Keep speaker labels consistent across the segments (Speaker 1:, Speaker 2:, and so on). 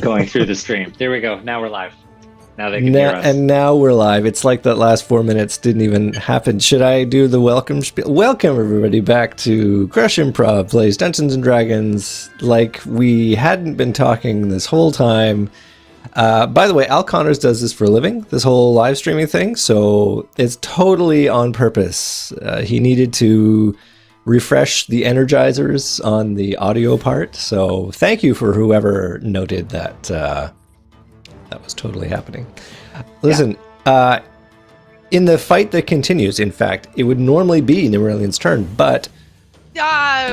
Speaker 1: going through the stream. There we go. Now we're live. Now they can hear us.
Speaker 2: And now we're live. It's like that last 4 minutes didn't even happen. Should I do the welcome spiel? Welcome everybody back to Crush Improv Plays Dungeons and Dragons like we hadn't been talking this whole time. By the way, Al Connors does this for a living, this whole live streaming thing, so it's totally on purpose. He needed to refresh the energizers on the audio part, so thank you for whoever noted that that was totally happening. Listen, in the fight that continues, in fact, it would normally be Neuralian's turn, but...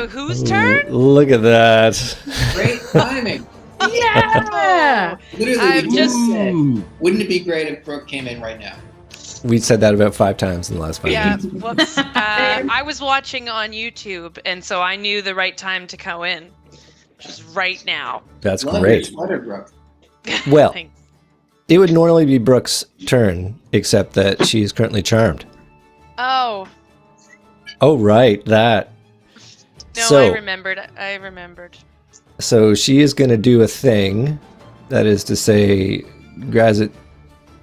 Speaker 3: whose turn?
Speaker 2: Look at that.
Speaker 4: Great timing.
Speaker 3: Yeah!
Speaker 4: Literally, wouldn't it be great if Brooke came in right now?
Speaker 2: We said that about 5 times in the last 5 minutes.
Speaker 3: Whoops. I was watching on YouTube, and so I knew the right time to go in, which is right now.
Speaker 2: That's
Speaker 4: Love
Speaker 2: great.
Speaker 4: your sweater, Brooke.
Speaker 2: Well,
Speaker 3: Thanks.
Speaker 2: it would normally be Brooke's turn, except that she is currently charmed.
Speaker 3: Oh,
Speaker 2: Oh, right, that.
Speaker 3: no,
Speaker 2: So-
Speaker 3: I remembered.
Speaker 2: So she is going to do a thing, that is to say, Grazit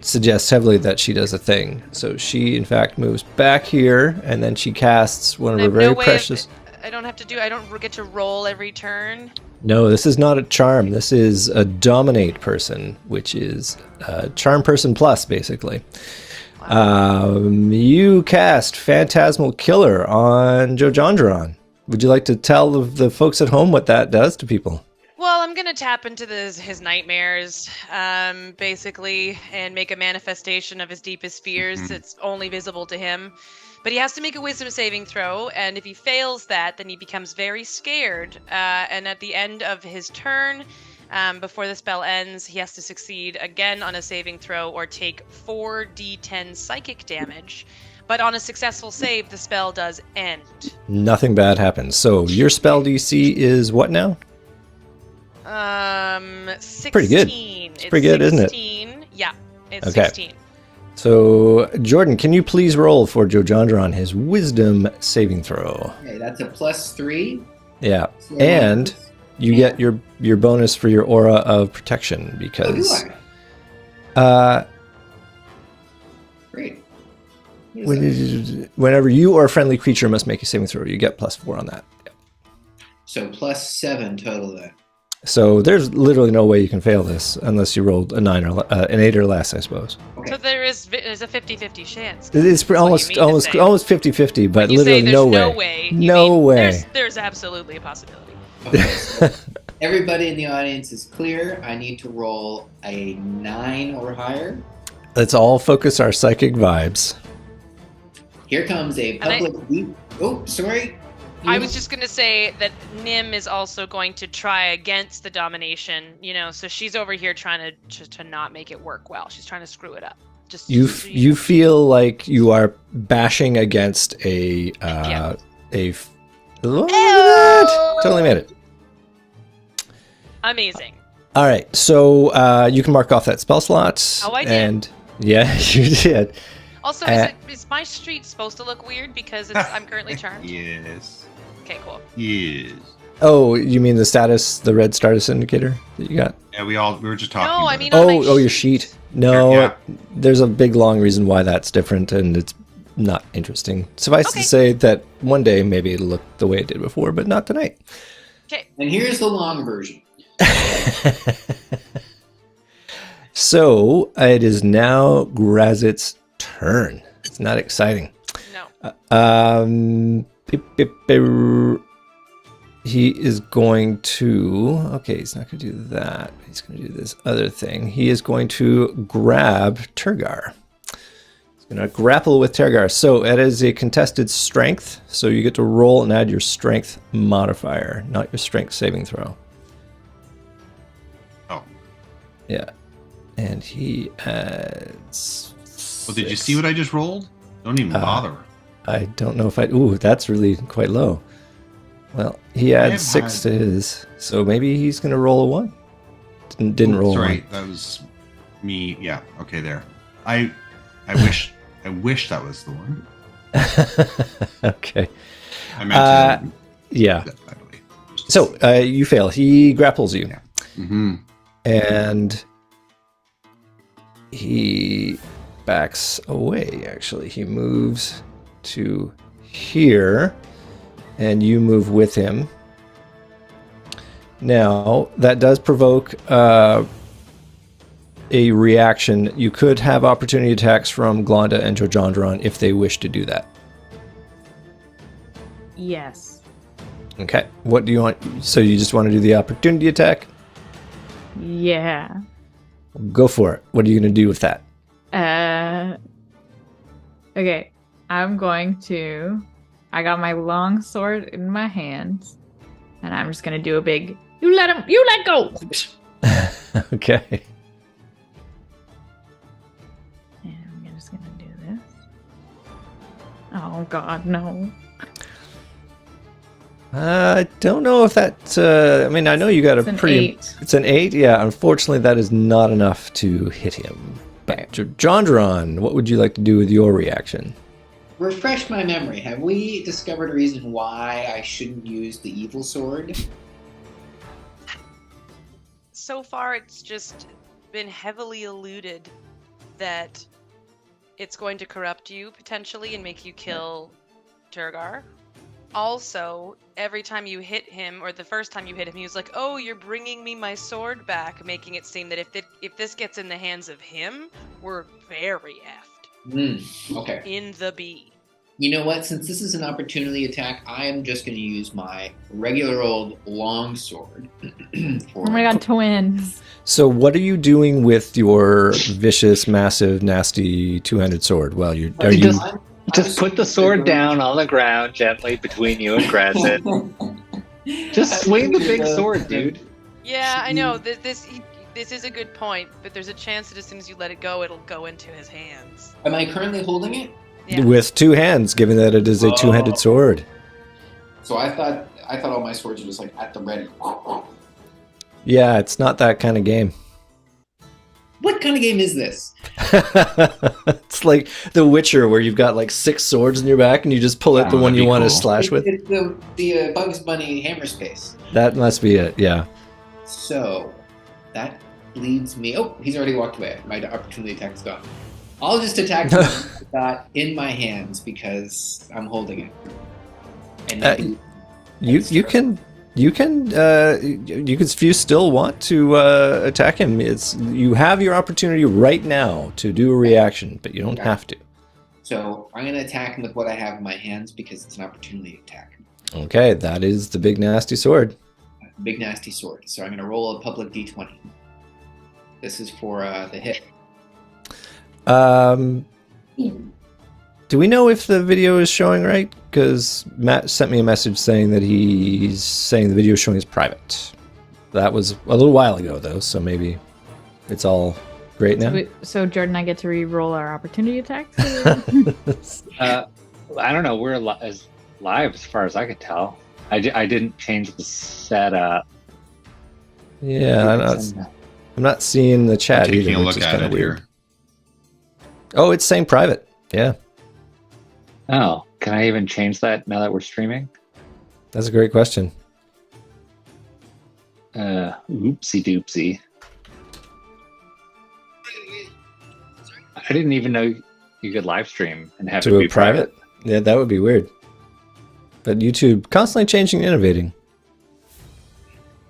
Speaker 2: suggests heavily that she does a thing. So she, in fact, moves back here, and then she casts one of
Speaker 3: I
Speaker 2: her
Speaker 3: have
Speaker 2: very
Speaker 3: no way
Speaker 2: precious...
Speaker 3: I don't get to roll every turn.
Speaker 2: No, this is not a charm. This is a dominate person, which is charm person plus, basically. You cast Phantasmal Killer on Jojondron. Would you like to tell the folks at home what that does to people?
Speaker 3: Well, I'm gonna tap into his nightmares, basically, and make a manifestation of his deepest fears that's only visible to him. But he has to make a wisdom saving throw, and if he fails that, then he becomes very scared. And at the end of his turn, before the spell ends, he has to succeed again on a saving throw or take 4d10 psychic damage. But on a successful save, the spell does end.
Speaker 2: Nothing bad happens. So your spell DC is what now?
Speaker 3: 16.
Speaker 2: Pretty good. It's pretty good, isn't it?
Speaker 3: 16. Yeah, it's
Speaker 2: Okay.
Speaker 3: 16.
Speaker 2: So, Jordan, can you please roll for Jojondron his wisdom saving throw?
Speaker 4: Okay, that's a +3.
Speaker 2: Yeah.
Speaker 4: So
Speaker 2: And you get your bonus for your aura of protection
Speaker 4: Oh, do
Speaker 2: because
Speaker 4: I? Great.
Speaker 2: whenever you or a friendly creature must make a saving throw, you get +4 on that.
Speaker 4: So +7 total then.
Speaker 2: So there's literally no way you can fail this unless you rolled a 9 or an 8 or less, I suppose.
Speaker 4: Okay.
Speaker 3: So there's a 50-50 chance.
Speaker 2: It's
Speaker 3: what you
Speaker 2: almost
Speaker 3: mean to
Speaker 2: almost
Speaker 3: say.
Speaker 2: almost 50-50, but
Speaker 3: When you
Speaker 2: literally
Speaker 3: say there's
Speaker 2: no
Speaker 3: no
Speaker 2: way.
Speaker 3: way. you
Speaker 2: No
Speaker 3: mean
Speaker 2: way.
Speaker 3: There's absolutely a possibility.
Speaker 4: Okay, so everybody in the audience is clear. I need to roll a 9 or higher.
Speaker 2: Let's all focus our psychic vibes.
Speaker 4: Here comes a
Speaker 3: And I-
Speaker 4: public... Oh, sorry.
Speaker 3: I was just going to say that Nim is also going to try against the domination, so she's over here trying to not make it work well. She's trying to screw it up. Just
Speaker 2: You
Speaker 3: so
Speaker 2: you feel like you are bashing against a
Speaker 3: Yeah.
Speaker 2: Look at that! Totally made it.
Speaker 3: Amazing.
Speaker 2: All right, so you can mark off that spell slot.
Speaker 3: Oh, I did.
Speaker 2: And yeah, you did.
Speaker 3: Also,
Speaker 2: Uh,
Speaker 3: is my street supposed to look weird because I'm currently charmed?
Speaker 5: Yes.
Speaker 3: Okay, cool.
Speaker 5: Yes.
Speaker 2: Oh, you mean the red status indicator that you got?
Speaker 5: Yeah, we were just talking.
Speaker 3: No,
Speaker 5: about
Speaker 3: I mean
Speaker 5: it.
Speaker 3: on my
Speaker 2: Your sheet. No,
Speaker 5: Yeah.
Speaker 2: there's a big long reason why that's different, and it's not interesting. Suffice
Speaker 3: Okay.
Speaker 2: to say that one day maybe it'll look the way it did before, but not tonight.
Speaker 3: Okay.
Speaker 4: And here's the long version.
Speaker 2: So it is now Grazit's turn. It's not exciting.
Speaker 3: No.
Speaker 2: He is going to... Okay, he's not going to do that. He's going to do this other thing. He is going to grab Turgar. He's going to grapple with Turgar. So it is a contested strength. So you get to roll and add your strength modifier, not your strength saving throw.
Speaker 5: Oh.
Speaker 2: Yeah. And he adds...
Speaker 5: Well, did you
Speaker 2: 6.
Speaker 5: see what I just rolled? Don't even bother.
Speaker 2: I don't know if I... Ooh, that's really quite low. Well, he
Speaker 5: I
Speaker 2: adds
Speaker 5: have
Speaker 2: 6
Speaker 5: had-
Speaker 2: to his, so maybe he's going to roll a 1. Didn't roll a
Speaker 5: Sorry, that was me. Yeah. Okay, there. I wish that was the one.
Speaker 2: 1. Okay.
Speaker 5: I meant
Speaker 2: Yeah.
Speaker 5: to, by the way.
Speaker 2: So you fail. He grapples you.
Speaker 5: Yeah. Mm-hmm.
Speaker 2: And he backs away, actually. He moves to here, and you move with him. Now, that does provoke a reaction. You could have opportunity attacks from Glonda and Jojondron if they wish to do that.
Speaker 6: Yes.
Speaker 2: Okay. What do you want? So you just want to do the opportunity attack?
Speaker 6: Yeah.
Speaker 2: Go for it. What are you going to do with that?
Speaker 6: Okay. I'm going to. I got my long sword in my hands, and I'm just going to do a big. You let go!
Speaker 2: Okay.
Speaker 6: And I'm just going to do this. Oh, God, no.
Speaker 2: I don't know if that. I mean, I know you got
Speaker 6: It's
Speaker 2: a
Speaker 6: an
Speaker 2: pretty.
Speaker 6: 8.
Speaker 2: It's an 8. Yeah. Unfortunately, that is not enough to hit him. But Jondron, what would you like to do with your reaction?
Speaker 4: Refresh my memory. Have we discovered a reason why I shouldn't use the evil sword?
Speaker 3: So far, it's just been heavily alluded that it's going to corrupt you potentially and make you kill Turgar. Also, every time you hit him, or the first time you hit him, he was like, "Oh, you're bringing me my sword back," making it seem that if this gets in the hands of him, we're very effed.
Speaker 4: Okay.
Speaker 3: In the B.
Speaker 4: You know what? Since this is an opportunity attack, I am just going to use my regular old long sword.
Speaker 6: Oh my God, twins.
Speaker 2: So, what are you doing with your vicious, massive, nasty two-handed sword? Well, are you?
Speaker 1: Just put the sword down on the ground gently between you and Granson. Just swing the big sword, dude.
Speaker 3: Yeah, I know. This is a good point, but there's a chance that as soon as you let it go, it'll go into his hands.
Speaker 4: Am I currently holding it?
Speaker 3: Yeah.
Speaker 2: With two hands, given that it is a two-handed sword.
Speaker 4: So I thought all my swords were just like at the ready.
Speaker 2: Yeah, it's not that kind of game.
Speaker 4: What kind of game is this?
Speaker 2: It's like The Witcher, where you've got like 6 swords in your back, and you just pull out the one
Speaker 5: that'd
Speaker 2: you
Speaker 5: be
Speaker 2: want to
Speaker 5: cool.
Speaker 2: slash with.
Speaker 4: It's the Bugs Bunny hammer space.
Speaker 2: That must be it. Yeah.
Speaker 4: So that leads me. Oh, he's already walked away. My opportunity attack's gone. I'll just attack him with that in my hands because I'm holding it. And
Speaker 2: if you still want to attack him, you have your opportunity right now to do a reaction, but you don't have to.
Speaker 4: So I'm going to attack him with what I have in my hands because it's an opportunity attack.
Speaker 2: Okay, that is the big nasty sword.
Speaker 4: Big nasty sword. So I'm going to roll a public d20. This is for the hit.
Speaker 2: Do we know if the video is showing right? Because Matt sent me a message saying that he's saying the video is showing as private. That was a little while ago, though, so maybe it's all great now.
Speaker 6: So Jordan and I get to re-roll our opportunity attacks?
Speaker 1: I don't know. We're live as far as I could tell. I didn't change the setup.
Speaker 2: Yeah, I'm not seeing the chat
Speaker 5: I'm taking
Speaker 2: either,
Speaker 5: a
Speaker 2: which
Speaker 5: look
Speaker 2: is
Speaker 5: at
Speaker 2: kind
Speaker 5: it
Speaker 2: of weird.
Speaker 5: here.
Speaker 2: Oh, it's saying private. Yeah,
Speaker 1: Oh, can I even change that now that we're streaming?
Speaker 2: that's a great question.
Speaker 1: Oopsie doopsie. I didn't even know you could live stream and have
Speaker 2: To
Speaker 1: it be
Speaker 2: a private? Yeah, that would be weird. But YouTube constantly changing and innovating.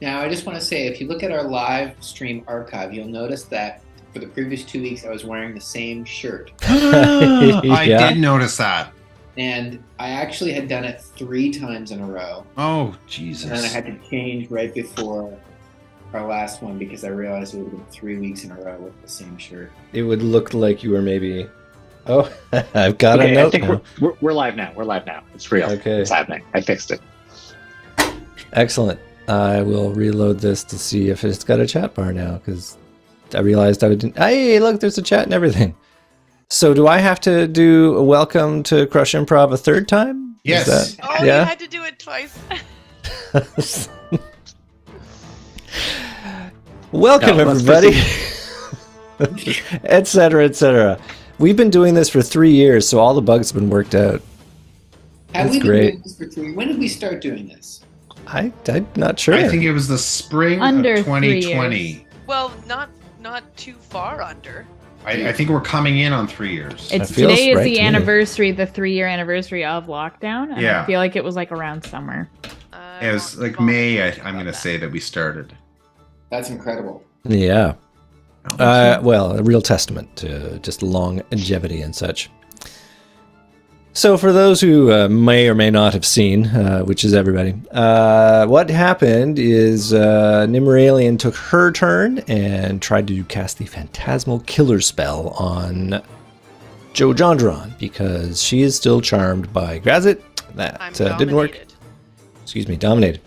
Speaker 4: Now, I just want to say, if you look at our live stream archive, you'll notice that for the previous 2 weeks, I was wearing the same shirt.
Speaker 5: I
Speaker 2: Yeah.
Speaker 5: did notice that.
Speaker 4: And I actually had done it 3 times in a row.
Speaker 5: Oh,
Speaker 4: And then I
Speaker 5: Jesus.
Speaker 4: had to change right before our last one because I realized it would have been 3 weeks in a row with the same shirt.
Speaker 2: It would look like you were maybe. Oh, I've got a
Speaker 1: Okay, I
Speaker 2: note
Speaker 1: think
Speaker 2: now.
Speaker 1: we're live now. We're live now. It's real.
Speaker 2: Okay.
Speaker 1: It's happening. I fixed it.
Speaker 2: Excellent. I will reload this to see if it's got a chat bar now, because I realized I didn't. Hey, look, there's a chat and everything. So do I have to do a welcome to Crush Improv a third time?
Speaker 5: Yes.
Speaker 2: Is that,
Speaker 3: Oh,
Speaker 2: yeah.
Speaker 3: you had to do it twice.
Speaker 2: Welcome,
Speaker 1: No, let's
Speaker 2: everybody. Et cetera, et cetera. We've been doing this for 3 years, so all the bugs have been worked out.
Speaker 4: Have
Speaker 2: That's
Speaker 4: we been
Speaker 2: great.
Speaker 4: doing this for 3? When did we start doing this?
Speaker 2: I'm not sure.
Speaker 5: I think it was the spring
Speaker 6: Under
Speaker 5: of
Speaker 6: 3 years.
Speaker 5: 2020.
Speaker 3: Well, not too far under.
Speaker 5: I think we're coming in on 3 years.
Speaker 6: It's
Speaker 2: feels
Speaker 6: today is
Speaker 2: right
Speaker 6: the
Speaker 2: to me.
Speaker 6: anniversary, the 3-year anniversary of lockdown. And
Speaker 5: Yeah.
Speaker 6: I feel like it was like around summer.
Speaker 5: It was like May, I'm going to say that we started.
Speaker 4: That's incredible.
Speaker 2: Yeah. Well, a real testament to just longevity and such. So for those who may or may not have seen, which is everybody, what happened is Nimmeralian took her turn and tried to cast the Phantasmal Killer spell on Jojandron because she is still charmed by Grazit. That didn't work. Excuse me, dominated.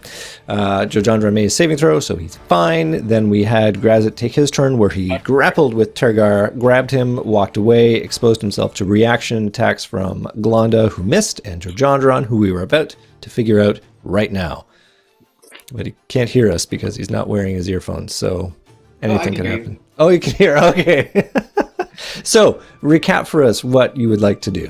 Speaker 2: Jojandron made a saving throw, so he's fine. Then we had Grazit take his turn where he grappled with Tergar, grabbed him, walked away, exposed himself to reaction attacks from Glonda, who missed, and Jojandron, who we were about to figure out right now. But he can't hear us because he's not wearing his earphones, so anything can happen. Oh, you can hear, okay. So, recap for us what you would like to do.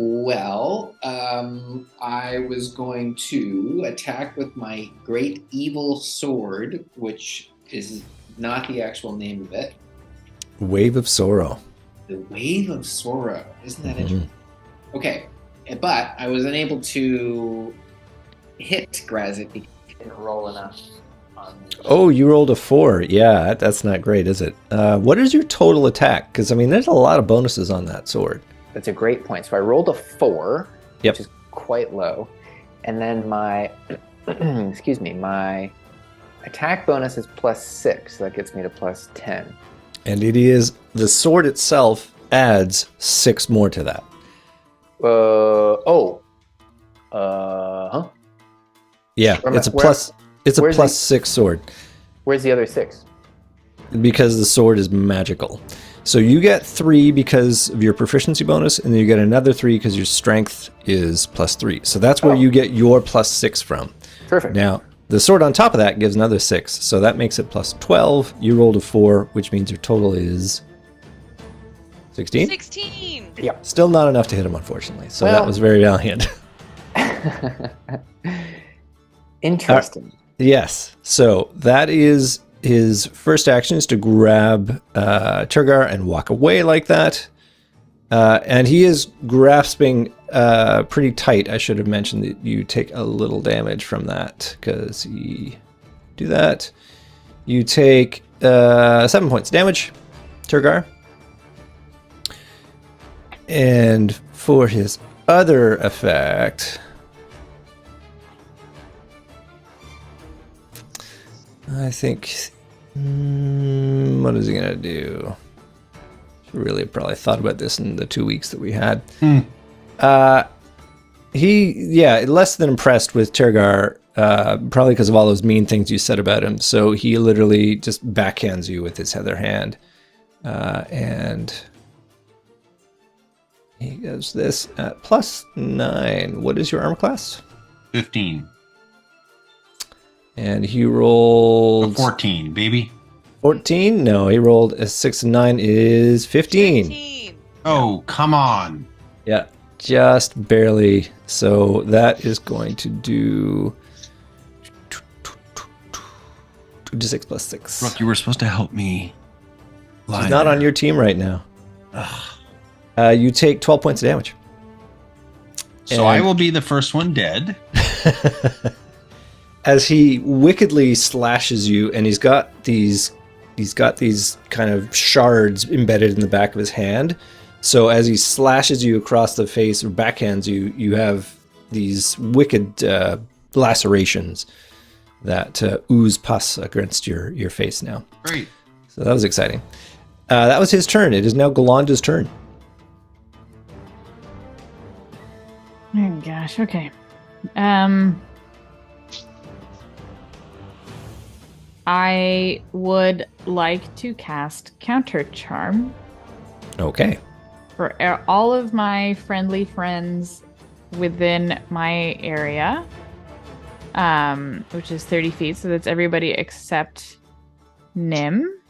Speaker 4: Well, I was going to attack with my great evil sword, which is not the actual name of it.
Speaker 2: Wave of Sorrow.
Speaker 4: The Wave of Sorrow. Isn't that interesting? Okay, but I was unable to hit Grazit because he didn't roll enough.
Speaker 2: Oh, you rolled a 4. Yeah, that's not great, is it? What is your total attack? Because, I mean, there's a lot of bonuses on that sword.
Speaker 7: That's a great point. So I rolled a 4,
Speaker 2: Yep.
Speaker 7: which is quite low. And then my, my attack bonus is +6. So that gets me to +10.
Speaker 2: And it is, the sword itself adds 6 more to that. Yeah,
Speaker 7: Where am
Speaker 2: it's
Speaker 7: I-
Speaker 2: a plus, it's a
Speaker 7: where's
Speaker 2: +6 sword
Speaker 7: Where's the other 6?
Speaker 2: because the sword is magical. So you get 3 because of your proficiency bonus, and then you get another 3 because your strength is +3. So that's where you get your +6 from.
Speaker 7: Perfect.
Speaker 2: Now, the sword on top of that gives another 6, so that makes it +12. You rolled a 4, which means your total is 16?
Speaker 3: 16.
Speaker 2: Still not enough to hit him, unfortunately. So that
Speaker 7: Well-
Speaker 2: was very valiant.
Speaker 7: Interesting.
Speaker 2: Yes. So that is his first action is to grab Turgar and walk away like that. And he is grasping pretty tight. I should have mentioned that you take a little damage from that because you do that. You take 7 points damage, Turgar. And for his other effect, I think, what is he going to do? Really probably thought about this in the 2 weeks that we had. Less than impressed with Tergar, probably because of all those mean things you said about him. So he literally just backhands you with his other hand. And he does this at +9. What is your armor class?
Speaker 5: 15.
Speaker 2: And he rolled
Speaker 5: 14, baby.
Speaker 2: 14? No, he rolled a 6 and 9 is 15.
Speaker 3: 15.
Speaker 5: Oh, come on.
Speaker 2: Yeah, just barely. So that is going to do 2d6 plus 6.
Speaker 5: Brooke, you were supposed to help me.
Speaker 2: She's not on your team right now. You take 12 points of damage.
Speaker 5: So I will be the first one dead.
Speaker 2: As he wickedly slashes you, and he's got these kind of shards embedded in the back of his hand. So as he slashes you across the face or backhands you, you have these wicked lacerations that ooze pus against your face now.
Speaker 5: Great.
Speaker 2: So that was exciting. That was his turn. It is now Galanda's turn.
Speaker 6: Oh gosh, okay. I would like to cast Counter Charm
Speaker 2: Okay.
Speaker 6: for all of my friendly friends within my area, which is 30 feet. So that's everybody except Nim,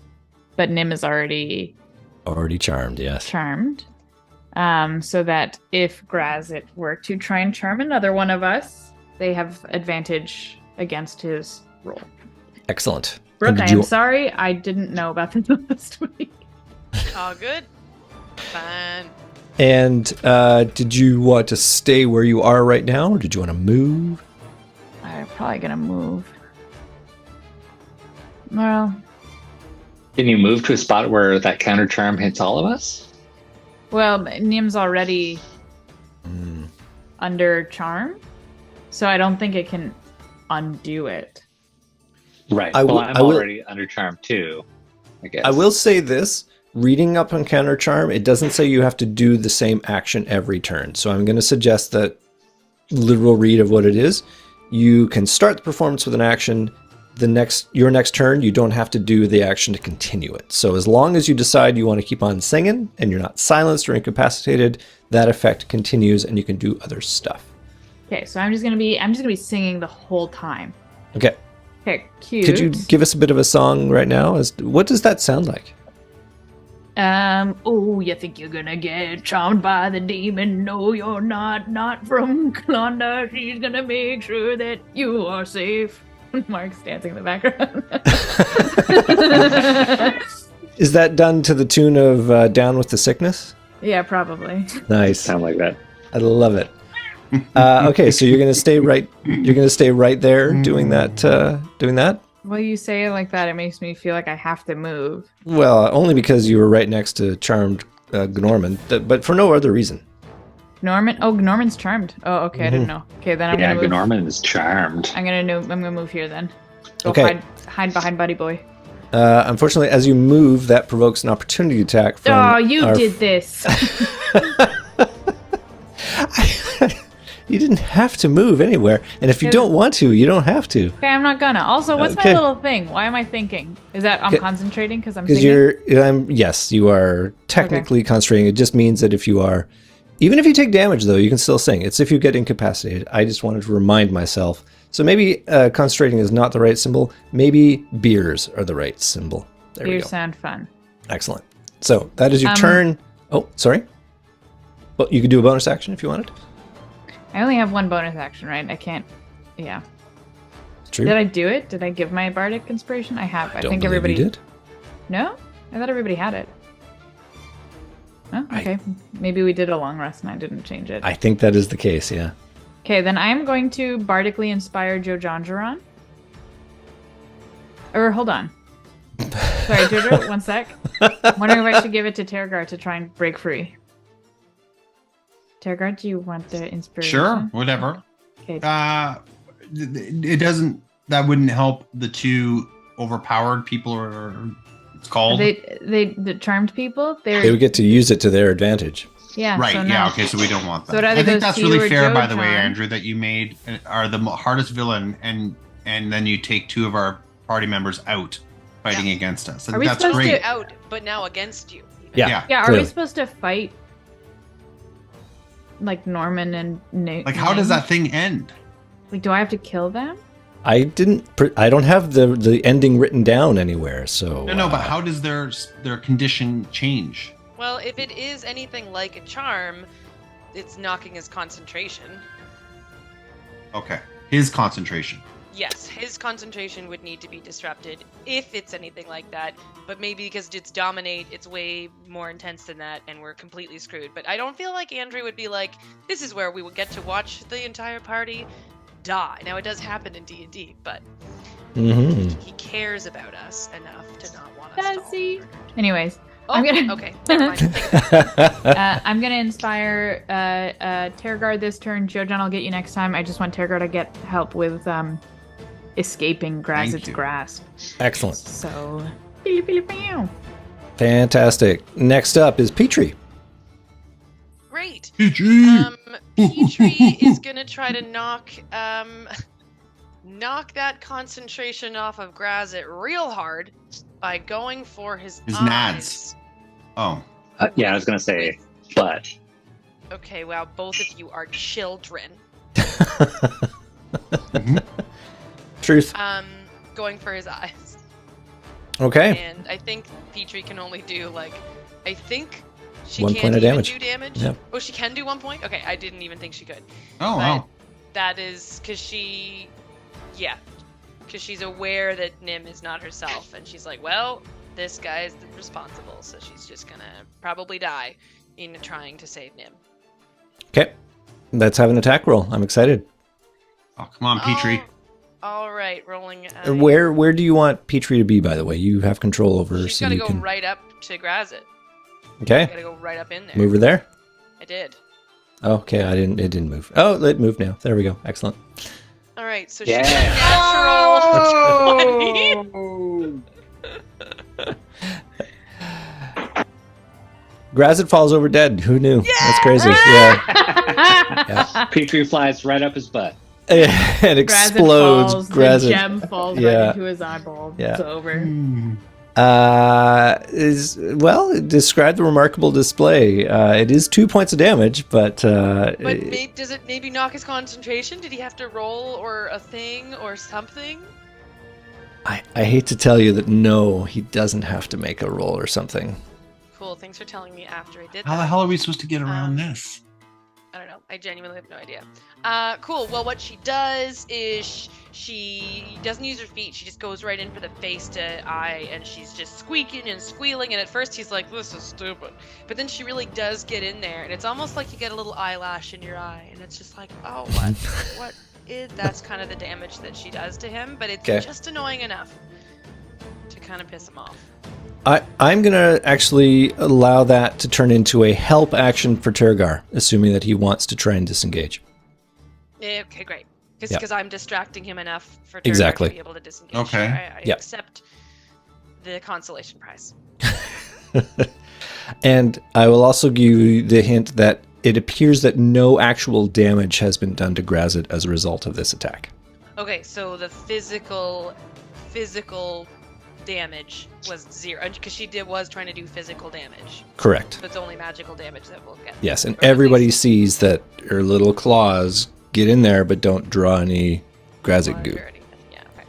Speaker 6: but Nim is already
Speaker 2: Already charmed, yes.
Speaker 6: charmed. So that if Grazit were to try and charm another one of us, they have advantage against his roll.
Speaker 2: Excellent.
Speaker 6: Brooke,
Speaker 2: did
Speaker 6: I am
Speaker 2: you-
Speaker 6: sorry. I didn't know about this last week.
Speaker 3: All good. Fine.
Speaker 2: And did you want to stay where you are right now, or did you want to move?
Speaker 6: I'm probably gonna move. Well,
Speaker 1: Can you move to a spot where that counter charm hits all of us?
Speaker 6: Nim's already under charm, so I don't think it can undo it.
Speaker 1: Right.
Speaker 2: I
Speaker 1: Well,
Speaker 2: will-
Speaker 1: I'm
Speaker 2: I will-
Speaker 1: already under charm too, I guess.
Speaker 2: I will say this. Reading up on counter charm, it doesn't say you have to do the same action every turn. So I'm going to suggest that literal read of what it is. You can start the performance with an action. Your next turn, you don't have to do the action to continue it. So as long as you decide you want to keep on singing and you're not silenced or incapacitated, that effect continues and you can do other stuff.
Speaker 6: Okay, so I'm just gonna be singing the whole time.
Speaker 2: Okay.
Speaker 6: Okay, cute.
Speaker 2: Could you give us a bit of a song right now? What does that sound like?
Speaker 6: Oh, you think you're gonna get charmed by the demon? No, you're not from Klonda. She's gonna make sure that you are safe. Mark's dancing in the background.
Speaker 2: Is that done to the tune of Down with the Sickness?
Speaker 6: Yeah, probably.
Speaker 2: Nice.
Speaker 1: Sound like that.
Speaker 2: I love it. Okay, so you're gonna stay right. You're gonna stay right there doing that. Doing that.
Speaker 6: Well, you say it like that, it makes me feel like I have to move.
Speaker 2: Well, only because you were right next to charmed Gnorman, but for no other reason.
Speaker 6: Norman? Oh, Norman's charmed. Oh, okay, I didn't know. Okay, then I'm
Speaker 1: Yeah,
Speaker 6: gonna move.
Speaker 1: Norman is charmed.
Speaker 6: I'm gonna move here then. Go
Speaker 2: Okay.
Speaker 6: hide behind Buddy Boy.
Speaker 2: Unfortunately, as you move, that provokes an opportunity attack from.
Speaker 6: Oh, you
Speaker 2: our-
Speaker 6: did this.
Speaker 2: You didn't have to move anywhere, and if you don't want to, you don't have to.
Speaker 6: Okay, I'm not gonna. Also, what's
Speaker 2: Okay.
Speaker 6: my little thing? Why am I thinking? Is that I'm
Speaker 2: Okay.
Speaker 6: concentrating because I'm
Speaker 2: Because
Speaker 6: singing?
Speaker 2: yes, you are technically concentrating. It just means that if you are, even if you take damage, though, you can still sing. It's if you get incapacitated. I just wanted to remind myself. So maybe concentrating is not the right symbol. Maybe beers are the right symbol. There we
Speaker 6: Beers
Speaker 2: go.
Speaker 6: sound fun.
Speaker 2: Excellent. So that is your turn. Oh, sorry. Well, you could do a bonus action if you wanted.
Speaker 6: I only have one bonus action, right? I can't. Yeah.
Speaker 2: True.
Speaker 6: Did I do it? Did I give my bardic inspiration? I have. I
Speaker 2: Don't
Speaker 6: think
Speaker 2: believe
Speaker 6: everybody
Speaker 2: you did.
Speaker 6: No? I thought everybody had it. Oh,
Speaker 2: I-
Speaker 6: okay. Maybe we did a long rest and I didn't change it.
Speaker 2: I think that is the case. Yeah.
Speaker 6: Okay, then I'm going to bardically inspire Joe Jongeron. Or hold on. Sorry, Jojo, one sec. I'm wondering if I should give it to Tergar to try and break free. Tergar, do you want the inspiration?
Speaker 5: Sure, whatever.
Speaker 6: Okay.
Speaker 5: It doesn't. That wouldn't help the two overpowered people, or it's called.
Speaker 6: The charmed people.
Speaker 2: They would get to use it to their advantage.
Speaker 6: Yeah.
Speaker 5: Right.
Speaker 6: So
Speaker 5: yeah.
Speaker 6: no.
Speaker 5: Okay. So we don't want that.
Speaker 6: So it
Speaker 5: I
Speaker 6: either
Speaker 5: think
Speaker 6: goes
Speaker 5: that's
Speaker 6: to you
Speaker 5: really
Speaker 6: or
Speaker 5: fair,
Speaker 6: Joe
Speaker 5: by the way,
Speaker 6: John.
Speaker 5: Andrew, that you made are the hardest villain, and then you take two of our party members out fighting against us. And
Speaker 6: Are we
Speaker 5: that's
Speaker 6: supposed to-
Speaker 5: great.
Speaker 3: Out, but now against you.
Speaker 2: Yeah.
Speaker 6: Yeah. Are
Speaker 2: clearly.
Speaker 6: we supposed to fight like Norman and Nate?
Speaker 5: Like, how does that thing end?
Speaker 6: Like, do I have to kill them?
Speaker 2: I don't have the ending written down anywhere. So
Speaker 5: No, but how does their condition change?
Speaker 3: Well, if it is anything like a charm, it's knocking his concentration.
Speaker 5: Okay, his concentration.
Speaker 3: Yes, his concentration would need to be disrupted if it's anything like that. But maybe because it's dominate, it's way more intense than that, and we're completely screwed. But I don't feel like Andrew would be like, this is where we would get to watch the entire party die. Now, it does happen in D&D, but
Speaker 2: Mhm.
Speaker 3: he cares about us enough to not want us to
Speaker 6: Does
Speaker 3: all
Speaker 6: he?
Speaker 3: murder.
Speaker 6: Anyways,
Speaker 3: Oh,
Speaker 6: I'm gonna.
Speaker 3: okay, never mind.
Speaker 6: I'm gonna inspire Tergar this turn. Jojon, I'll get you next time. I just want Tergar to get help with escaping Grazit's
Speaker 5: you.
Speaker 6: grasp.
Speaker 2: Excellent.
Speaker 6: So,
Speaker 2: Fantastic. Next up is Petrie.
Speaker 3: Great.
Speaker 5: PG.
Speaker 3: Petrie is gonna try to knock that concentration off of Grazit real hard by going for his
Speaker 5: His
Speaker 3: eyes.
Speaker 5: nads. Oh,
Speaker 1: Yeah, I was gonna say, but
Speaker 3: Okay, wow, both of you are children.
Speaker 2: Truth.
Speaker 3: Going for his eyes.
Speaker 2: Okay.
Speaker 3: And I think Petrie can only do like, I think she
Speaker 2: 1
Speaker 3: can't
Speaker 2: point of
Speaker 3: even
Speaker 2: damage.
Speaker 3: do damage.
Speaker 2: Yep.
Speaker 3: Oh, she can do 1 point. Okay, I didn't even think she could.
Speaker 5: oh,
Speaker 3: But
Speaker 5: wow.
Speaker 3: that is because she, yeah, because she's aware that Nim is not herself, and she's like, well, this guy is responsible, so she's just gonna probably die in trying to save Nim.
Speaker 2: Okay. Let's have an attack roll. I'm excited.
Speaker 5: Oh, come on, Petrie.
Speaker 3: All right, rolling.
Speaker 2: Where do you want Petrie to be, by the way? You have control over her,
Speaker 3: She's
Speaker 2: so
Speaker 3: gotta
Speaker 2: you
Speaker 3: go
Speaker 2: can...
Speaker 3: right up to Grazit.
Speaker 2: Okay.
Speaker 3: Gotta go right up in there.
Speaker 2: Move her there?
Speaker 3: I did.
Speaker 2: Okay, it didn't move. Oh, it moved now. There we go. Excellent.
Speaker 3: All right, so
Speaker 1: Yeah.
Speaker 3: she's a natural 20.
Speaker 2: Grazit falls over dead. Who knew? That's crazy. Yeah.
Speaker 1: Petrie flies right up his butt.
Speaker 2: It explodes.
Speaker 6: Falls, the
Speaker 2: Grazit.
Speaker 6: gem falls
Speaker 2: Yeah.
Speaker 6: right into his eyeball.
Speaker 2: Yeah.
Speaker 6: It's over.
Speaker 2: Describe the remarkable display. It is 2 points of damage, but
Speaker 3: Does it maybe knock his concentration? Did he have to roll or a thing or something?
Speaker 2: I hate to tell you that no, he doesn't have to make a roll or something.
Speaker 3: Cool, thanks for telling me after I did
Speaker 5: How the
Speaker 3: that.
Speaker 5: hell are we supposed to get around this?
Speaker 3: I don't know. I genuinely have no idea. Cool. Well, what she does is she doesn't use her feet. She just goes right in for the face to eye, and she's just squeaking and squealing. And at first he's like, "This is stupid," but then she really does get in there, and it's almost like you get a little eyelash in your eye, and it's just like, "Oh, what is?" That's kind of the damage that she does to him, but it's
Speaker 2: Okay.
Speaker 3: just annoying enough to kind of piss him off.
Speaker 2: I'm going to actually allow that to turn into a help action for Turgar, assuming that he wants to try and disengage.
Speaker 3: Yeah, okay, great.
Speaker 2: Yeah.
Speaker 3: Because I'm distracting him enough for Turgar
Speaker 2: Exactly.
Speaker 3: to be able to disengage.
Speaker 5: Okay.
Speaker 3: I
Speaker 2: Yeah.
Speaker 3: accept the consolation prize.
Speaker 2: And I will also give you the hint that it appears that no actual damage has been done to Grazit as a result of this attack.
Speaker 3: Okay, so the physical damage was 0 because she was trying to do physical damage.
Speaker 2: Correct.
Speaker 3: So it's only magical damage that we'll get.
Speaker 2: Yes, and
Speaker 3: Or at
Speaker 2: everybody
Speaker 3: least
Speaker 2: sees that her little claws get in there but don't draw any Grazit
Speaker 3: blood
Speaker 2: goo.
Speaker 3: or anything. Yeah, okay.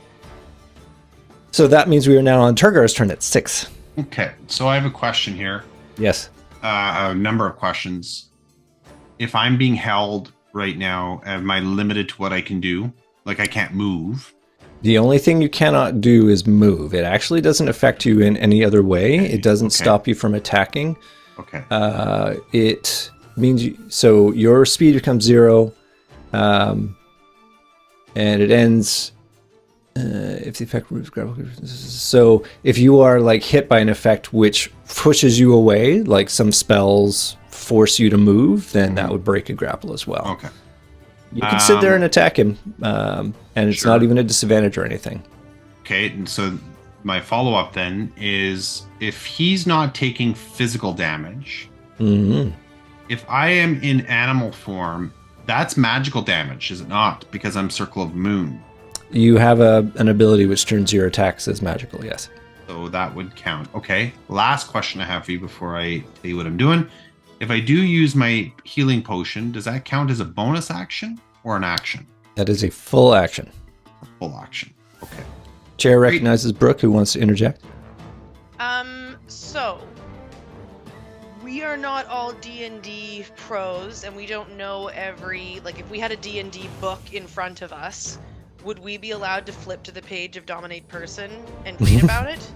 Speaker 2: So that means we are now on Turgar's turn at 6.
Speaker 5: Okay, so I have a question here.
Speaker 2: Yes.
Speaker 5: A number of questions. If I'm being held right now, am I limited to what I can do? Like I can't move.
Speaker 2: The only thing you cannot do is move. It actually doesn't affect you in any other way.
Speaker 5: Okay,
Speaker 2: It doesn't
Speaker 5: okay.
Speaker 2: stop you from attacking.
Speaker 5: Okay.
Speaker 2: It means so your speed becomes 0, and it ends if the effect moves grapple. So if you are like hit by an effect which pushes you away, like some spells force you to move, then that would break a grapple as well.
Speaker 5: Okay.
Speaker 2: You can sit there and attack him, and it's
Speaker 5: Sure.
Speaker 2: not even a disadvantage or anything.
Speaker 5: Okay, and so my follow-up then is if he's not taking physical damage,
Speaker 2: Hmm.
Speaker 5: if I am in animal form, that's magical damage, is it not? Because I'm Circle of the Moon.
Speaker 2: You have an ability which turns your attacks as magical, yes.
Speaker 5: So that would count. Okay, last question I have for you before I tell you what I'm doing. If I do use my healing potion, does that count as a bonus action or an action?
Speaker 2: That is a full action.
Speaker 5: A full action. Okay.
Speaker 2: Chair recognizes Brooke, who wants to interject.
Speaker 3: So we are not all D&D pros, and we don't know if we had a D&D book in front of us, would we be allowed to flip to the page of Dominate Person and read about it?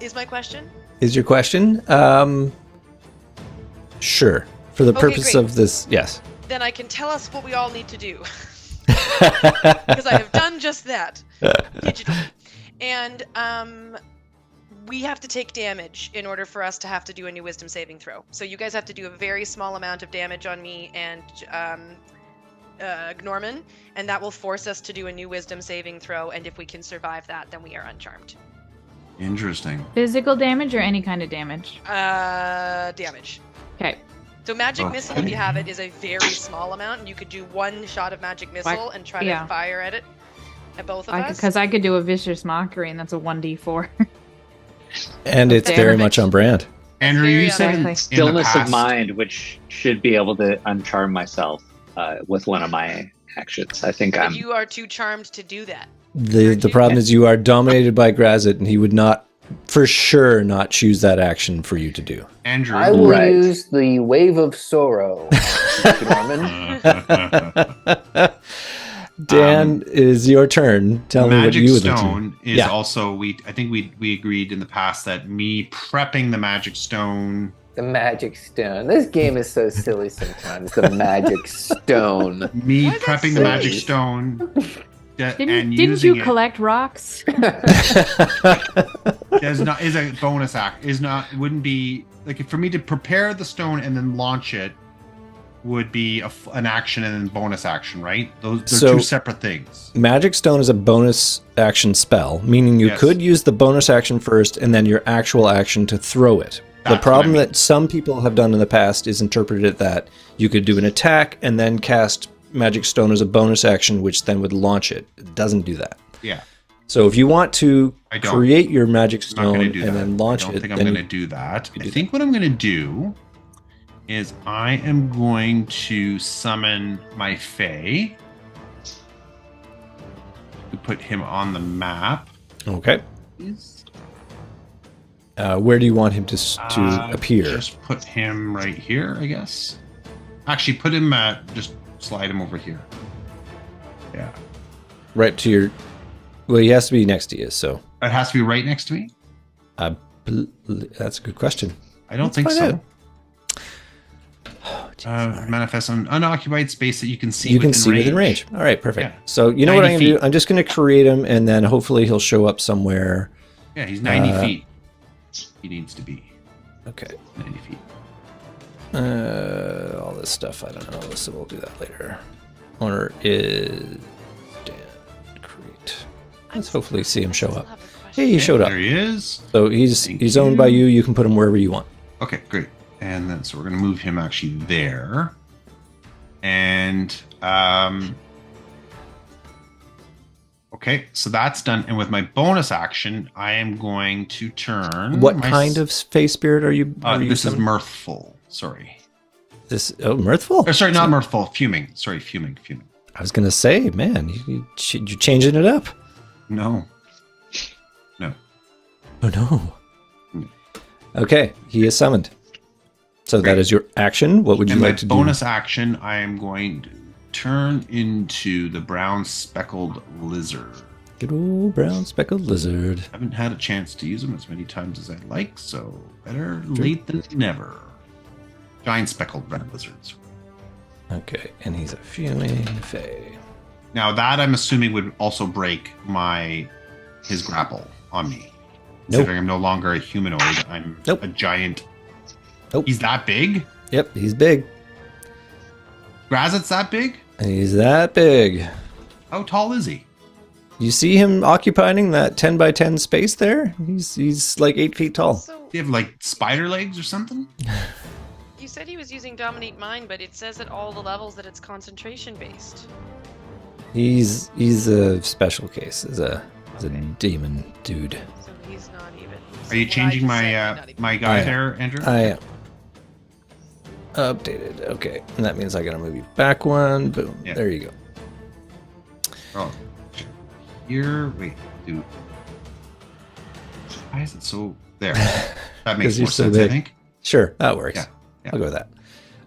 Speaker 3: Is my question.
Speaker 2: Is your question? Sure. For the
Speaker 3: Okay,
Speaker 2: purpose
Speaker 3: great.
Speaker 2: of this, yes.
Speaker 3: Then I can tell us what we all need to do. Because I have done just that digitally. And we have to take damage in order for us to have to do a new wisdom saving throw. So you guys have to do a very small amount of damage on me and Gnorman, and that will force us to do a new wisdom saving throw, and if we can survive that, then we are uncharmed.
Speaker 5: Interesting.
Speaker 6: Physical damage or any kind of damage?
Speaker 3: Damage.
Speaker 6: Okay.
Speaker 3: So magic
Speaker 5: Okay.
Speaker 3: missile, if you have it, is a very small amount, and you could do one shot of magic missile and try
Speaker 6: yeah.
Speaker 3: to fire at it, at both of us.
Speaker 6: Because I could do a vicious mockery, and that's a 1d4.
Speaker 2: And it's
Speaker 6: Okay.
Speaker 2: very much on brand.
Speaker 5: Andrew,
Speaker 3: very
Speaker 5: you said
Speaker 6: unlikely.
Speaker 5: in the
Speaker 1: Stillness of
Speaker 5: past-
Speaker 1: mind, which should be able to uncharm myself with one of my actions. I think
Speaker 3: But
Speaker 1: I'm.
Speaker 3: you are too charmed to do that.
Speaker 2: The problem is you are dominated by Grazit, and he would not, for sure, not choose that action for you to do.
Speaker 5: Andrew.
Speaker 7: I will
Speaker 1: Right.
Speaker 7: use the Wave of Sorrow, Norman.
Speaker 2: Dan, is your turn. Tell me what
Speaker 5: Magic
Speaker 2: you would like to
Speaker 5: stone
Speaker 2: do.
Speaker 5: is
Speaker 2: Yeah.
Speaker 5: also I think we agreed in the past that me prepping the magic stone.
Speaker 7: The magic stone. This game is so silly sometimes. The magic stone.
Speaker 5: Me
Speaker 3: Why is that
Speaker 5: prepping the magic
Speaker 7: silly?
Speaker 5: stone
Speaker 6: Didn't
Speaker 5: and
Speaker 6: you
Speaker 5: using it
Speaker 6: collect rocks?
Speaker 5: is a bonus act. Wouldn't be like for me to prepare the stone and then launch it would be an action and then bonus action, right? They're
Speaker 2: So-
Speaker 5: two separate things.
Speaker 2: Magic Stone is a bonus action spell, meaning you
Speaker 5: Yes.
Speaker 2: could use the bonus action first and then your actual action to throw it. The
Speaker 5: That's
Speaker 2: problem
Speaker 5: what I mean.
Speaker 2: that some people have done in the past is interpreted it that you could do an attack and then cast Magic Stone as a bonus action, which then would launch it. It doesn't do that.
Speaker 5: Yeah,
Speaker 2: So if you want to
Speaker 5: I don't.
Speaker 2: create your Magic
Speaker 5: I'm not going
Speaker 2: Stone
Speaker 5: to do
Speaker 2: and
Speaker 5: that.
Speaker 2: then launch
Speaker 5: I don't
Speaker 2: it,
Speaker 5: think I'm
Speaker 2: then
Speaker 5: going to
Speaker 2: you-
Speaker 5: do that.
Speaker 2: you
Speaker 5: I
Speaker 2: do
Speaker 5: think what I'm going to do is I am going to summon my Fae to put him on the map.
Speaker 2: okay. Where do you want him to appear?
Speaker 5: Just put him right here, I guess. Actually, put him just slide him over here. Yeah,
Speaker 2: Right to your. Well, he has to be next to you. So
Speaker 5: it has to be right next to me.
Speaker 2: that's a good question.
Speaker 5: I don't
Speaker 2: Let's
Speaker 5: think
Speaker 2: find
Speaker 5: so.
Speaker 2: out.
Speaker 5: Manifest on unoccupied space that you can see.
Speaker 2: You can
Speaker 5: within
Speaker 2: see
Speaker 5: range.
Speaker 2: within range. All right, perfect.
Speaker 5: Yeah.
Speaker 2: So you know what
Speaker 5: 90
Speaker 2: I'm gonna do?
Speaker 5: feet.
Speaker 2: I'm just gonna create him, and then hopefully he'll show up somewhere.
Speaker 5: Yeah, he's 90 feet. He needs to be
Speaker 2: Okay.
Speaker 5: 90 feet.
Speaker 2: All this stuff, I don't know. So we'll do that later. Owner is Dan. Create. Let's hopefully see him show up. Hey, he showed up.
Speaker 5: There he is.
Speaker 2: So he's
Speaker 5: Thank
Speaker 2: owned by
Speaker 5: you.
Speaker 2: you. You can put him wherever you want.
Speaker 5: Okay, great. And then so we're gonna move him actually there. And okay, so that's done. And with my bonus action, I am going to turn.
Speaker 2: What
Speaker 5: my
Speaker 2: kind of face spirit are you? Are you
Speaker 5: this is
Speaker 2: summoning?
Speaker 5: mirthful. Sorry.
Speaker 2: Mirthful.
Speaker 5: Or sorry, not mirthful. Fuming. Sorry, fuming.
Speaker 2: I was gonna say, man, you're changing it up.
Speaker 5: No.
Speaker 2: Oh no.
Speaker 5: Hmm.
Speaker 2: Okay, he is summoned. So that
Speaker 5: Great.
Speaker 2: is your action. What would you
Speaker 5: And
Speaker 2: like
Speaker 5: my
Speaker 2: to
Speaker 5: bonus action, I am going to turn into the brown speckled lizard.
Speaker 2: do? Good old brown speckled lizard.
Speaker 5: I haven't had a chance to use them as many times as I'd like, so better late than never. Giant speckled brown lizards.
Speaker 2: Okay, and he's a fuming fae.
Speaker 5: Now that I'm assuming would also break his grapple on me.
Speaker 2: Nope.
Speaker 5: Considering I'm no longer a humanoid, I'm
Speaker 2: Nope.
Speaker 5: a giant.
Speaker 2: Nope.
Speaker 5: He's that big?
Speaker 2: Yep, he's big.
Speaker 5: Grazit's that big?
Speaker 2: He's that big.
Speaker 5: How tall is he?
Speaker 2: You see him occupying that 10 by 10 space there? He's like 8 feet tall.
Speaker 3: So
Speaker 5: Do you have like spider legs or something?
Speaker 3: you said he was using Dominate Mind, but it says at all the levels that it's concentration based.
Speaker 2: He's a special case. He's a demon dude.
Speaker 3: So he's not even.
Speaker 5: Are you
Speaker 3: so what I
Speaker 5: changing
Speaker 3: just said,
Speaker 5: my
Speaker 3: not even-
Speaker 5: my guy
Speaker 2: I am.
Speaker 5: there, Andrew?
Speaker 2: I am. Updated. Okay. And that means I gotta move you back one. Boom.
Speaker 5: Yeah.
Speaker 2: There you go.
Speaker 5: Oh, here. Wait, dude. Why is it so there? That makes
Speaker 2: 'Cause you're
Speaker 5: more
Speaker 2: so
Speaker 5: sense, I
Speaker 2: big.
Speaker 5: think.
Speaker 2: Sure, that works.
Speaker 5: Yeah.
Speaker 2: I'll go with that.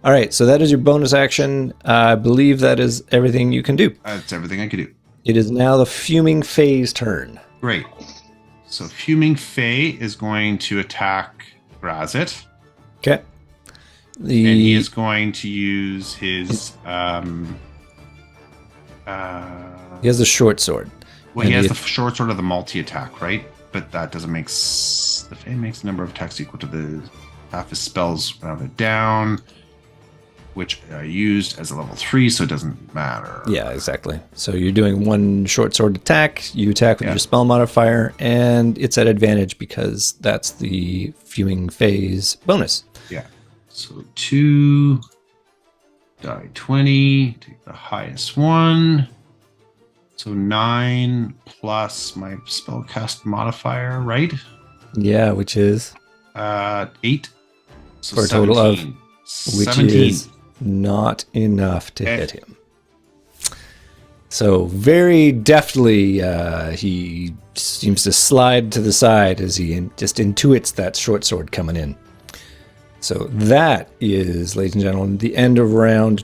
Speaker 2: All right, so that is your bonus action. I believe that is everything you can do.
Speaker 5: That's everything I could do.
Speaker 2: It is now the fuming phase turn.
Speaker 5: Great. So Fuming Fae is going to attack Grazit,
Speaker 2: Okay.
Speaker 5: and he
Speaker 2: The
Speaker 5: is going to use his
Speaker 2: he has the short sword.
Speaker 5: well, he
Speaker 2: and
Speaker 5: has
Speaker 2: the-
Speaker 5: the short sword of the multi attack, right? But that doesn't make the Fae makes the number of attacks equal to the half his spells rounded down, which I used as a level 3, so it doesn't matter.
Speaker 2: Yeah, exactly. So you're doing one short sword attack. You attack with
Speaker 5: Yeah.
Speaker 2: your spell modifier, and it's at advantage because that's the fuming phase bonus.
Speaker 5: Yeah. So 2 die 20, take the highest one. So 9 plus my spellcast modifier, right?
Speaker 2: Yeah, which is
Speaker 5: 8. So
Speaker 2: For a total of-
Speaker 5: 17.
Speaker 2: which
Speaker 5: 17.
Speaker 2: is not enough to
Speaker 5: Okay.
Speaker 2: hit him. So very deftly, he seems to slide to the side as he just intuits that short sword coming in. So that is, ladies and gentlemen, the end of round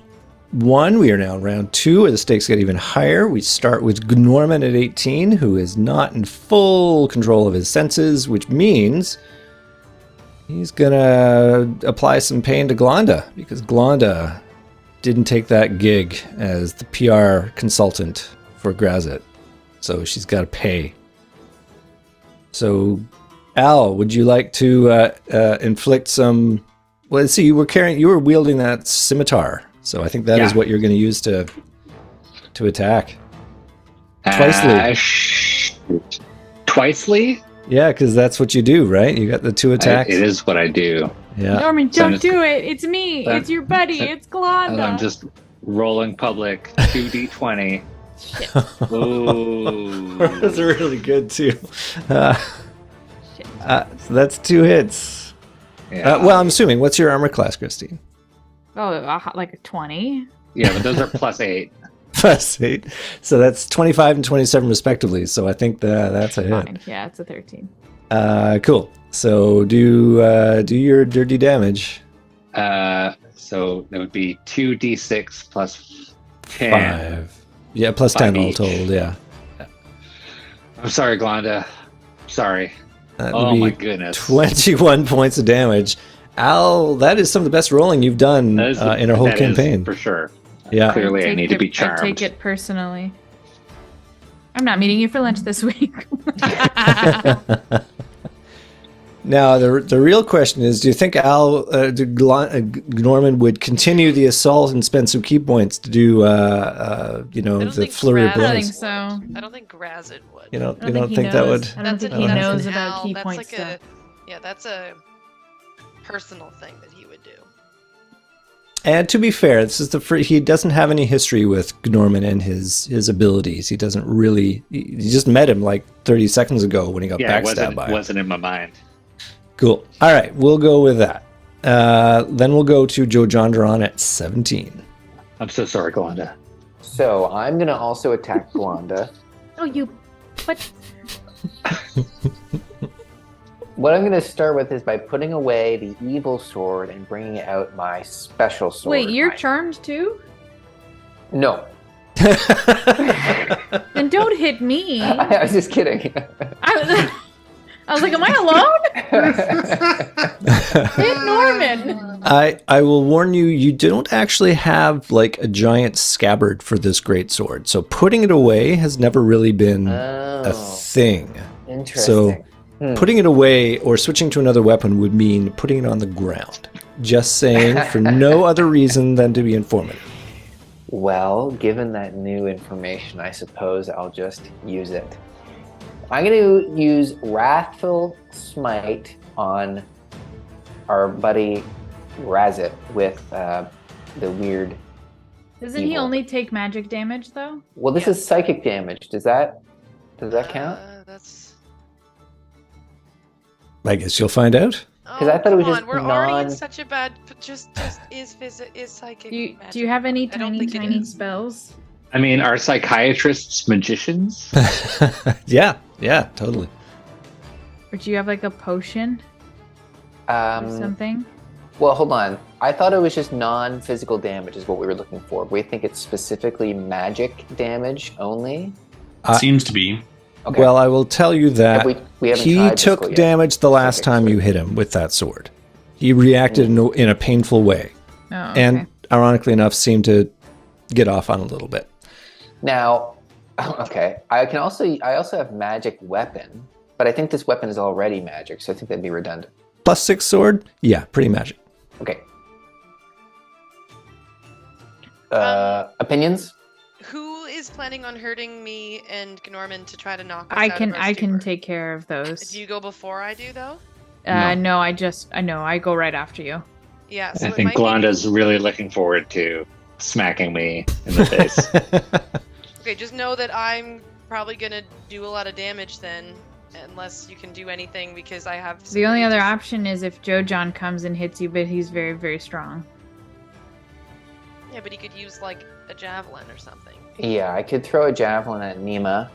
Speaker 2: 1. We are now in round 2, where the stakes get even higher. We start with Norman at 18, who is not in full control of his senses, which means he's going to apply some pain to Glonda, because Glonda didn't take that gig as the PR consultant for Grazit. So she's got to pay. So, Al, would you like to inflict some... Well, let's see, you were wielding that scimitar. So I think that is what you're going to use to attack. Twicely.
Speaker 1: Twicely?
Speaker 2: Yeah, because that's what you do, right? You got the 2 attacks.
Speaker 1: It is what I do.
Speaker 2: Yeah.
Speaker 6: Norman, don't do it. It's me. It's your buddy. It's Glonda.
Speaker 1: And I'm just rolling public 2d20.
Speaker 6: Shit.
Speaker 1: Ooh.
Speaker 2: That's really good, too.
Speaker 6: Shit.
Speaker 2: So that's 2 hits.
Speaker 1: Yeah.
Speaker 2: Well, I'm assuming. What's your armor class, Christine?
Speaker 6: Oh, like a 20.
Speaker 1: Yeah, but those are +8.
Speaker 2: Plus 8. So that's 25 and 27 respectively. So I think that's a hit.
Speaker 6: Fine. Yeah, it's a 13.
Speaker 2: Cool. So do your dirty damage.
Speaker 1: So that would be 2d6 plus 10.
Speaker 2: 5. Yeah, plus 10 all
Speaker 1: each.
Speaker 2: told, yeah.
Speaker 1: I'm sorry, Glonda. Sorry.
Speaker 2: That
Speaker 1: Oh
Speaker 2: would
Speaker 1: my
Speaker 2: be
Speaker 1: goodness.
Speaker 2: 21 points of damage. Al, that is some of the best rolling you've done in our whole
Speaker 1: That is
Speaker 2: campaign.
Speaker 1: for sure.
Speaker 2: Yeah.
Speaker 1: Clearly, I
Speaker 6: Take
Speaker 1: need to be
Speaker 6: I
Speaker 1: charmed.
Speaker 6: take it personally. I'm not meeting you for lunch this week.
Speaker 2: Now, the real question is, do you think Norman would continue the assault and spend some key points to do, the flurry of
Speaker 6: I don't think
Speaker 2: blows?
Speaker 6: so.
Speaker 3: I don't think Grazit would.
Speaker 2: You
Speaker 6: I
Speaker 2: don't
Speaker 6: he
Speaker 2: think that would?
Speaker 6: knows. I don't think
Speaker 3: an-
Speaker 6: he
Speaker 3: that's
Speaker 6: knows
Speaker 3: an
Speaker 6: about
Speaker 3: Al,
Speaker 6: key
Speaker 3: that's
Speaker 6: point
Speaker 3: like
Speaker 6: stuff.
Speaker 3: that's a personal thing that he would do.
Speaker 2: And to be fair, this is he doesn't have any history with Norman and his abilities. He doesn't really. You just met him like 30 seconds ago when he got
Speaker 1: Yeah, it
Speaker 2: backstabbed by him.
Speaker 1: wasn't in my mind.
Speaker 2: Cool. All right, we'll go with that. Then we'll go to Joe Jondron at 17.
Speaker 1: I'm so sorry, Glonda.
Speaker 7: So I'm gonna also attack Glonda.
Speaker 6: Oh, you. What?
Speaker 7: What I'm gonna start with is by putting away the evil sword and bringing out my special sword.
Speaker 6: Wait, you're
Speaker 7: My-
Speaker 6: charmed too?
Speaker 7: No.
Speaker 6: Then don't hit me.
Speaker 7: I was just kidding.
Speaker 6: I was like, am I alone? Hit Norman.
Speaker 2: I will warn you, you don't actually have like a giant scabbard for this great sword. So putting it away has never really been a
Speaker 7: Oh,
Speaker 2: thing.
Speaker 7: interesting.
Speaker 2: Putting it away or switching to another weapon would mean putting it on the ground. Just saying, for no other reason than to be informative.
Speaker 7: Well, given that new information, I suppose I'll just use it. I'm going to use Wrathful Smite on our buddy Razit with the weird...
Speaker 6: Doesn't he
Speaker 7: Evil.
Speaker 6: only take magic damage though?
Speaker 7: Well, this is psychic damage. Does that count?
Speaker 3: That's.
Speaker 2: I guess you'll find out.
Speaker 3: Because
Speaker 7: I thought it was
Speaker 3: come
Speaker 7: just
Speaker 3: on, we're already in
Speaker 7: non-
Speaker 3: such a bad. Just is psychic.
Speaker 6: Do you
Speaker 3: magic.
Speaker 6: have any
Speaker 3: I don't
Speaker 6: tiny
Speaker 3: think it
Speaker 6: tiny
Speaker 3: is.
Speaker 6: spells?
Speaker 1: I mean, are psychiatrists magicians?
Speaker 2: Yeah, totally.
Speaker 6: Or do you have like a potion or something?
Speaker 7: Well, hold on. I thought it was just non-physical damage is what we were looking for. We think it's specifically magic damage only.
Speaker 5: Seems to be.
Speaker 7: Okay.
Speaker 2: Well, I will tell you that
Speaker 7: we haven't
Speaker 2: he
Speaker 7: tried physical
Speaker 2: took
Speaker 7: yet.
Speaker 2: damage the last
Speaker 7: Okay,
Speaker 2: time
Speaker 7: so-
Speaker 2: you hit him with that sword. He reacted in a painful way,
Speaker 6: Oh, okay.
Speaker 2: and ironically enough, seemed to get off on a little bit.
Speaker 7: Now, okay. I also have magic weapon, but I think this weapon is already magic, so I think that'd be redundant.
Speaker 2: +6 sword, yeah, pretty magic.
Speaker 7: Okay. Opinions?
Speaker 3: Who is planning on hurting me and Norman to try to knock us
Speaker 6: I
Speaker 3: out
Speaker 6: can
Speaker 3: of our
Speaker 6: I can
Speaker 3: stupor?
Speaker 6: take care of those.
Speaker 3: Do you go before I do though?
Speaker 6: No, I go right after you.
Speaker 3: Yeah. So
Speaker 1: I
Speaker 3: it
Speaker 1: think
Speaker 3: might be-
Speaker 1: Glonda's really looking forward to smacking me in the face.
Speaker 3: Okay, just know that I'm probably gonna do a lot of damage then, unless you can do anything because I have.
Speaker 6: The only other
Speaker 3: option.
Speaker 6: option is if Joe John comes and hits you, but he's very, very strong.
Speaker 3: Yeah, but he could use like a javelin or something.
Speaker 7: Yeah, I could throw a javelin at Nima,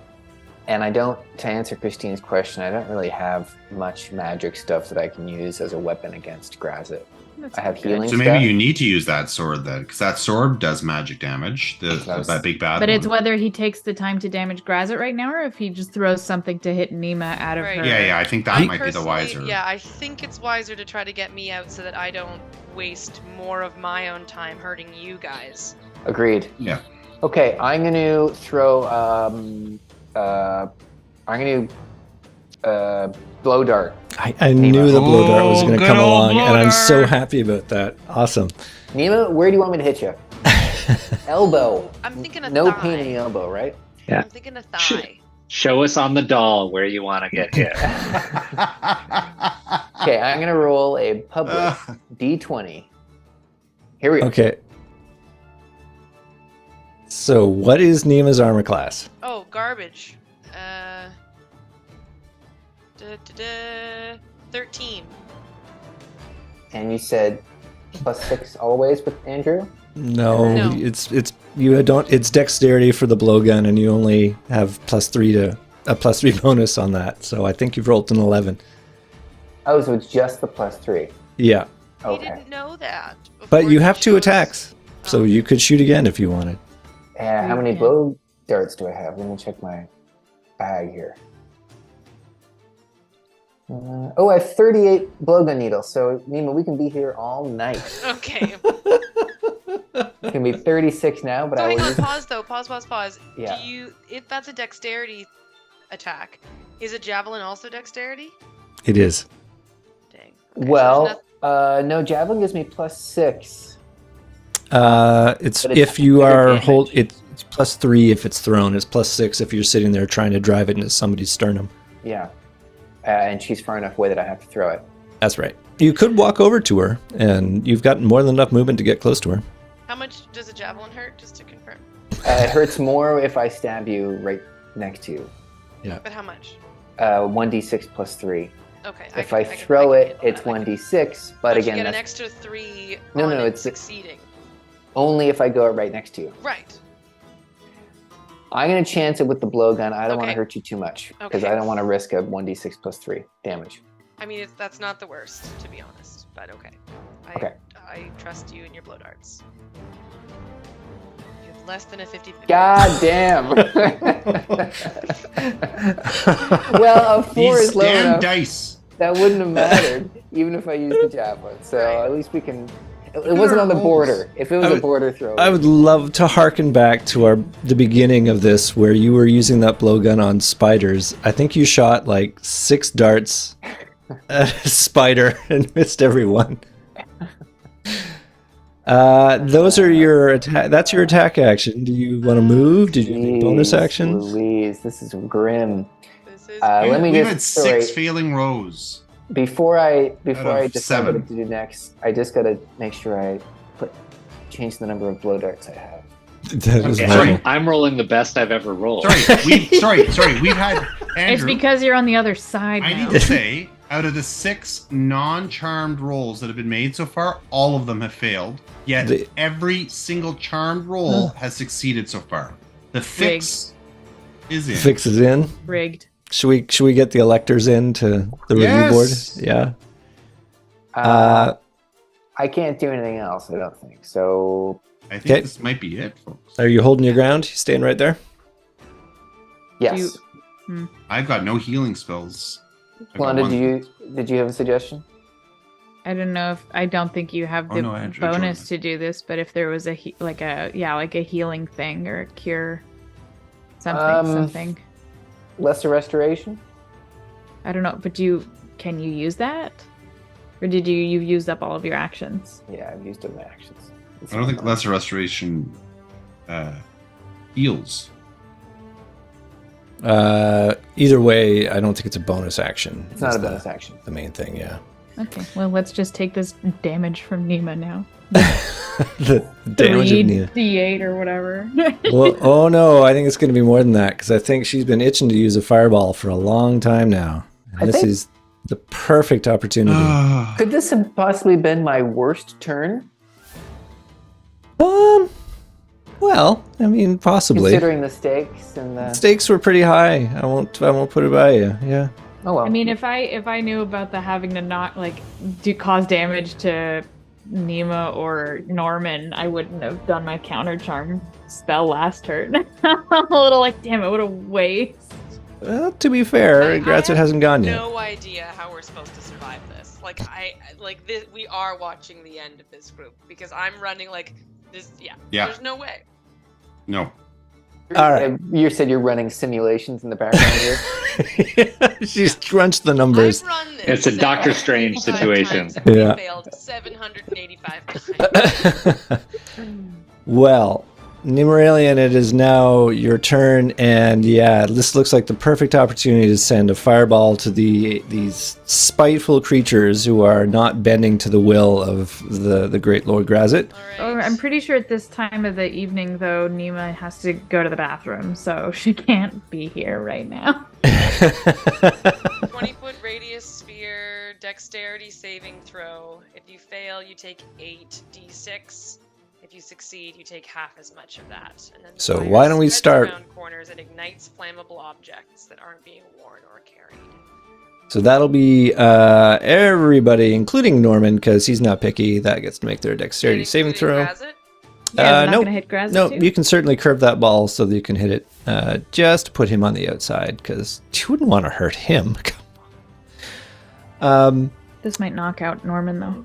Speaker 7: and to answer Christine's question, I don't really have much magic stuff that I can use as a weapon against Grazit.
Speaker 6: That's
Speaker 7: I have
Speaker 6: good.
Speaker 7: healing
Speaker 5: So
Speaker 7: stuff.
Speaker 5: maybe you need to use that sword then, because that sword does magic damage. That big bad
Speaker 6: But
Speaker 5: one.
Speaker 6: it's whether he takes the time to damage Grazit right now, or if he just throws something to hit Nima out of
Speaker 3: Right.
Speaker 6: her.
Speaker 5: Yeah, I think that might be the
Speaker 3: Personally,
Speaker 5: wiser.
Speaker 3: Yeah, I think it's wiser to try to get me out so that I don't waste more of my own time hurting you guys.
Speaker 7: Agreed.
Speaker 5: Yeah.
Speaker 7: Okay, I'm going to throw. I'm going to blow dart.
Speaker 2: I knew the blow dart was going to
Speaker 5: good
Speaker 2: come
Speaker 5: old
Speaker 2: along,
Speaker 5: blow
Speaker 2: and I'm so
Speaker 5: dart.
Speaker 2: happy about that. Awesome.
Speaker 7: Nima, where do you want me to hit you? Elbow.
Speaker 3: I'm thinking a
Speaker 7: No
Speaker 3: thigh.
Speaker 7: pain in the elbow, right?
Speaker 1: Yeah.
Speaker 3: I'm thinking a thigh.
Speaker 1: Show us on the doll where you want to get hit.
Speaker 7: Okay, I'm going to roll a public D20. Here we go.
Speaker 2: Okay. So, what is Nima's armor class?
Speaker 3: Oh, garbage. 13.
Speaker 7: And you said +6 always with Andrew?
Speaker 2: No,
Speaker 3: No.
Speaker 2: it's dexterity for the blowgun, and you only have +3 bonus on that. So I think you've rolled an 11.
Speaker 7: Oh, so it's just the +3.
Speaker 2: Yeah,
Speaker 3: We
Speaker 7: Okay.
Speaker 3: didn't know that.
Speaker 2: but
Speaker 3: before
Speaker 2: you have 2
Speaker 3: chose-
Speaker 2: attacks, so
Speaker 3: Oh.
Speaker 2: you could shoot again if you wanted.
Speaker 7: How many
Speaker 6: Yeah.
Speaker 7: blow darts do I have? Let me check my bag here. I have 38 blowgun needles. So, Nima, we can be here all night.
Speaker 3: Okay.
Speaker 7: It can be 36 now, but
Speaker 3: So
Speaker 7: I
Speaker 3: hang
Speaker 7: will
Speaker 3: on,
Speaker 7: use.
Speaker 3: pause though. Pause.
Speaker 7: Yeah.
Speaker 3: Do you, if that's a dexterity attack, is a javelin also dexterity?
Speaker 2: It is.
Speaker 3: Dang. Okay, so there's
Speaker 7: Well,
Speaker 3: noth-
Speaker 7: no, javelin gives me +6.
Speaker 2: It's
Speaker 7: But it's
Speaker 2: if you
Speaker 7: bigger
Speaker 2: are
Speaker 7: damage.
Speaker 2: it's +3 if it's thrown. It's +6 if you're sitting there trying to drive it into somebody's sternum.
Speaker 7: Yeah. And she's far enough away that I have to throw it.
Speaker 2: That's right. You could walk over to her, and you've got more than enough movement to get close to her.
Speaker 3: How much does a javelin hurt? Just to confirm.
Speaker 7: It hurts more if I stab you right next to you.
Speaker 3: But how much?
Speaker 7: 1d6 +3.
Speaker 3: Okay.
Speaker 7: If I throw
Speaker 3: can
Speaker 7: it,
Speaker 3: handle
Speaker 7: it's
Speaker 3: that.
Speaker 7: 1d6, but
Speaker 3: Don't
Speaker 7: again,
Speaker 3: you get an
Speaker 7: that's
Speaker 3: extra 3
Speaker 7: No,
Speaker 3: on
Speaker 7: no,
Speaker 3: it
Speaker 7: it's-
Speaker 3: succeeding.
Speaker 7: only if I go right next to you.
Speaker 3: Right.
Speaker 7: I'm going to chance it with the blowgun. I don't want to
Speaker 3: Okay.
Speaker 7: hurt you too much because
Speaker 3: Okay.
Speaker 7: I don't want to risk a 1d6 +3 damage.
Speaker 3: I mean, that's not the worst, to be honest. But okay.
Speaker 7: Okay.
Speaker 3: I trust you and your blow darts. You have less than a 50/50.
Speaker 7: God damn. Well, a 4
Speaker 5: These
Speaker 7: is low
Speaker 5: damn
Speaker 7: enough.
Speaker 5: dice.
Speaker 7: That wouldn't have mattered even if I used the javelin. So
Speaker 3: Right.
Speaker 7: at least we can. It wasn't on the border. If it was
Speaker 2: I
Speaker 7: a
Speaker 2: would-
Speaker 7: border throw,
Speaker 2: I would love to harken back to the beginning of this, where you were using that blowgun on spiders. I think you shot like 6 darts at a spider and missed every one. Those are your attack. That's your attack action. Do you want to move? Did you do bonus
Speaker 7: Jeez
Speaker 2: actions?
Speaker 7: Louise, this is grim.
Speaker 3: This is
Speaker 7: Let me
Speaker 5: We've
Speaker 7: just
Speaker 5: had 6
Speaker 7: sorry.
Speaker 5: failing rows.
Speaker 7: Before I
Speaker 5: Out
Speaker 7: decide
Speaker 5: of
Speaker 7: what to
Speaker 5: 7.
Speaker 7: do next, I just gotta make sure I change the number of blow darts I have.
Speaker 2: That is
Speaker 5: Okay,
Speaker 2: horrible.
Speaker 5: sorry.
Speaker 1: I'm rolling the best I've ever rolled.
Speaker 5: Sorry. We've had Andrew.
Speaker 6: It's because you're on the other side
Speaker 5: I
Speaker 6: now.
Speaker 5: need to say, out of the 6 non-charmed rolls that have been made so far, all of them have failed. Yet
Speaker 2: The-
Speaker 5: every single charmed roll has succeeded so far. The fix is in.
Speaker 2: Fix is in.
Speaker 6: Rigged.
Speaker 2: Should we get the electors in to the review board?
Speaker 5: Yes.
Speaker 2: Yeah. Uh,
Speaker 7: I can't do anything else, I don't think. So,
Speaker 5: I think
Speaker 2: Okay.
Speaker 5: this might be it, folks.
Speaker 2: Are you holding your ground? You staying right there?
Speaker 7: yes.
Speaker 5: I've got no healing spells. I've got
Speaker 7: Wanda,
Speaker 5: one.
Speaker 7: did you have a suggestion?
Speaker 6: I don't know if I don't think you have
Speaker 5: Oh,
Speaker 6: the
Speaker 5: no, Andrew,
Speaker 6: bonus
Speaker 5: join
Speaker 6: to do this, but if there was a like a healing thing or a cure, something.
Speaker 7: Lesser restoration?
Speaker 6: I don't know, but can you use that, or you've used up all of your actions?
Speaker 7: Yeah, I've used up my actions.
Speaker 5: I don't think Lesser Restoration heals.
Speaker 2: Either way, I don't think it's a bonus action.
Speaker 7: It's not a
Speaker 2: Is
Speaker 7: bonus action.
Speaker 2: The main thing, yeah.
Speaker 6: Okay, well let's just take this damage from Nima now.
Speaker 2: The damage of
Speaker 6: 3
Speaker 2: Nia.
Speaker 6: D8 or whatever.
Speaker 2: Well, oh no, I think it's going to be more than that because I think she's been itching to use a fireball for a long time now.
Speaker 7: I
Speaker 2: And this
Speaker 7: think-
Speaker 2: is the perfect opportunity.
Speaker 7: Could this have possibly been my worst turn,
Speaker 2: Well, I mean, possibly.
Speaker 7: considering the stakes and the?
Speaker 2: Stakes were pretty high. I won't put it by you. Yeah.
Speaker 7: Oh well.
Speaker 6: I mean, if I knew about the having to not cause damage to Nima or Norman, I wouldn't have done my counter charm spell last turn. I'm a little like, damn it, what a waste.
Speaker 2: Well, to be fair,
Speaker 3: I
Speaker 2: Grazit
Speaker 3: have
Speaker 2: hasn't gone yet.
Speaker 3: No idea how we're supposed to survive this. We are watching the end of this group because I'm running like this. Yeah. There's no way.
Speaker 5: No.
Speaker 2: All right.
Speaker 7: You said you're running simulations in the background here.
Speaker 2: She's crunched the numbers.
Speaker 3: I've run this
Speaker 1: It's a Doctor Strange
Speaker 3: 785
Speaker 1: situation.
Speaker 3: times, and we
Speaker 2: Yeah.
Speaker 3: failed 785 times.
Speaker 2: Well, Nimmeralian, it is now your turn, and yeah, this looks like the perfect opportunity to send a fireball to these spiteful creatures who are not bending to the will of the great Lord Grazit.
Speaker 3: All
Speaker 6: Oh,
Speaker 3: right.
Speaker 6: I'm pretty sure at this time of the evening, though, Nima has to go to the bathroom, so she can't be here right now.
Speaker 3: 20-foot radius sphere, dexterity saving throw. If you fail, you take 8d6. If you succeed, you take half as much of that. And then the
Speaker 2: So
Speaker 3: fire
Speaker 2: why don't we
Speaker 3: spreads
Speaker 2: start-
Speaker 3: around corners and ignites flammable objects that aren't being worn or carried.
Speaker 2: So that'll be everybody, including Norman, because he's not picky. That gets to make their dexterity saving throw.
Speaker 3: Including Grazit?
Speaker 6: Yeah, is it not
Speaker 2: nope.
Speaker 6: gonna hit Graz
Speaker 2: No,
Speaker 6: too?
Speaker 2: you can certainly curve that ball so that you can hit it. Just put him on the outside, because you wouldn't want to hurt him.
Speaker 6: This might knock out Norman, though.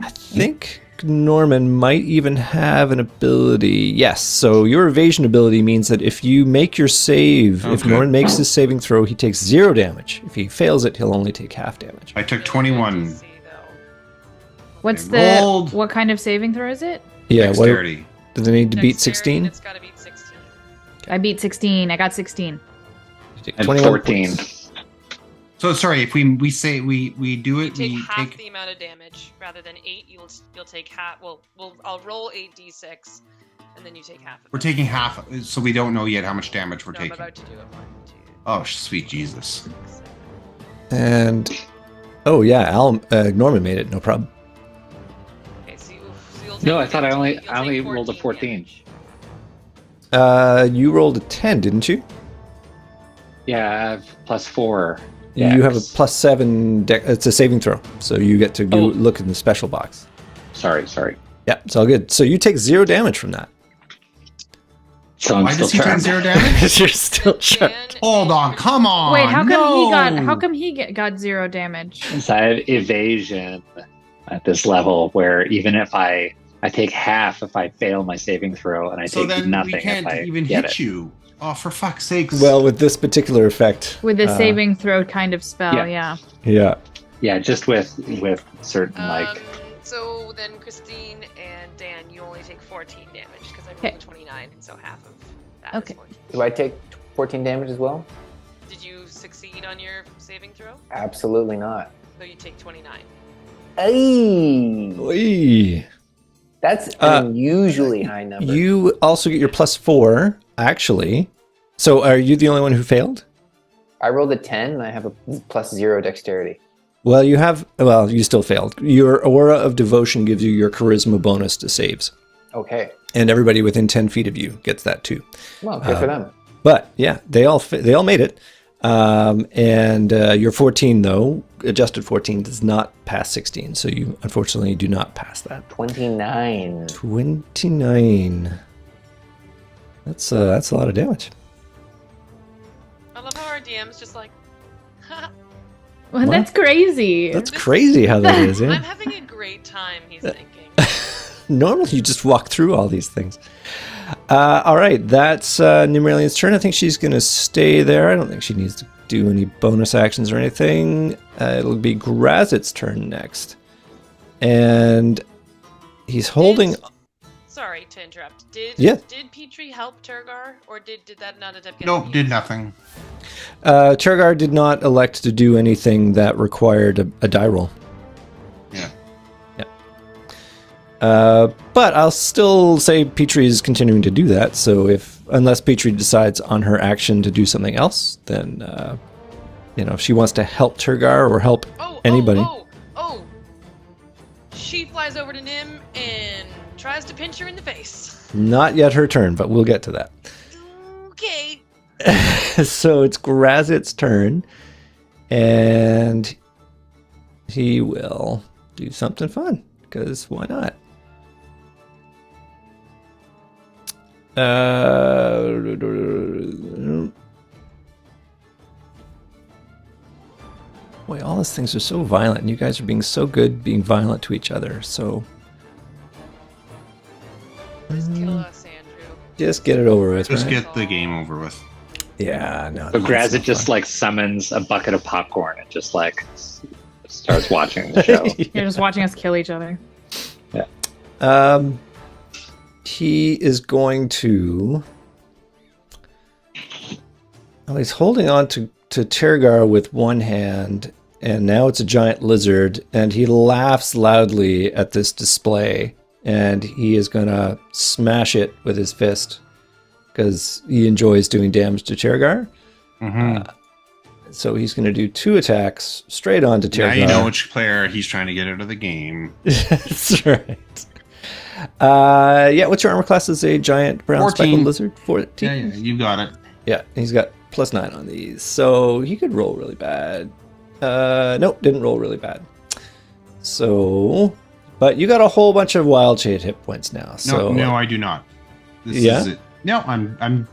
Speaker 2: I think Norman might even have an ability. Yes, so your evasion ability means that if you make your save, if
Speaker 5: Okay.
Speaker 2: Norman makes his saving throw, he takes 0 damage. If he fails it, he'll only take half damage.
Speaker 5: I took 21
Speaker 3: DC, though.
Speaker 6: What's
Speaker 5: They rolled.
Speaker 6: what kind of saving throw is it?
Speaker 2: Yeah, what
Speaker 5: dexterity.
Speaker 2: do they need to beat
Speaker 3: Dexterity,
Speaker 2: 16?
Speaker 3: It's got to beat 16.
Speaker 6: I beat 16. I got 16.
Speaker 1: And
Speaker 2: 21
Speaker 1: 14.
Speaker 2: points.
Speaker 5: So sorry, if we say we do
Speaker 3: You
Speaker 5: it,
Speaker 3: take
Speaker 5: we
Speaker 3: half
Speaker 5: take.
Speaker 3: the amount of damage rather than 8. You'll take half. I'll roll 8d6, and then you take half of
Speaker 5: We're
Speaker 3: it.
Speaker 5: taking half, so we don't know yet how much damage we're
Speaker 3: No, I'm
Speaker 5: taking.
Speaker 3: about to do it. 1, 2,
Speaker 5: Oh, sweet Jesus!
Speaker 2: And, oh yeah, Norman made it, no problem.
Speaker 3: Okay, so you'll take
Speaker 1: No, I thought I
Speaker 3: 14
Speaker 1: only
Speaker 3: you'll take
Speaker 1: rolled a 14.
Speaker 3: damage.
Speaker 2: You rolled a 10, didn't you?
Speaker 1: Yeah, I have +4.
Speaker 2: You have a
Speaker 1: Dex.
Speaker 2: +7 it's a saving throw, so you get to go
Speaker 1: Oh.
Speaker 2: look in the special box.
Speaker 1: Sorry.
Speaker 2: Yeah, it's all good. So you take 0 damage from that.
Speaker 1: So I'm
Speaker 5: Why
Speaker 1: still
Speaker 5: does he take
Speaker 1: charmed.
Speaker 5: 0 damage?
Speaker 2: You're still sharp.
Speaker 3: Dan
Speaker 5: Hold on,
Speaker 3: and-
Speaker 5: come on.
Speaker 6: Wait, how come
Speaker 5: no!
Speaker 6: got 0 damage?
Speaker 1: Since I have evasion at this level, where even if I take half if I fail my saving throw, and I
Speaker 5: So
Speaker 1: take
Speaker 5: then
Speaker 1: nothing
Speaker 5: we can't
Speaker 1: if I
Speaker 5: even
Speaker 1: get
Speaker 5: hit
Speaker 1: it.
Speaker 5: you. Oh, for fuck's sakes!
Speaker 2: Well, with this particular effect.
Speaker 6: With the saving throw kind of spell,
Speaker 1: yeah.
Speaker 6: yeah.
Speaker 2: Yeah.
Speaker 1: Yeah, just with certain like.
Speaker 3: So then Christine and Dan, you only take 14 damage because I rolled
Speaker 6: Okay.
Speaker 3: a 29, and so half of that is
Speaker 6: Okay.
Speaker 3: 14.
Speaker 7: Do I take 14 damage as well?
Speaker 3: Did you succeed on your saving throw?
Speaker 7: Absolutely not.
Speaker 3: So you take 29.
Speaker 7: Ay,
Speaker 2: Oy.
Speaker 7: that's an unusually high number.
Speaker 2: You also get your +4, actually. So are you the only one who failed?
Speaker 7: I rolled a 10 and I have a +0 dexterity.
Speaker 2: Well, you still failed. Your aura of devotion gives you your charisma bonus to saves.
Speaker 7: Okay.
Speaker 2: And everybody within 10 feet of you gets that too.
Speaker 7: Well, good for them.
Speaker 2: But yeah, they all made it. And your 14, though, adjusted 14, does not pass 16. So you unfortunately do not pass that.
Speaker 7: 29.
Speaker 2: 29. That's a lot of damage.
Speaker 3: I love how our DM's just like,
Speaker 6: Well,
Speaker 2: What?
Speaker 6: that's crazy.
Speaker 2: That's crazy how that is,
Speaker 3: I'm
Speaker 2: yeah.
Speaker 3: having a great time, he's thinking.
Speaker 2: Normally you just walk through all these things. All right, that's Nimmeralian's turn. I think she's going to stay there. I don't think she needs to do any bonus actions or anything. It'll be Grazit's turn next. And he's holding...
Speaker 3: Sorry to interrupt. Did
Speaker 2: Yeah.
Speaker 3: Petrie help Turgar, or did that not end up getting
Speaker 5: Nope, did
Speaker 3: used?
Speaker 5: nothing.
Speaker 2: Turgar did not elect to do anything that required a die roll.
Speaker 5: Yeah.
Speaker 2: But I'll still say Petrie is continuing to do that. So unless Petrie decides on her action to do something else, then if she wants to help Turgar or help anybody.
Speaker 3: Oh. She flies over to Nim and tries to pinch her in the face.
Speaker 2: Not yet her turn, but we'll get to that.
Speaker 3: Okay.
Speaker 2: So it's Grazit's turn, and he will do something fun because why not? Boy, all these things are so violent, and you guys are being so good being violent to each other. So
Speaker 3: Just kill us, Andrew.
Speaker 2: just get it over with.
Speaker 5: Just
Speaker 2: right?
Speaker 5: get the game over with.
Speaker 2: Yeah, no.
Speaker 1: So
Speaker 2: that's
Speaker 1: Grazit
Speaker 2: no
Speaker 1: just
Speaker 2: fun.
Speaker 1: like summons a bucket of popcorn and just like starts watching the show.
Speaker 6: You're just watching us kill each other.
Speaker 2: He is going to. Well, he's holding on to Tergar with one hand, and now it's a giant lizard, and he laughs loudly at this display, and he is going to smash it with his fist because he enjoys doing damage to Tergar.
Speaker 5: Mm-hmm.
Speaker 2: So he's going to do 2 attacks straight on to Tergar.
Speaker 5: Now you know which player he's trying to get out of the game.
Speaker 2: That's right. Yeah, what's your armor class as a giant brown
Speaker 5: 14.
Speaker 2: speckled lizard? 14?
Speaker 5: Yeah, you got it.
Speaker 2: Yeah, he's got +9 on these. So he could roll really bad. Nope, didn't roll really bad. So, but you got a whole bunch of wild shade hit points now. So
Speaker 5: No, I do not. This
Speaker 2: Yeah?
Speaker 5: is it. No, I'm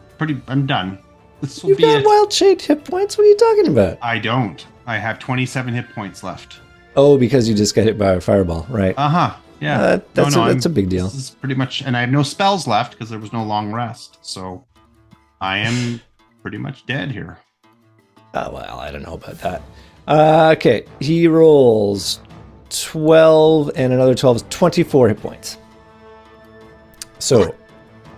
Speaker 5: done. This will
Speaker 2: you've
Speaker 5: be
Speaker 2: got
Speaker 5: it.
Speaker 2: wild shade hit points? What are you talking about?
Speaker 5: I don't. I have 27 hit points left.
Speaker 2: Oh, because you just got hit by a fireball, right?
Speaker 5: Uh-huh. Yeah.
Speaker 2: That's
Speaker 5: I'm-
Speaker 2: a big deal.
Speaker 5: This is pretty much, and I have no spells left because there was no long rest. So I am pretty much dead here.
Speaker 2: Oh, well, I don't know about that. Okay, he rolls 12 and another 12 is 24 hit points. So,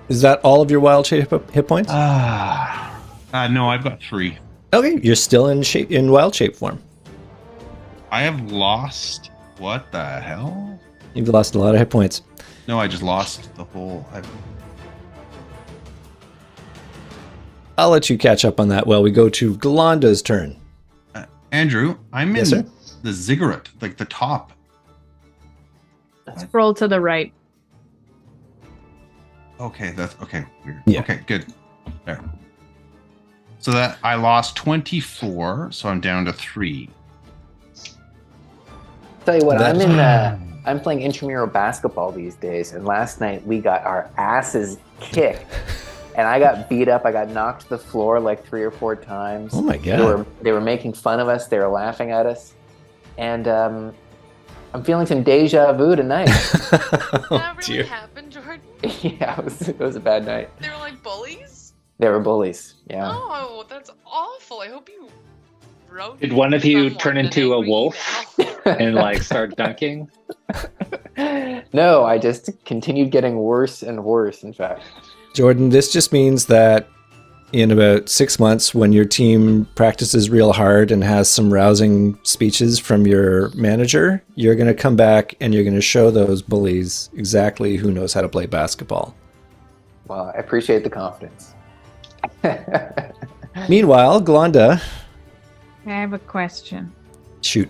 Speaker 2: is that all of your wild shape hit points?
Speaker 5: No, I've got 3.
Speaker 2: Okay, you're still in wild shape form.
Speaker 5: I have lost. What the hell?
Speaker 2: You've lost a lot of hit points.
Speaker 5: No, I just lost the whole.
Speaker 2: I'll let you catch up on that while we go to Galanda's turn.
Speaker 5: Andrew, I'm
Speaker 2: Yes,
Speaker 5: in
Speaker 2: sir?
Speaker 5: the ziggurat, like the top.
Speaker 6: Scroll to the right.
Speaker 5: Okay, that's okay. Weird.
Speaker 2: Yeah.
Speaker 5: Okay, good. There. So that I lost 24, so I'm down to 3.
Speaker 7: Tell you what,
Speaker 2: That's-
Speaker 7: I'm playing intramural basketball these days, and last night we got our asses kicked, and I got beat up. I got knocked to the floor like 3 or 4 times.
Speaker 2: Oh my god.
Speaker 7: They were making fun of us. They were laughing at us, and I'm feeling some deja vu tonight.
Speaker 2: Oh,
Speaker 3: That really
Speaker 2: dear.
Speaker 3: happened, Jordan?
Speaker 7: Yeah, it was a bad night.
Speaker 3: They were like bullies?
Speaker 7: They were bullies. Yeah.
Speaker 3: Oh, that's awful. I hope you wrote.
Speaker 1: Did one of you
Speaker 3: someone
Speaker 1: turn
Speaker 3: an
Speaker 1: into a
Speaker 3: angry
Speaker 1: wolf
Speaker 3: email.
Speaker 1: and like start dunking?
Speaker 7: No, I just continued getting worse and worse. In fact.
Speaker 2: Jordan, this just means that in about 6 months, when your team practices real hard and has some rousing speeches from your manager, you're going to come back and you're going to show those bullies exactly who knows how to play basketball.
Speaker 7: Well, I appreciate the confidence.
Speaker 2: Meanwhile, Glonda,
Speaker 6: I have a question.
Speaker 2: shoot.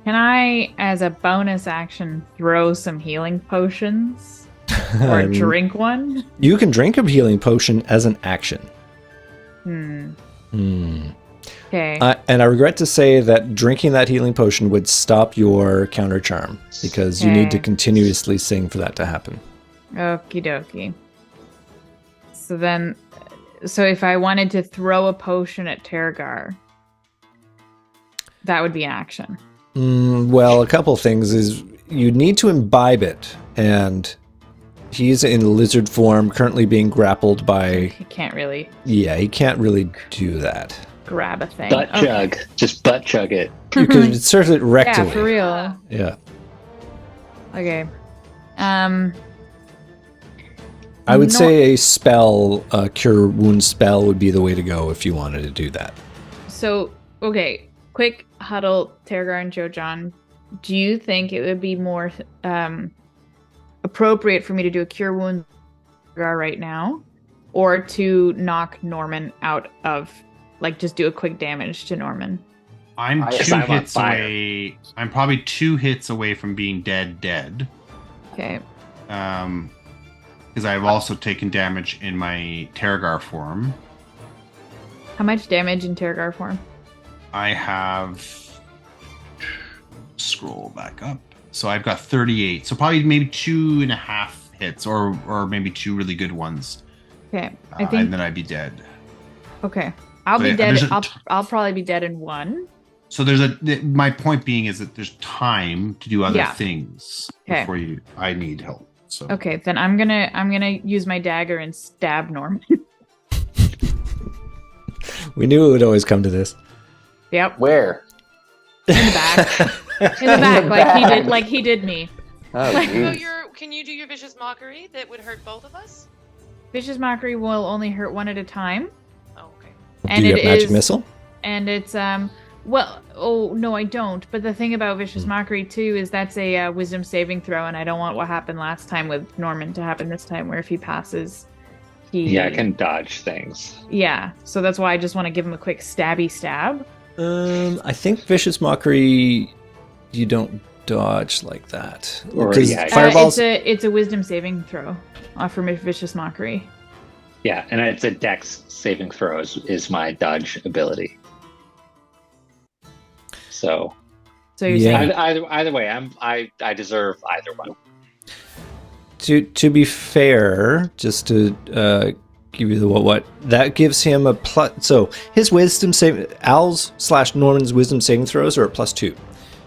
Speaker 6: Can I, as a bonus action, throw some healing potions? Or drink one?
Speaker 2: You can drink a healing potion as an action.
Speaker 6: Okay.
Speaker 2: And I regret to say that drinking that healing potion would stop your counter charm because you need to
Speaker 6: Okay.
Speaker 2: continuously sing for that to happen.
Speaker 6: Okie dokie. So if I wanted to throw a potion at Tergar, that would be an action.
Speaker 2: Well, a couple things is you need to imbibe it, and he's in lizard form, currently being grappled by.
Speaker 6: He can't really
Speaker 2: Yeah, he can't really do that.
Speaker 6: grab a thing.
Speaker 1: Butt
Speaker 6: Okay.
Speaker 1: chug. Just butt chug it.
Speaker 2: You could serve it rectally.
Speaker 6: Yeah, for real.
Speaker 2: Yeah.
Speaker 6: Okay.
Speaker 2: I would
Speaker 6: No-
Speaker 2: say a spell, a cure wound spell, would be the way to go if you wanted to do that.
Speaker 6: So, okay, quick huddle, Tergar and Joe John. Do you think it would be more appropriate for me to do a cure wound right now, or to knock Norman out of, like, just do a quick damage to Norman?
Speaker 5: I'm
Speaker 7: Yes,
Speaker 5: 2
Speaker 1: I'm on
Speaker 5: hits
Speaker 1: fire.
Speaker 5: away. I'm probably 2 hits away from being dead.
Speaker 6: Okay.
Speaker 5: Because I've also taken damage in my Tergar form.
Speaker 6: How much damage in Tergar form?
Speaker 5: I have. Scroll back up. So I've got 38. So probably maybe 2.5 hits, or maybe 2 really good ones.
Speaker 6: Okay, I think.
Speaker 5: And then I'd be dead.
Speaker 6: Okay, I'll
Speaker 5: So
Speaker 6: be
Speaker 5: yeah,
Speaker 6: dead.
Speaker 5: there's a-
Speaker 6: I'll probably be dead in 1.
Speaker 5: So my point being is that there's time to do other
Speaker 6: Yeah.
Speaker 5: things
Speaker 6: Okay.
Speaker 5: before I need help. So
Speaker 6: Okay, then I'm gonna use my dagger and stab Norman.
Speaker 2: We knew it would always come to this.
Speaker 6: Yep,
Speaker 7: Where?
Speaker 6: in the back. In the back, like he did me.
Speaker 7: Oh,
Speaker 3: So
Speaker 7: jeez.
Speaker 3: can you do your vicious mockery that would hurt both of us?
Speaker 6: Vicious Mockery will only hurt one at a time,
Speaker 3: Oh, okay.
Speaker 6: and
Speaker 2: Do you
Speaker 6: it
Speaker 2: have magic
Speaker 6: is-
Speaker 2: missile?
Speaker 6: and it's well, oh no, I don't. But the thing about Vicious Mockery too is that's a wisdom saving throw, and I don't want what happened last time with Norman to happen this time, where if he passes,
Speaker 1: Yeah, I can dodge things.
Speaker 6: Yeah, so that's why I just want to give him a quick stabby stab.
Speaker 2: I think vicious mockery, you don't dodge like that.
Speaker 1: Or,
Speaker 2: 'Cause
Speaker 1: yeah,
Speaker 2: fireballs.
Speaker 6: It's a wisdom saving throw for Vicious Mockery.
Speaker 1: Yeah, and it's a dex saving throw is my dodge ability. So
Speaker 6: So you're
Speaker 2: Yeah.
Speaker 6: saying
Speaker 1: either way, I deserve either one.
Speaker 2: To be fair, just to give you the what that gives him a plus. So his wisdom save Al's/Norman's wisdom saving throws are at +2.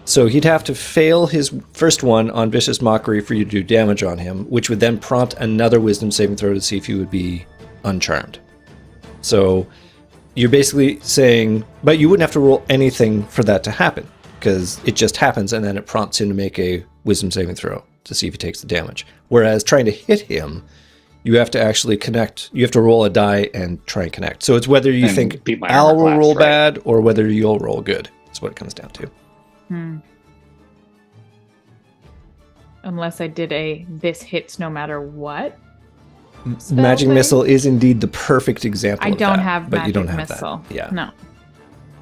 Speaker 2: So he'd have to fail his first one on vicious mockery for you to do damage on him, which would then prompt another wisdom saving throw to see if he would be uncharmed. So you're basically saying, but you wouldn't have to roll anything for that to happen, because it just happens and then it prompts him to make a wisdom saving throw to see if he takes the damage. Whereas trying to hit him, you have to actually connect. You have to roll a die and try and connect. So it's whether you
Speaker 1: And
Speaker 2: think
Speaker 1: beat my
Speaker 2: Al
Speaker 1: armor
Speaker 2: will
Speaker 1: class,
Speaker 2: roll
Speaker 1: right?
Speaker 2: bad or whether you'll roll good. That's what it comes down to.
Speaker 6: unless I did this hits no matter what. Spell
Speaker 2: Magic
Speaker 6: thing?
Speaker 2: missile is indeed the perfect example.
Speaker 6: I
Speaker 2: of
Speaker 6: don't
Speaker 2: that,
Speaker 6: have
Speaker 2: but
Speaker 6: magic
Speaker 2: you don't have
Speaker 6: missile.
Speaker 2: that. Yeah,
Speaker 6: No.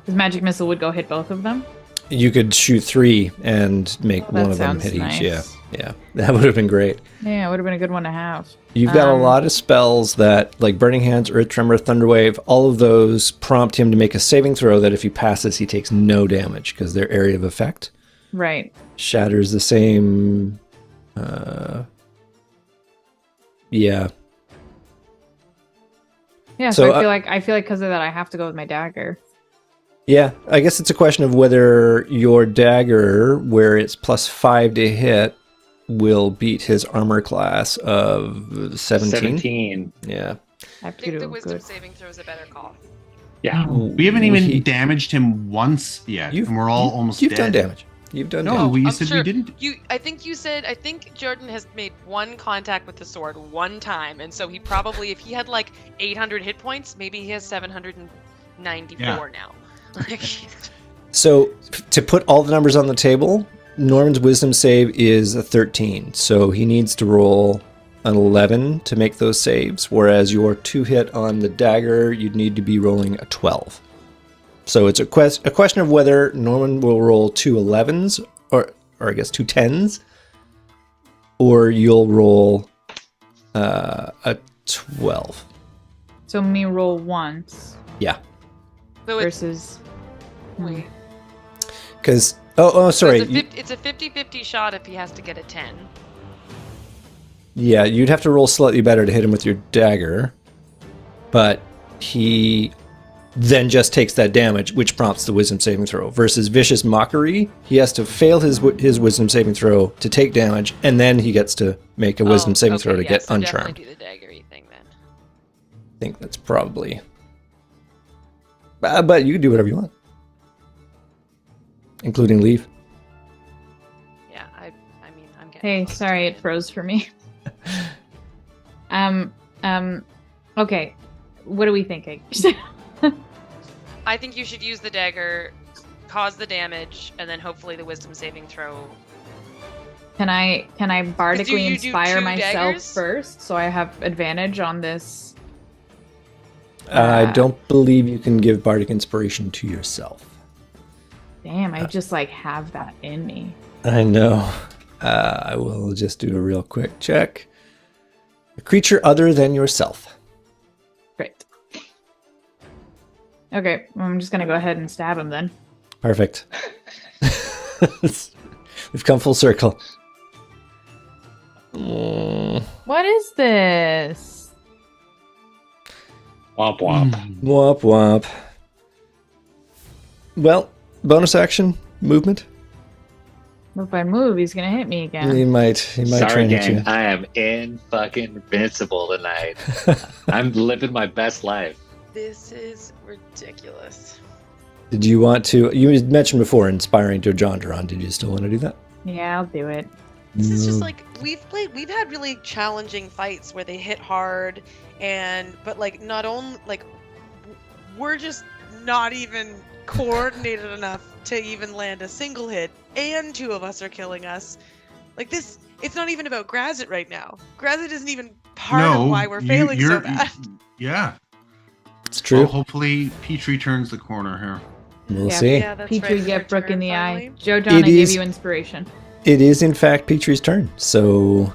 Speaker 6: Because magic missile would go hit both of them.
Speaker 2: you could shoot 3 and make
Speaker 6: Oh, that
Speaker 2: one of them
Speaker 6: sounds
Speaker 2: hit
Speaker 6: nice.
Speaker 2: each. Yeah, that would have been great.
Speaker 6: Yeah, it would have been a good one to have.
Speaker 2: You've got a
Speaker 6: Um,
Speaker 2: lot of spells that, like Burning Hands, Earth Tremor, Thunderwave, all of those prompt him to make a saving throw that if he passes, he takes no damage because their area of effect.
Speaker 6: Right.
Speaker 2: Shatter's the same. Yeah.
Speaker 6: Yeah,
Speaker 2: So,
Speaker 6: so I feel like because of that I have to go with my dagger.
Speaker 2: Yeah, I guess it's a question of whether your dagger, where it's +5 to hit, will beat his armor class of 17.
Speaker 1: 17.
Speaker 2: Yeah.
Speaker 6: I have
Speaker 3: I
Speaker 6: to
Speaker 3: think
Speaker 6: do
Speaker 3: the wisdom
Speaker 6: good.
Speaker 3: saving throw is a better call.
Speaker 1: Yeah.
Speaker 5: We haven't even damaged him once yet, and we're all almost
Speaker 2: You've
Speaker 5: dead.
Speaker 2: done damage. You've done
Speaker 5: No,
Speaker 2: damage.
Speaker 5: you
Speaker 3: I'm
Speaker 5: said
Speaker 3: sure
Speaker 5: we didn't.
Speaker 3: I think Jordan has made one contact with the sword one time, and so he probably, if he had like 800 hit points, maybe he has 794
Speaker 5: Yeah.
Speaker 3: now.
Speaker 2: So, to put all the numbers on the table, Norman's wisdom save is a 13. So he needs to roll an 11 to make those saves, whereas your 2-hit on the dagger, you'd need to be rolling a 12. So it's a question of whether Norman will roll 2 11s, or I guess 2 10s, or you'll roll a 12.
Speaker 6: So me roll once
Speaker 2: Yeah.
Speaker 3: So it's,
Speaker 6: versus.
Speaker 3: wait,
Speaker 2: Because,
Speaker 3: so
Speaker 2: sorry.
Speaker 3: it's a 50-50 shot if he has to get a 10.
Speaker 2: Yeah, you'd have to roll slightly better to hit him with your dagger, but he then just takes that damage, which prompts the wisdom saving throw. Versus vicious mockery, he has to fail his wisdom saving throw to take damage, and then he gets to make a wisdom saving throw to get
Speaker 3: so
Speaker 2: uncharmed.
Speaker 3: Definitely do the daggery thing then.
Speaker 2: I think that's probably. But you can do whatever you want, including leave.
Speaker 3: Yeah, I mean, I'm getting.
Speaker 6: Hey,
Speaker 3: close
Speaker 6: sorry,
Speaker 3: to
Speaker 6: it froze for me. Okay. What are we thinking?
Speaker 3: I think you should use the dagger, cause the damage, and then hopefully the wisdom saving throw.
Speaker 6: Can I bardically
Speaker 3: you do
Speaker 6: inspire
Speaker 3: 2
Speaker 6: myself
Speaker 3: daggers?
Speaker 6: first so I have advantage on this?
Speaker 2: I don't believe you can give bardic inspiration to yourself.
Speaker 6: Damn, I just like have that in me.
Speaker 2: I know. I will just do a real quick check. A creature other than yourself.
Speaker 6: Great. Okay, I'm just gonna go ahead and stab him then.
Speaker 2: Perfect. This We've come full circle. Mm,
Speaker 6: What is this?
Speaker 1: Womp womp.
Speaker 2: womp womp. Well, bonus action, movement.
Speaker 6: If I move, he's gonna hit me again.
Speaker 2: He might try
Speaker 1: Sorry,
Speaker 2: and hit you.
Speaker 1: gang. I am in fucking invincible tonight. I'm living my best life.
Speaker 3: This is ridiculous.
Speaker 2: Did you want to? You mentioned before inspiring to Jondron. Did you still want to do that?
Speaker 6: Yeah, I'll do it.
Speaker 3: This is just like we've had really challenging fights where they hit hard, but like not only like we're just not even coordinated enough to even land a single hit, and two of us are killing us. Like this, it's not even about Grazit right now. Grazit isn't even part of why we're failing so bad.
Speaker 5: Yeah.
Speaker 2: It's true.
Speaker 5: Well, hopefully Petrie turns the corner here.
Speaker 2: We'll
Speaker 6: Yeah,
Speaker 2: see.
Speaker 3: Yeah, that's
Speaker 6: Petrie,
Speaker 3: right.
Speaker 6: get
Speaker 3: Her
Speaker 6: Brooke in
Speaker 3: turn,
Speaker 6: the
Speaker 3: finally.
Speaker 6: eye. Joe John, I
Speaker 2: It
Speaker 6: give
Speaker 2: is-
Speaker 6: you inspiration.
Speaker 2: It is in fact Petrie's turn. So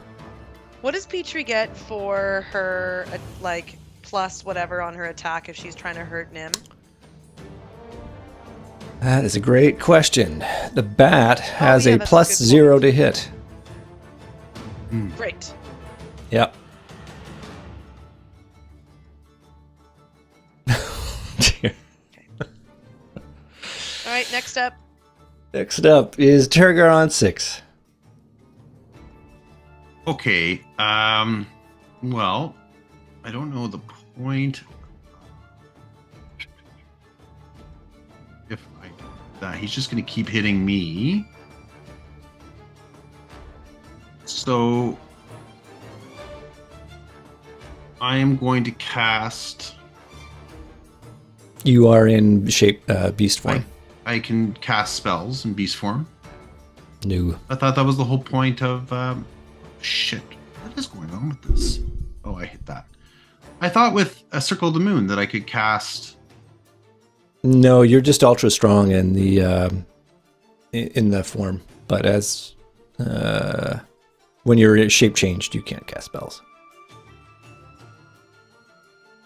Speaker 3: What does Petrie get for her like plus whatever on her attack if she's trying to hurt Nim?
Speaker 2: that is a great question. The bat has
Speaker 3: yeah,
Speaker 2: a
Speaker 3: that's a
Speaker 2: plus
Speaker 3: good
Speaker 2: 0
Speaker 3: point.
Speaker 2: to hit.
Speaker 3: Great.
Speaker 2: Yep. Dear.
Speaker 3: All right, next up.
Speaker 2: Next up is Tergar on 6.
Speaker 5: Okay. Well, I don't know the point. If I do that, he's just going to keep hitting me. So I am going to cast.
Speaker 2: You are in shape beast form.
Speaker 5: I can cast spells in beast form.
Speaker 2: No.
Speaker 5: I thought that was the whole point of. Shit. What is going on with this? Oh, I hit that. I thought with a Circle of the Moon that I could cast.
Speaker 2: No, you're just ultra strong in the form. But as when you're shape changed, you can't cast spells.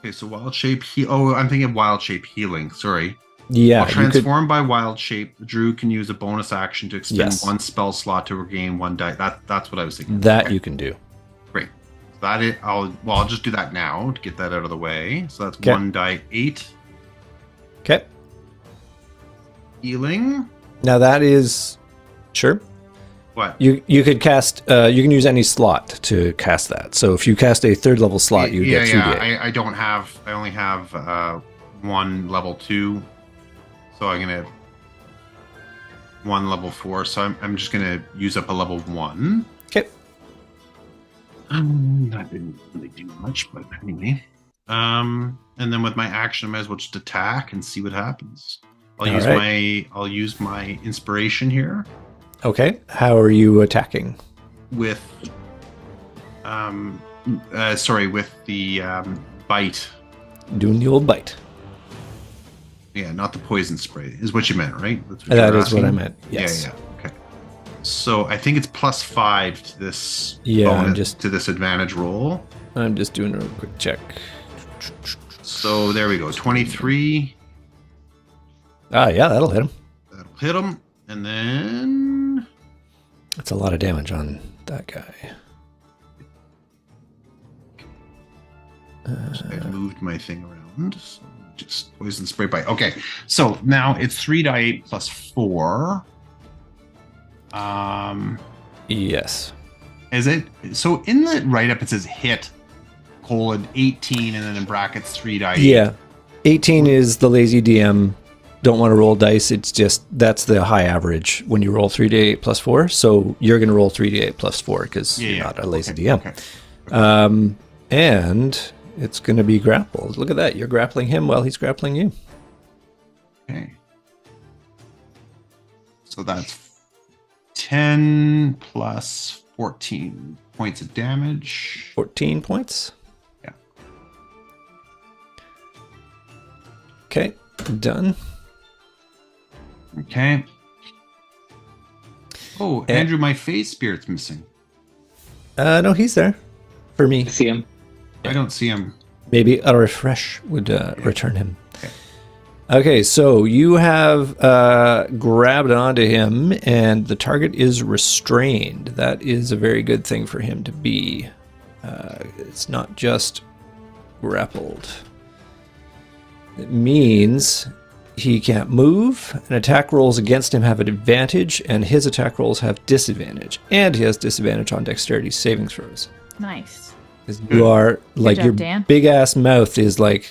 Speaker 5: Okay, so wild shape. I'm thinking of wild shape healing. Sorry.
Speaker 2: Yeah,
Speaker 5: While
Speaker 2: you could.
Speaker 5: transformed by wild shape, the druid can use a bonus action to expend
Speaker 2: Yes.
Speaker 5: one spell slot to regain one die. That's what I was thinking.
Speaker 2: That
Speaker 5: Okay,
Speaker 2: you can do.
Speaker 5: great. That it. I'll just do that now to get that out of the way. So that's
Speaker 2: 'Kay.
Speaker 5: 1 die 8
Speaker 2: Okay.
Speaker 5: healing.
Speaker 2: Now that is sure.
Speaker 5: What?
Speaker 2: You could cast. You can use any slot to cast that. So if you cast a 3rd level slot, you get 3d8.
Speaker 5: I don't have. I only have one level 2, so I'm gonna one level 4. So I'm just gonna use up a level 1.
Speaker 2: Okay.
Speaker 5: That didn't really do much, but anyway. And then with my action, I might as well just attack and see what happens. I'll use my inspiration here
Speaker 2: Okay. How are you attacking?
Speaker 5: with with the bite.
Speaker 2: Doing the old bite.
Speaker 5: Yeah, not the poison spray, is what you meant, right? That's
Speaker 2: That
Speaker 5: you're
Speaker 2: is what I
Speaker 5: asking?
Speaker 2: meant. Yes.
Speaker 5: Yeah. Okay. So I think it's +5 to this
Speaker 2: Yeah, I'm
Speaker 5: bonus,
Speaker 2: just-
Speaker 5: to this advantage roll.
Speaker 2: I'm just doing a real quick check.
Speaker 5: So there we go. 23.
Speaker 2: Ah, yeah, that'll hit him.
Speaker 5: That'll hit him. And then
Speaker 2: That's a lot of damage on that guy.
Speaker 5: I moved my thing around. So just poison spray bite. Okay. So now it's 3 die 8 plus 4.
Speaker 2: Yes.
Speaker 5: Is it? So in the write-up it says hit, 18, and then in brackets 3 die 8.
Speaker 2: Yeah. 18 is the lazy DM. Don't want to roll dice. It's just that's the high average when you roll 3d8 plus 4. So you're going to roll 3d8 plus 4 because you're not a lazy
Speaker 5: Okay,
Speaker 2: DM.
Speaker 5: okay.
Speaker 2: And it's going to be grappled. Look at that. You're grappling him while he's grappling you.
Speaker 5: Okay. So that's 10 plus 14 points of damage.
Speaker 2: 14 points.
Speaker 5: Yeah.
Speaker 2: Okay. Done.
Speaker 5: Okay. Oh, Andrew, my phase spirit's missing.
Speaker 2: No, he's there for me.
Speaker 1: See him?
Speaker 5: I don't see him.
Speaker 2: Maybe a refresh would return him. Okay, so you have grabbed onto him, and the target is restrained. That is a very good thing for him to be. It's not just grappled. It means he can't move, and attack rolls against him have an advantage, and his attack rolls have disadvantage. And he has disadvantage on dexterity saving throws.
Speaker 6: Nice.
Speaker 2: Because you are, like,
Speaker 6: job,
Speaker 2: your
Speaker 6: Dan.
Speaker 2: big-ass mouth is, like,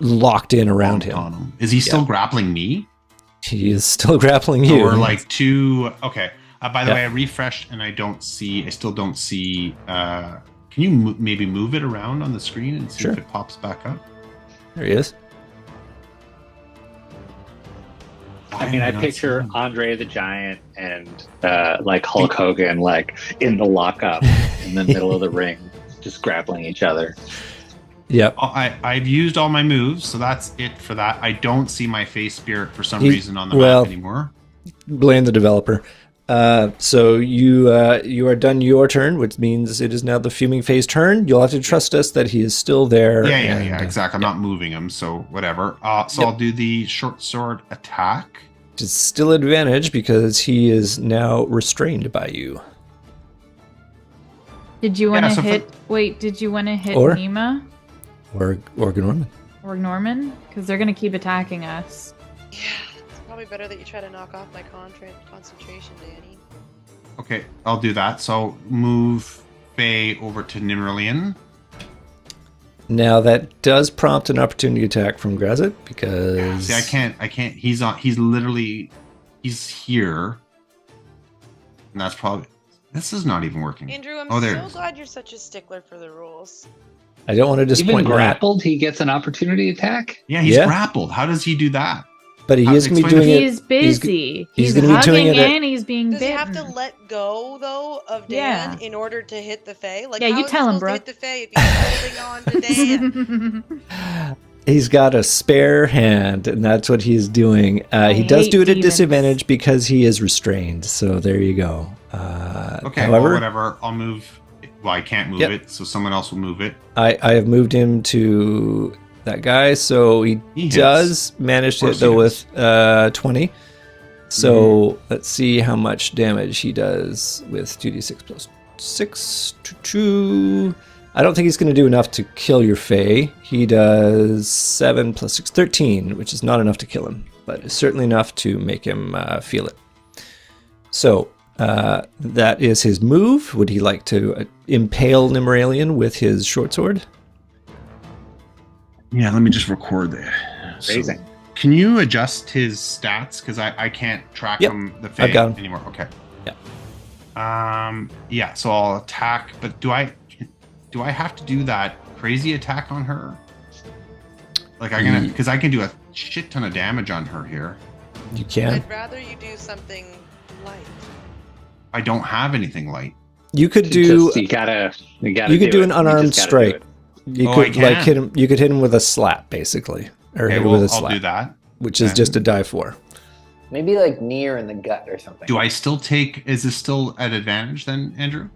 Speaker 2: locked in around him.
Speaker 5: On him. Is he still grappling me?
Speaker 2: He is still grappling you.
Speaker 5: Or like two? Okay. By the
Speaker 2: Yep.
Speaker 5: way, I refreshed and I still don't see. Can you maybe move it around on the screen and see
Speaker 2: Sure.
Speaker 5: if it pops back up?
Speaker 2: There he is.
Speaker 1: I mean, I
Speaker 5: not
Speaker 1: picture
Speaker 5: seeing him.
Speaker 1: Andre the Giant and like Hulk Hogan, like in the lockup in the middle of the ring, just grappling each other.
Speaker 2: Yep.
Speaker 5: I've used all my moves, so that's it for that. I don't see my face spirit for some
Speaker 2: He-
Speaker 5: reason on the
Speaker 2: well-
Speaker 5: map anymore.
Speaker 2: Blame the developer. So you are done your turn, which means it is now the Fuming Phase turn. You'll have to trust us that he is still there.
Speaker 5: Yeah, exactly. I'm not moving him, so whatever. So
Speaker 2: Yep.
Speaker 5: I'll do the short sword attack.
Speaker 2: It's still advantage because he is now restrained by you.
Speaker 6: Did you want to
Speaker 5: so for-
Speaker 6: hit? Wait, did you want to hit
Speaker 2: Or-
Speaker 6: Nima
Speaker 2: Or Norman.
Speaker 6: or Norman? Because they're gonna keep attacking us.
Speaker 3: Yeah, it's probably better that you try to knock off my concentration, Danny.
Speaker 5: Okay, I'll do that. So move Faye over to Nimmerlian.
Speaker 2: Now that does prompt an opportunity attack from Grazit because
Speaker 5: See, I can't. He's here. And that's probably, this is not even working.
Speaker 3: Andrew, I'm
Speaker 5: Oh, there it
Speaker 3: so
Speaker 5: is.
Speaker 3: glad you're such a stickler for the rules.
Speaker 2: I don't want to
Speaker 1: Even
Speaker 2: disappoint Matt,
Speaker 1: grappled, he gets an opportunity attack.
Speaker 5: Yeah, he's
Speaker 2: Yeah.
Speaker 5: grappled. How does he do that?
Speaker 2: but he is going to be
Speaker 5: Explain
Speaker 2: doing
Speaker 5: it.
Speaker 2: it.
Speaker 6: He's busy.
Speaker 2: he's
Speaker 6: He's,
Speaker 2: gonna be doing
Speaker 6: hugging
Speaker 2: it at-
Speaker 6: and he's being
Speaker 3: Does he
Speaker 6: bitten.
Speaker 3: have to let go though of
Speaker 6: Yeah.
Speaker 3: Dan in order to hit the Fae? Like,
Speaker 6: Yeah,
Speaker 3: how
Speaker 6: you
Speaker 3: is
Speaker 6: tell
Speaker 3: he
Speaker 6: him,
Speaker 3: supposed to
Speaker 6: Brooke.
Speaker 3: hit the Fae if he's holding on to Dan?
Speaker 2: He's got a spare hand, and that's what he's doing. He does
Speaker 6: hate
Speaker 2: do it at
Speaker 6: demons.
Speaker 2: disadvantage because he is restrained. So there you go.
Speaker 5: Okay,
Speaker 2: however,
Speaker 5: well, whatever. I'll move. Well, I can't move
Speaker 2: Yep.
Speaker 5: it, so someone else will move it.
Speaker 2: I have moved him to that guy, so he
Speaker 5: hits.
Speaker 2: does manage to
Speaker 5: Of
Speaker 2: hit though
Speaker 5: course
Speaker 2: with 20. So let's see how much damage he does with 2d6 plus 6 to 2. I don't think he's going to do enough to kill your Fae. He does 7 plus 6, 13, which is not enough to kill him, but it's certainly enough to make him feel it. So that is his move. Would he like to impale Nimmeralian with his short sword?
Speaker 5: Yeah, let me just record that.
Speaker 1: Amazing.
Speaker 5: Can you adjust his stats? Because I can't track
Speaker 2: Yep,
Speaker 5: him the
Speaker 2: I've
Speaker 5: Fae
Speaker 2: got him.
Speaker 5: anymore. Okay.
Speaker 2: Yeah.
Speaker 5: Yeah. So I'll attack, but do I have to do that crazy attack on her? Like because I can do a shit ton of damage on her here.
Speaker 2: You can.
Speaker 3: I'd rather you do something light.
Speaker 5: I don't have anything light.
Speaker 2: You could do.
Speaker 1: You gotta
Speaker 2: You could do an unarmed strike. You
Speaker 5: Oh,
Speaker 2: could
Speaker 5: I can.
Speaker 2: like hit him. You could hit him with a slap, basically, or
Speaker 5: Okay,
Speaker 2: hit him
Speaker 5: well,
Speaker 2: with a
Speaker 5: I'll
Speaker 2: slap,
Speaker 5: do that.
Speaker 2: which is
Speaker 5: Okay.
Speaker 2: just a die 4.
Speaker 7: Maybe like near in the gut or something.
Speaker 5: Do I still take? Is this still at advantage then, Andrew?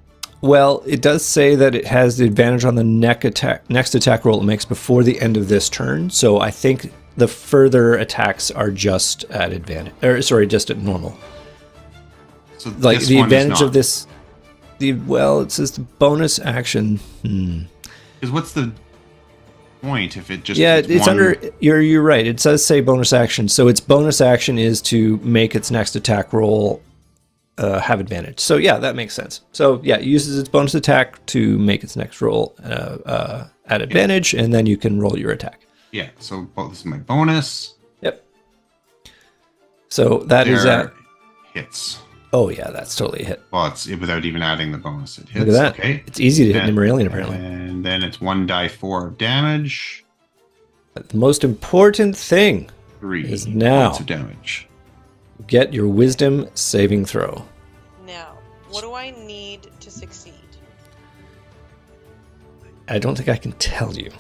Speaker 2: Well, it does say that it has the advantage on the next attack roll it makes before the end of this turn. So I think the further attacks are just at advantage, or sorry, just at normal.
Speaker 5: So
Speaker 2: Like
Speaker 5: this
Speaker 2: the
Speaker 5: one is
Speaker 2: advantage
Speaker 5: not.
Speaker 2: of this. It says the bonus action.
Speaker 5: Because what's the point if it just?
Speaker 2: Yeah, it's
Speaker 5: one-
Speaker 2: under. You're right. It does say bonus action. So its bonus action is to make its next attack roll have advantage. So yeah, that makes sense. So yeah, it uses its bonus attack to make its next roll at advantage, and then you can roll your attack.
Speaker 5: Yeah. So this is my bonus.
Speaker 2: Yep. So that is
Speaker 5: There
Speaker 2: at.
Speaker 5: hits.
Speaker 2: Oh yeah, that's totally a hit.
Speaker 5: Well, it's without even adding the bonus. It hits.
Speaker 2: Look at that.
Speaker 5: Okay.
Speaker 2: It's easy to hit
Speaker 5: And-
Speaker 2: Nimmeralian apparently.
Speaker 5: And then it's 1 die 4 of damage.
Speaker 2: But the most important thing:
Speaker 5: 3
Speaker 2: Is now.
Speaker 5: points of damage.
Speaker 2: get your Wisdom saving throw.
Speaker 3: Now, what do I need to succeed?
Speaker 2: I don't think I can tell you.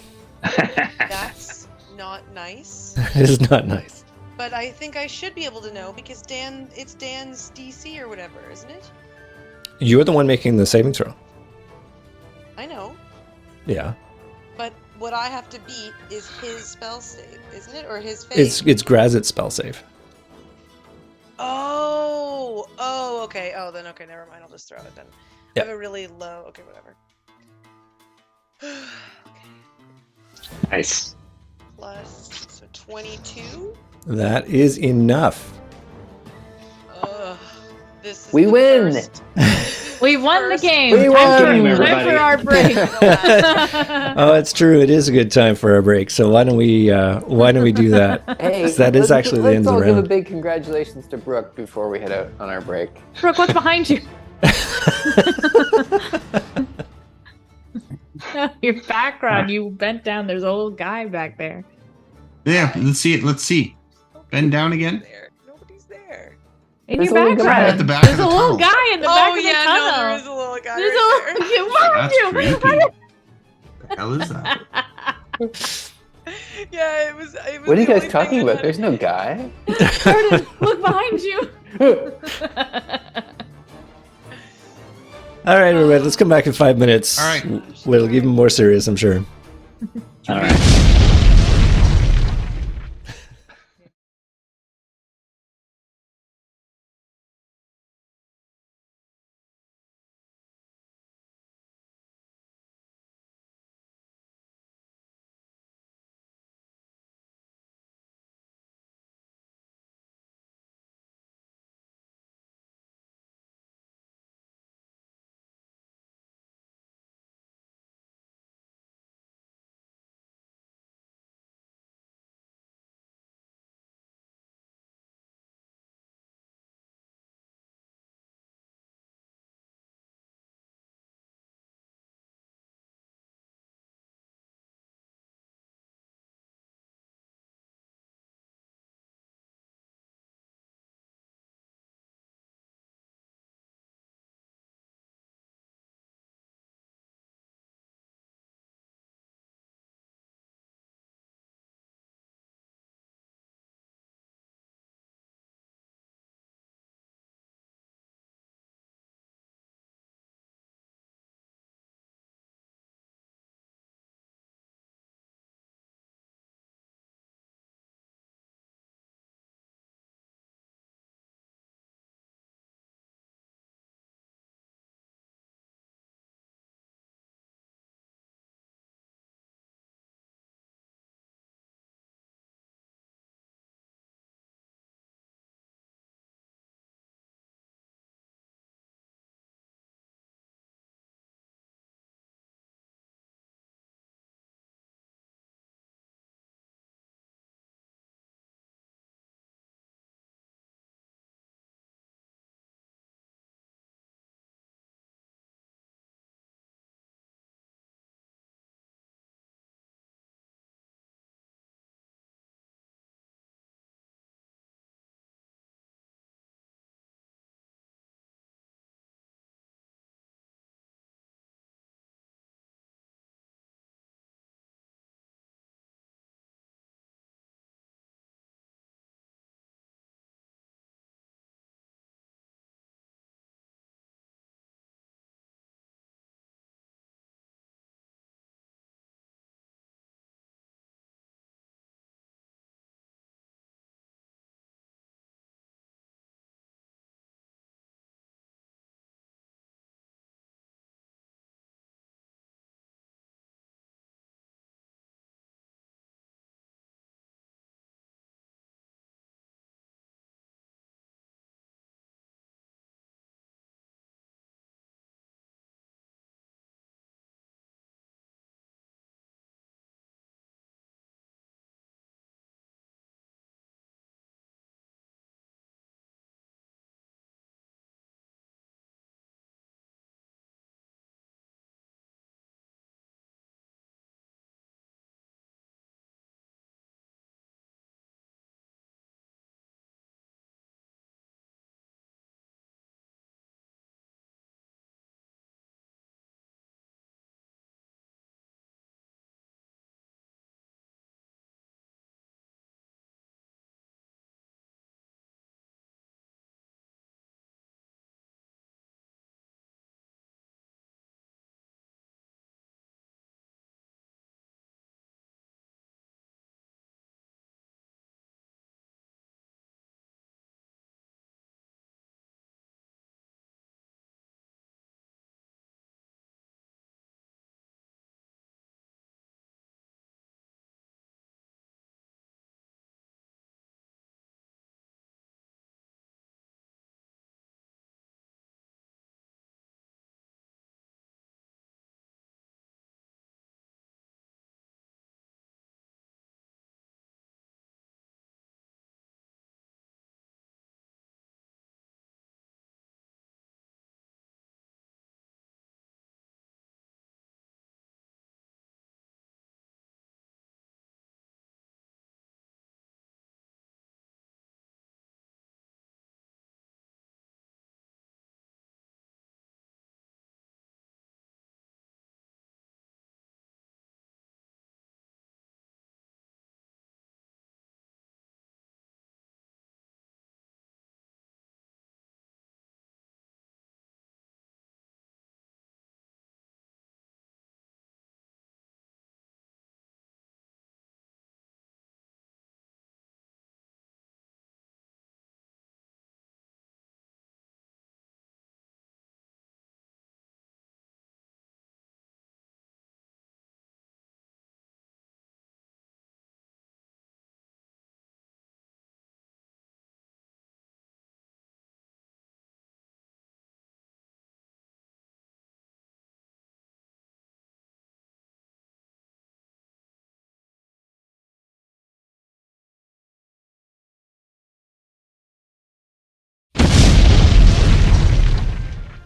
Speaker 3: That's not nice.
Speaker 2: It is not nice.
Speaker 3: But I think I should be able to know because it's Dan's DC or whatever, isn't it?
Speaker 2: You're the one making the saving throw.
Speaker 3: I know.
Speaker 2: Yeah.
Speaker 3: But what I have to beat is his spell save, isn't it? Or his fate?
Speaker 2: It's Grazit's spell save.
Speaker 3: Oh, okay. Oh, then okay, never mind. I'll just throw it then.
Speaker 2: Yep.
Speaker 3: I have a really low. Okay, whatever.
Speaker 1: Nice.
Speaker 3: Plus, so 22.
Speaker 2: That is enough.
Speaker 3: Ugh, this is
Speaker 7: We
Speaker 3: the
Speaker 7: win!
Speaker 3: first-
Speaker 6: We won the
Speaker 3: First
Speaker 6: game.
Speaker 7: We
Speaker 6: Time
Speaker 7: won!
Speaker 6: for-
Speaker 1: Game,
Speaker 6: time
Speaker 1: everybody.
Speaker 6: for our break.
Speaker 2: Oh, it's true. It is a good time for our break. So why don't we do that?
Speaker 7: Hey,
Speaker 2: That is actually the end of the
Speaker 7: Let's all give a
Speaker 2: round.
Speaker 7: big congratulations to Brooke before we head out on our break.
Speaker 6: Brooke, what's behind you? Your background, you bent down. There's a little guy back there.
Speaker 5: Yeah, let's see it. Let's see. Bend down again.
Speaker 3: Nobody's there.
Speaker 6: In
Speaker 7: There's
Speaker 6: your
Speaker 7: a little guy
Speaker 6: background.
Speaker 5: at the back
Speaker 6: There's
Speaker 5: of the
Speaker 6: a little
Speaker 5: tunnel.
Speaker 6: guy in the back of the
Speaker 3: yeah,
Speaker 6: tunnel.
Speaker 3: no, there is a little guy
Speaker 6: There's
Speaker 3: right
Speaker 6: a
Speaker 3: there.
Speaker 5: That's
Speaker 6: you.
Speaker 5: creepy. The hell is that?
Speaker 3: Yeah, it was.
Speaker 7: What are you
Speaker 3: the
Speaker 7: guys
Speaker 3: only
Speaker 7: talking
Speaker 3: thing
Speaker 7: about?
Speaker 3: that-
Speaker 7: There's no guy.
Speaker 6: Jordan, look behind you.
Speaker 2: All right, everybody. Let's come back in 5 minutes.
Speaker 5: All right.
Speaker 2: We'll get even more serious, I'm sure.
Speaker 1: All right.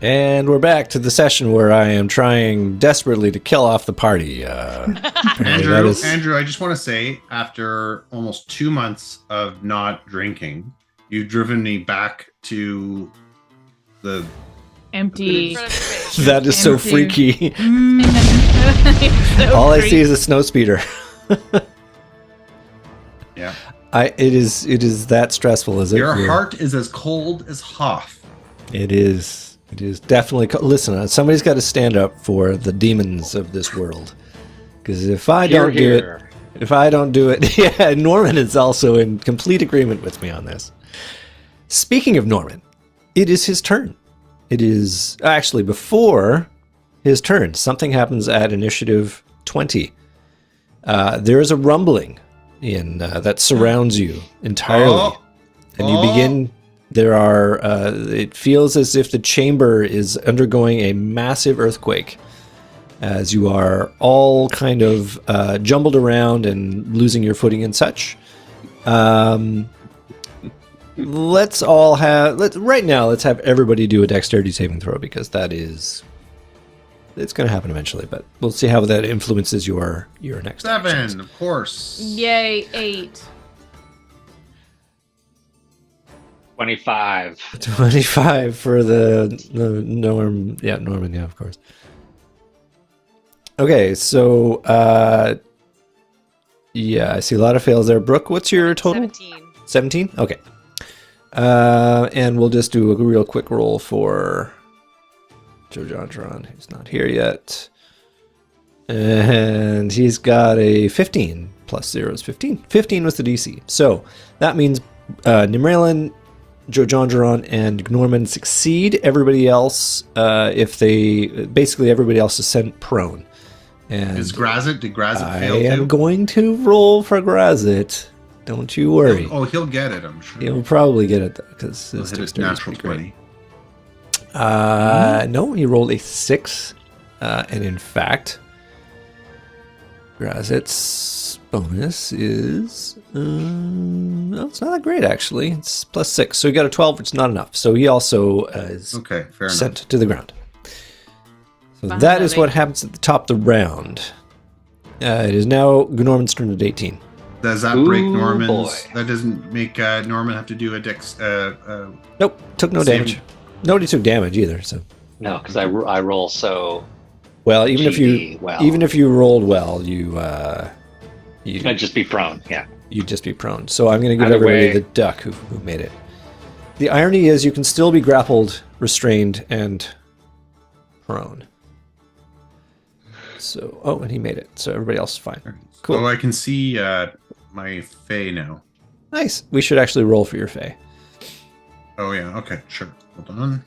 Speaker 2: And we're back to the session where I am trying desperately to kill off the party.
Speaker 5: Andrew, I just want to say, after almost 2 months of not drinking, you've driven me back to the
Speaker 6: Empty.
Speaker 2: That is so
Speaker 6: Empty.
Speaker 2: freaky.
Speaker 6: So
Speaker 2: All I
Speaker 6: freaky.
Speaker 2: see is a snow speeder.
Speaker 5: yeah.
Speaker 2: It is that stressful, is it?
Speaker 5: Your
Speaker 2: Yeah.
Speaker 5: heart is as cold as Hoth.
Speaker 2: It is. It is definitely. Listen, somebody's got to stand up for the demons of this world. Because if I don't do it, if I don't do it, yeah, Norman is also in complete agreement with me on this. Speaking of Norman, it is his turn. It is actually before his turn. Something happens at initiative 20. There is a rumbling that surrounds you entirely, and you begin. There are. It feels as if the chamber is undergoing a massive earthquake, as you are all kind of jumbled around and losing your footing and such. Let's have everybody do a dexterity saving throw, because it's going to happen eventually. But we'll see how that influences your next
Speaker 5: 7,
Speaker 2: actions.
Speaker 5: of course.
Speaker 6: Yay, 8.
Speaker 1: 25.
Speaker 2: 25 for the Norm. Yeah, Norman. Yeah, of course. Okay, so yeah, I see a lot of fails there. Brooke, what's your total?
Speaker 3: 17.
Speaker 2: 17? Okay. And we'll just do a real quick roll for Joe Jontron, who's not here yet. And he's got a 15. Plus 0 is 15. 15 was the DC. So that means Nimraelin, Joe Jontron, and Norman succeed. Everybody else, basically everybody else is sent prone. And
Speaker 5: Did Grazit
Speaker 2: I
Speaker 5: fail
Speaker 2: am
Speaker 5: too?
Speaker 2: going to roll for Grazit. Don't you worry.
Speaker 5: Oh, he'll get it, I'm sure.
Speaker 2: He'll probably get it, though, because
Speaker 5: He'll
Speaker 2: his
Speaker 5: hit his
Speaker 2: dexterity is
Speaker 5: natural
Speaker 2: pretty great.
Speaker 5: 20.
Speaker 2: No, he rolled a 6. And in fact, Grazit's bonus is... no, it's not that great, actually. It's plus 6. So he got a 12, which is not enough. So he also is
Speaker 5: Okay, fair
Speaker 2: sent
Speaker 5: enough.
Speaker 2: to the ground. So
Speaker 6: Fine,
Speaker 2: that is
Speaker 6: lovely.
Speaker 2: what happens at the top of the round. It is now Norman's turn at 18.
Speaker 5: Does that break
Speaker 1: Ooh,
Speaker 5: Norman's?
Speaker 1: boy.
Speaker 5: That doesn't make Norman have to do a dex.
Speaker 2: Nope, took no
Speaker 5: Same.
Speaker 2: damage. Nobody took damage either, so...
Speaker 1: No, because I roll so.
Speaker 2: Well, even if you rolled well,
Speaker 1: I'd just be prone. Yeah.
Speaker 2: you'd just be prone. So I'm going to give
Speaker 1: Either
Speaker 2: everybody
Speaker 1: way-
Speaker 2: the duck who made it. The irony is you can still be grappled, restrained, and prone. So, and he made it. So everybody else is fine. Cool.
Speaker 5: Oh, I can see my Fae now.
Speaker 2: Nice. We should actually roll for your Fae.
Speaker 5: Oh yeah. Okay. Sure. Hold on.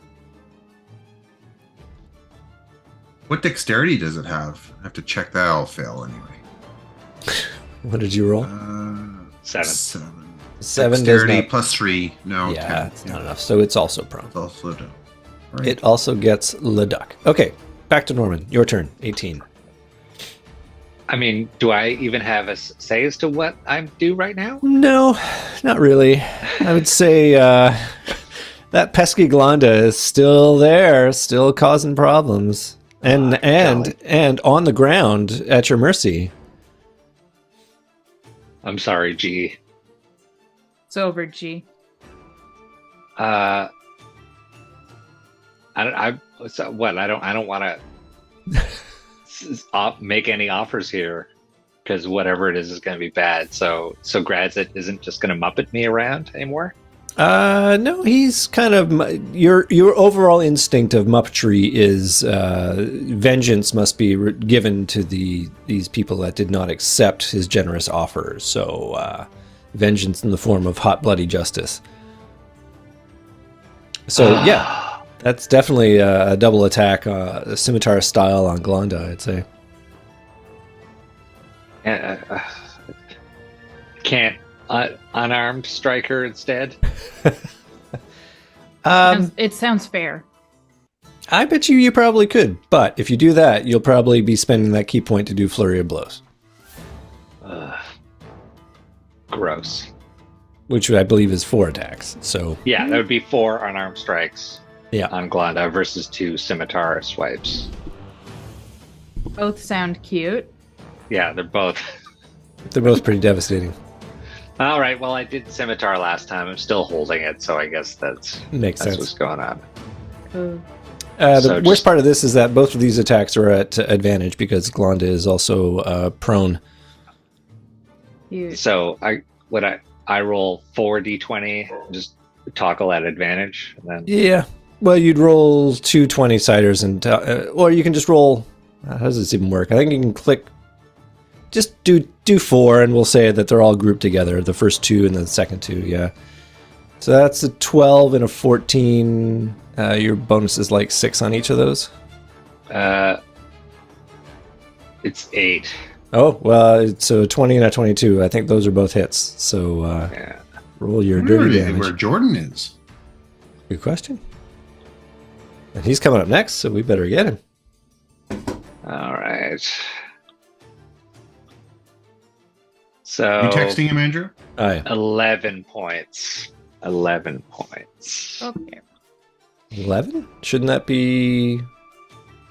Speaker 5: What dexterity does it have? I have to check that. I'll fail anyway.
Speaker 2: What did you roll?
Speaker 1: 7.
Speaker 5: 7.
Speaker 2: 7 does
Speaker 5: Dexterity
Speaker 2: not.
Speaker 5: plus 3. No.
Speaker 2: Yeah,
Speaker 5: 10.
Speaker 2: it's not enough. So it's also prone.
Speaker 5: It's also done. Right.
Speaker 2: It also gets le duck. Okay, back to Norman. Your turn. 18.
Speaker 1: I mean, do I even have a say as to what I'm due right now?
Speaker 2: No, not really. I would say that pesky Glanda is still there, still causing problems, and on the ground at your mercy.
Speaker 1: I'm sorry, G.
Speaker 6: It's over, G.
Speaker 1: I don't want to make any offers here, because whatever it is going to be bad. So Grazit isn't just going to Muppet me around anymore.
Speaker 2: No, he's kind of your overall instinct of muppetry is vengeance must be given to these people that did not accept his generous offers. So vengeance in the form of hot bloody justice. So yeah. That's definitely a double attack, a scimitar style on Glanda, I'd say.
Speaker 1: Can't unarmed strike her instead?
Speaker 6: It sounds fair.
Speaker 2: I bet you probably could, but if you do that, you'll probably be spending that key point to do flurry of blows,
Speaker 1: Gross.
Speaker 2: which I believe is 4 attacks. So
Speaker 1: Yeah, that would be 4 unarmed strikes.
Speaker 2: Yeah.
Speaker 1: on Glonda versus 2 scimitar swipes.
Speaker 6: Both sound cute.
Speaker 1: Yeah, they're both.
Speaker 2: They're both pretty devastating.
Speaker 1: All right. Well, I did scimitar last time. I'm still holding it, so I guess that's
Speaker 2: Makes sense.
Speaker 1: what's going on.
Speaker 6: Cool.
Speaker 2: The
Speaker 1: So
Speaker 2: worst
Speaker 1: just-
Speaker 2: part of this is that both of these attacks are at advantage because Glonda is also prone.
Speaker 6: Cute.
Speaker 1: So I roll 4d20, just toggle at advantage, and then
Speaker 2: Yeah. Well, you'd roll 2 20-siders, and or you can just roll. How does this even work? I think you can click. Just do 4, and we'll say that they're all grouped together. The first 2 and the second 2. Yeah. So that's a 12 and a 14. Your bonus is like 6 on each of those.
Speaker 1: it's 8.
Speaker 2: Oh well, it's a 20 and a 22. I think those are both hits. So
Speaker 1: Yeah.
Speaker 2: roll your
Speaker 5: I wonder
Speaker 2: dirty
Speaker 5: where
Speaker 2: damage.
Speaker 5: Jordan is.
Speaker 2: Good question. And he's coming up next, so we better get him.
Speaker 1: All right. So
Speaker 5: You texting him, Andrew?
Speaker 2: Aye.
Speaker 1: 11 points. 11 points.
Speaker 6: Okay.
Speaker 2: 11? Shouldn't that be?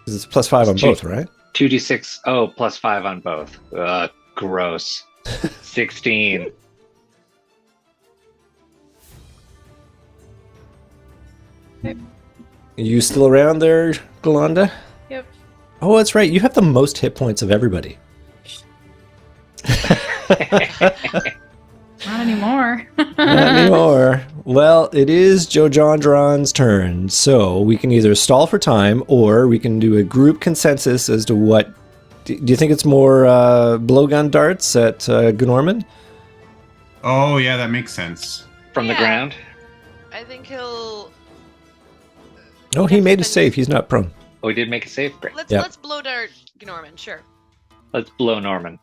Speaker 2: 'Cause it's plus 5 on
Speaker 1: It's
Speaker 2: both, right?
Speaker 1: 2d6. Oh, plus 5 on both. Gross. 16.
Speaker 2: You still around there, Galanda?
Speaker 6: Yep.
Speaker 2: Oh, that's right. You have the most hit points of everybody.
Speaker 6: Not anymore.
Speaker 2: Not anymore. Well, it is Jojondron's turn, so we can either stall for time or we can do a group consensus as to what. Do you think it's more blowgun darts at Gnorman?
Speaker 5: Oh, yeah, that makes sense.
Speaker 1: From the
Speaker 3: Yeah.
Speaker 1: ground?
Speaker 3: I think he'll.
Speaker 2: No, he made a save. He's not prone.
Speaker 1: Oh, we did make a save. Great.
Speaker 3: Let's
Speaker 2: Yep.
Speaker 3: let's blow dart Norman. Sure.
Speaker 1: Let's blow Norman.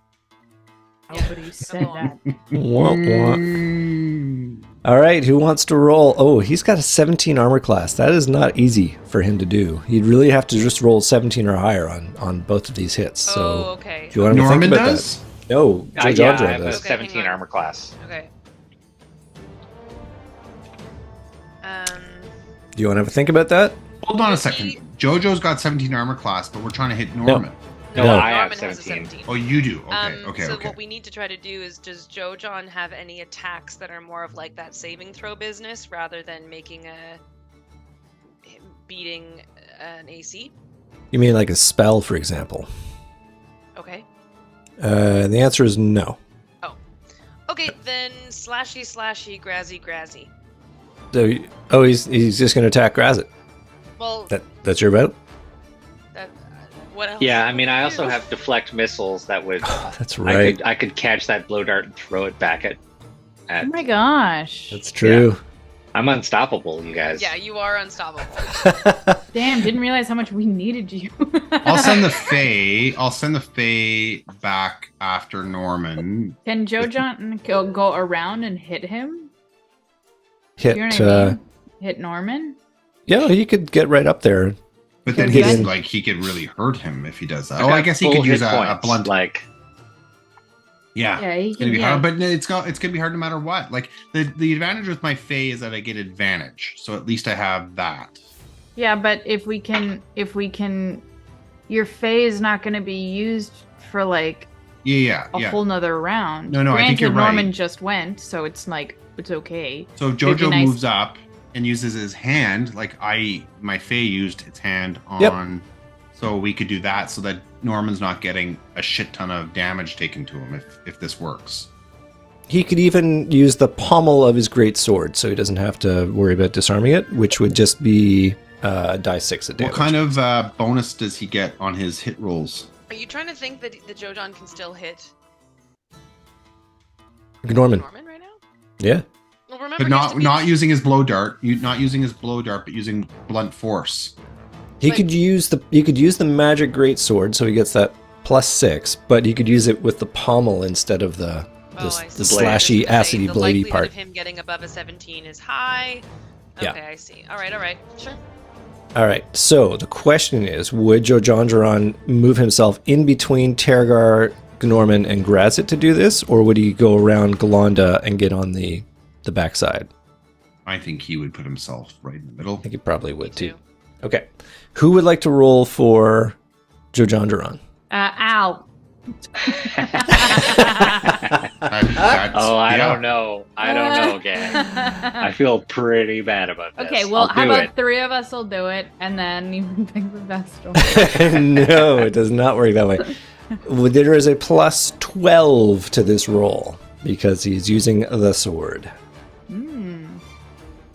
Speaker 6: Nobody said that.
Speaker 2: Wah, wah. All right, who wants to roll? Oh, he's got a 17 armor class. That is not easy for him to do. He'd really have to just roll 17 or higher on both of these hits. So,
Speaker 3: Oh, okay.
Speaker 2: do you want to
Speaker 5: Norman
Speaker 2: think about
Speaker 5: does?
Speaker 2: that? No,
Speaker 1: Yeah,
Speaker 2: Jojondron
Speaker 1: I have a
Speaker 2: does.
Speaker 3: Okay,
Speaker 1: 17
Speaker 3: hang on.
Speaker 1: armor class.
Speaker 3: Okay.
Speaker 2: Do you want to have a think about that?
Speaker 5: Hold on a
Speaker 3: Does
Speaker 5: second.
Speaker 3: he-
Speaker 5: JoJo's got 17 armor class, but we're trying to hit Norman.
Speaker 1: No,
Speaker 2: No.
Speaker 1: I have
Speaker 3: Norman has a
Speaker 1: 17.
Speaker 5: Oh, you do? Okay, okay,
Speaker 3: so
Speaker 5: okay.
Speaker 3: what we need to try to do is, does Joe John have any attacks that are more of like that saving throw business rather than making beating an AC?
Speaker 2: You mean like a spell, for example?
Speaker 3: Okay.
Speaker 2: The answer is no.
Speaker 3: Okay, then slashy, grassy.
Speaker 2: So, oh, he's just going to attack Grazit.
Speaker 3: Well,
Speaker 2: That's your vote?
Speaker 3: that, what else?
Speaker 1: Yeah, I mean, I
Speaker 3: do?
Speaker 1: also have deflect missiles that would.
Speaker 2: That's right.
Speaker 1: I could catch that blow dart and throw it back at.
Speaker 6: Oh my gosh.
Speaker 2: That's true.
Speaker 1: I'm unstoppable, you guys.
Speaker 3: Yeah, you are unstoppable.
Speaker 6: Damn, didn't realize how much we needed you.
Speaker 5: I'll send the Fae. I'll send the Fae back after Norman.
Speaker 6: Can Joe John go around and hit him?
Speaker 2: Hit.
Speaker 6: You know what I mean? Hit Norman?
Speaker 2: Yeah, he could get right up there.
Speaker 5: But then
Speaker 2: Get
Speaker 5: he's
Speaker 2: in.
Speaker 5: like, he could really hurt him if he does that.
Speaker 1: I've
Speaker 5: Oh, I
Speaker 1: got
Speaker 5: guess he
Speaker 1: full
Speaker 5: could use
Speaker 1: hit
Speaker 5: a
Speaker 1: points,
Speaker 5: blunt.
Speaker 1: Like,
Speaker 5: Yeah.
Speaker 6: Yeah, he
Speaker 5: It's gonna
Speaker 6: can.
Speaker 5: be
Speaker 6: Yeah.
Speaker 5: hard, but it's gonna be hard no matter what. Like the advantage with my Fae is that I get advantage, so at least I have that.
Speaker 6: Yeah, but if we can, your Fae is not going to be used for like
Speaker 5: Yeah,
Speaker 6: a
Speaker 5: yeah.
Speaker 6: whole nother round.
Speaker 5: No, I think
Speaker 6: Granted,
Speaker 5: you're right.
Speaker 6: Norman just went, so it's like it's okay.
Speaker 5: So if
Speaker 6: It'd be
Speaker 5: Jojo
Speaker 6: nice-
Speaker 5: moves up and uses his hand, like my Fae used its hand on.
Speaker 2: Yep.
Speaker 5: So we could do that so that Norman's not getting a shit ton of damage taken to him if this works.
Speaker 2: He could even use the pommel of his great sword, so he doesn't have to worry about disarming it, which would just be die 6 at damage.
Speaker 5: What kind of bonus does he get on his hit rolls?
Speaker 3: Are you trying to think that the Joe John can still hit
Speaker 2: Norman.
Speaker 3: Norman right now?
Speaker 2: Yeah.
Speaker 3: Well, remember,
Speaker 5: But
Speaker 3: he has to
Speaker 5: not
Speaker 3: be-
Speaker 5: using his blow dart. Not using his blow dart, but using blunt force.
Speaker 2: He
Speaker 3: But-
Speaker 2: could use the magic great sword, so he gets that +6, but he could use it with the pommel instead of the
Speaker 3: Oh, I see.
Speaker 2: the
Speaker 3: I was
Speaker 2: slashy,
Speaker 3: gonna say,
Speaker 2: acidy,
Speaker 3: the
Speaker 2: bladey
Speaker 3: likelihood
Speaker 2: part.
Speaker 3: of him getting above a 17 is high. Okay,
Speaker 2: Yeah.
Speaker 3: I see. All right, sure.
Speaker 2: All right, so the question is, would Jojondron move himself in between Tergar, Gnorman, and Grazit to do this, or would he go around Galanda and get on the backside?
Speaker 5: I think he would put himself right in the middle.
Speaker 2: I think he probably would
Speaker 3: Me
Speaker 2: too. Okay. Who would like to roll for Jojandaron?
Speaker 6: Al.
Speaker 1: I don't know. I don't know again. I feel pretty bad about this.
Speaker 6: Okay, well,
Speaker 1: I'll
Speaker 6: how
Speaker 1: do
Speaker 6: about
Speaker 1: it.
Speaker 6: 3 of us will do it, and then you can pick the best one.
Speaker 2: No, it does not work that way. There is a plus 12 to this roll because he's using the sword.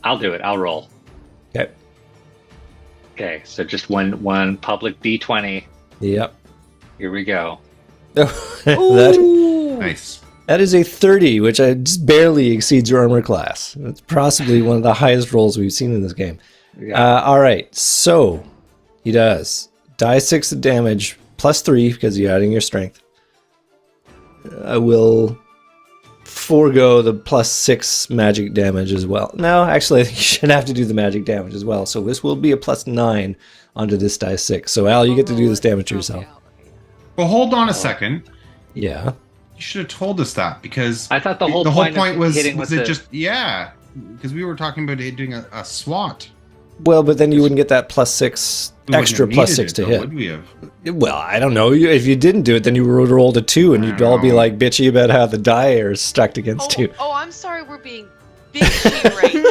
Speaker 1: I'll do it. I'll roll.
Speaker 2: Okay.
Speaker 1: Okay, so just one public D20.
Speaker 2: Yep.
Speaker 1: Here we go.
Speaker 5: Nice.
Speaker 2: That is a 30, which just barely exceeds your armor class. It's possibly one of the highest rolls we've seen in this game.
Speaker 1: Yeah.
Speaker 2: All right, so he does die 6 of damage, plus 3 because you're adding your strength. I will forego the plus 6 magic damage as well. No, actually, I think you should have to do the magic damage as well. So this will be a plus 9 onto this die 6. So Al, you get to do this damage to yourself.
Speaker 5: Well, hold on a second.
Speaker 2: Yeah.
Speaker 5: You should have told us that because
Speaker 1: I thought the whole
Speaker 5: point
Speaker 1: point of
Speaker 5: was
Speaker 1: hitting
Speaker 5: was
Speaker 1: with
Speaker 5: it
Speaker 1: the-
Speaker 5: just because we were talking about doing a SWAT.
Speaker 2: Well, but then you wouldn't get that plus 6
Speaker 5: We wouldn't
Speaker 2: extra
Speaker 5: have
Speaker 2: plus
Speaker 5: needed
Speaker 2: 6
Speaker 5: it,
Speaker 2: to
Speaker 5: though,
Speaker 2: hit.
Speaker 5: Would we have?
Speaker 2: Well, I don't know. If you didn't do it, then you would roll a 2, and you'd all be like bitchy about how the die are stacked against you.
Speaker 3: Oh, I'm sorry. We're being bitchy right now.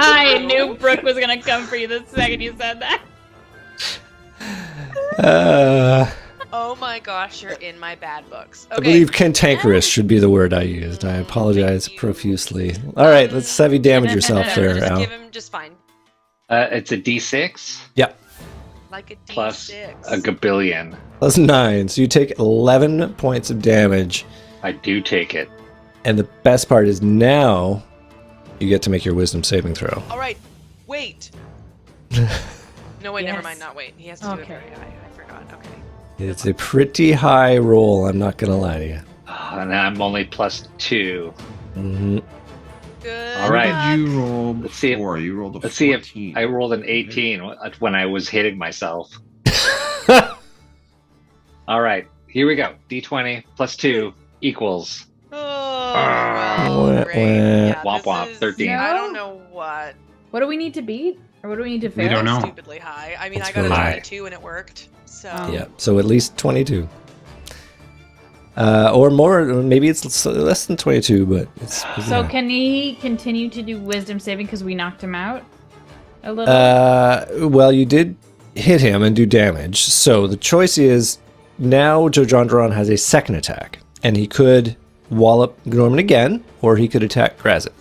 Speaker 6: I
Speaker 3: Andrew.
Speaker 6: knew Brooke was gonna come for you the second you said that.
Speaker 3: Oh my gosh, you're in my bad books. Okay.
Speaker 2: I believe cantankerous should be the word I used. I apologize
Speaker 3: Thank you.
Speaker 2: profusely. All right, let's have you damage yourself
Speaker 3: No,
Speaker 2: there,
Speaker 3: just
Speaker 2: Al.
Speaker 3: give him just fine.
Speaker 1: It's a D6
Speaker 2: Yep,
Speaker 3: Like a D6.
Speaker 1: plus a gabillion.
Speaker 2: plus 9. So you take 11 points of damage.
Speaker 1: I do take it.
Speaker 2: And the best part is now you get to make your wisdom saving throw.
Speaker 3: All right, wait. No, wait, never
Speaker 6: Yes.
Speaker 3: mind. Not wait. He has to do it
Speaker 6: Okay.
Speaker 3: very high. I forgot. Okay.
Speaker 2: It's a pretty high roll, I'm not going to lie to you.
Speaker 1: And I'm only plus 2.
Speaker 2: Mhm.
Speaker 3: Good.
Speaker 1: All right.
Speaker 5: What did you roll
Speaker 1: Let's see if-
Speaker 5: before? You rolled a
Speaker 1: Let's see if
Speaker 5: 14.
Speaker 1: I rolled an 18 when I was hitting myself. All right, here we go. D20 plus 2 equals.
Speaker 3: Oh,
Speaker 2: Wah,
Speaker 3: well, great. Yeah,
Speaker 1: wah.
Speaker 3: this
Speaker 1: Womp womp,
Speaker 3: is-
Speaker 1: 13.
Speaker 3: I don't know what.
Speaker 6: What do we need to beat? Or what do we need to fail?
Speaker 5: We don't know.
Speaker 3: Stupidly high. I mean,
Speaker 2: It's
Speaker 3: I got a
Speaker 2: really high.
Speaker 3: 22 and it worked. So.
Speaker 2: Yeah, so at least 22. Or more, maybe it's less than 22, but it's...
Speaker 6: So can he continue to do wisdom saving because we knocked him out a little?
Speaker 2: Well, you did hit him and do damage. So the choice is now Jojandaron has a second attack, and he could wallop Norman again, or he could attack Grazit.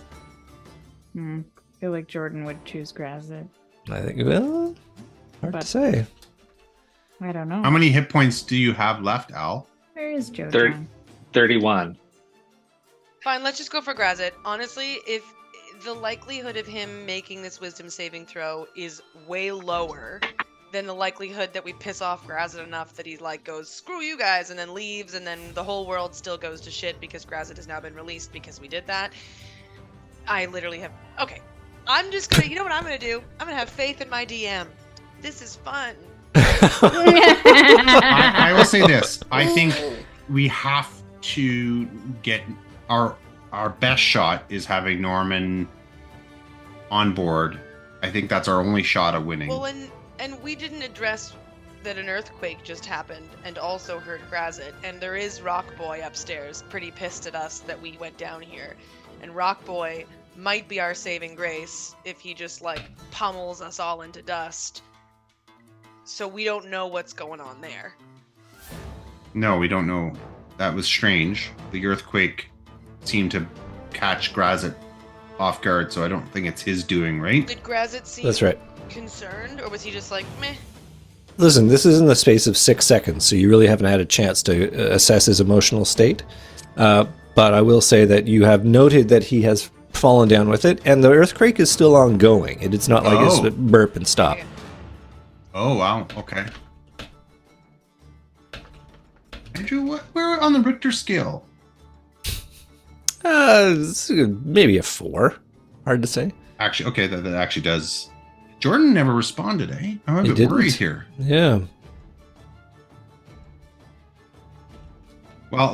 Speaker 6: I feel like Jordan would choose Grazit.
Speaker 2: I think, well, hard
Speaker 6: But-
Speaker 2: to say.
Speaker 6: I don't know.
Speaker 5: How many hit points do you have left, Al?
Speaker 6: Where is Joe?
Speaker 1: 31.
Speaker 3: Fine, let's just go for Grazit. Honestly, if the likelihood of him making this wisdom saving throw is way lower than the likelihood that we piss off Grazit enough that he like goes, screw you guys, and then leaves, and then the whole world still goes to shit because Grazit has now been released because we did that. I literally have... Okay, I'm just gonna... You know what I'm gonna do? I'm gonna have faith in my DM. This is fun.
Speaker 5: I will say this. I think we have to get our best shot is having Norman on board. I think that's our only shot at winning.
Speaker 3: Well, and we didn't address that an earthquake just happened and also hurt Grazit, and there is Rock Boy upstairs pretty pissed at us that we went down here. And Rock Boy might be our saving grace if he just like pummels us all into dust. So we don't know what's going on there.
Speaker 5: No, we don't know. That was strange. The earthquake seemed to catch Grazit off guard, so I don't think it's his doing, right?
Speaker 3: Did Grazit seem
Speaker 2: That's right.
Speaker 3: concerned, or was he just like, meh?
Speaker 2: Listen, this is in the space of 6 seconds, so you really haven't had a chance to assess his emotional state. But I will say that you have noted that he has fallen down with it, and the earthquake is still ongoing. It's not like
Speaker 5: Oh.
Speaker 2: it's burp and stop.
Speaker 3: Okay.
Speaker 5: Oh, wow. Okay. Andrew, where on the Richter scale?
Speaker 2: It's maybe a 4. Hard to say.
Speaker 5: Actually, okay, that actually does. Jordan never responded, eh? I'm a
Speaker 2: He
Speaker 5: bit
Speaker 2: didn't.
Speaker 5: worried here.
Speaker 2: Yeah.
Speaker 5: Well,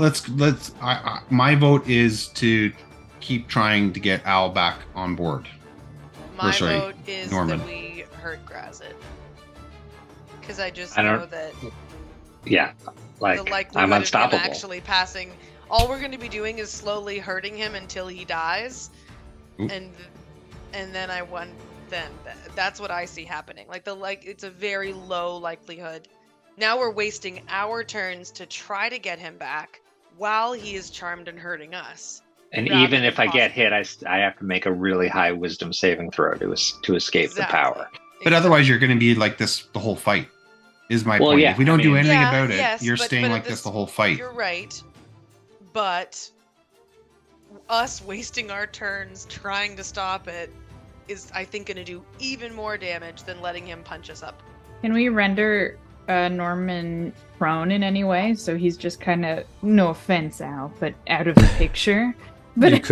Speaker 5: my vote is to keep trying to get Al back on board.
Speaker 3: My
Speaker 5: sorry,
Speaker 3: vote is
Speaker 5: Norman.
Speaker 3: that we hurt Grazit. Because I just
Speaker 1: I don't-
Speaker 3: know that
Speaker 1: Yeah,
Speaker 3: the
Speaker 1: like
Speaker 3: likelihood
Speaker 1: I'm
Speaker 3: of him
Speaker 1: unstoppable.
Speaker 3: actually passing, all we're going to be doing is slowly hurting him until he dies,
Speaker 5: Ooh.
Speaker 3: and then I won. Then that's what I see happening. It's a very low likelihood. Now we're wasting our turns to try to get him back while he is charmed and hurting us.
Speaker 1: And
Speaker 3: rather
Speaker 1: even
Speaker 3: than
Speaker 1: if I get
Speaker 3: possible.
Speaker 1: hit, I have to make a really high wisdom saving throw to escape the
Speaker 3: Exactly.
Speaker 1: power.
Speaker 5: But otherwise, you're going to be like this the whole fight. Is my
Speaker 1: Well,
Speaker 5: point.
Speaker 1: yeah,
Speaker 5: If we don't
Speaker 1: I
Speaker 5: do
Speaker 1: mean-
Speaker 5: anything
Speaker 3: Yeah,
Speaker 5: about it,
Speaker 3: yes,
Speaker 5: you're
Speaker 3: but
Speaker 5: staying
Speaker 3: at
Speaker 5: like this the whole fight.
Speaker 3: You're right, but us wasting our turns trying to stop it is, I think, going to do even more damage than letting him punch us up.
Speaker 6: Can we render Norman prone in any way? So he's just kind of, no offense, Al, but out of the picture. But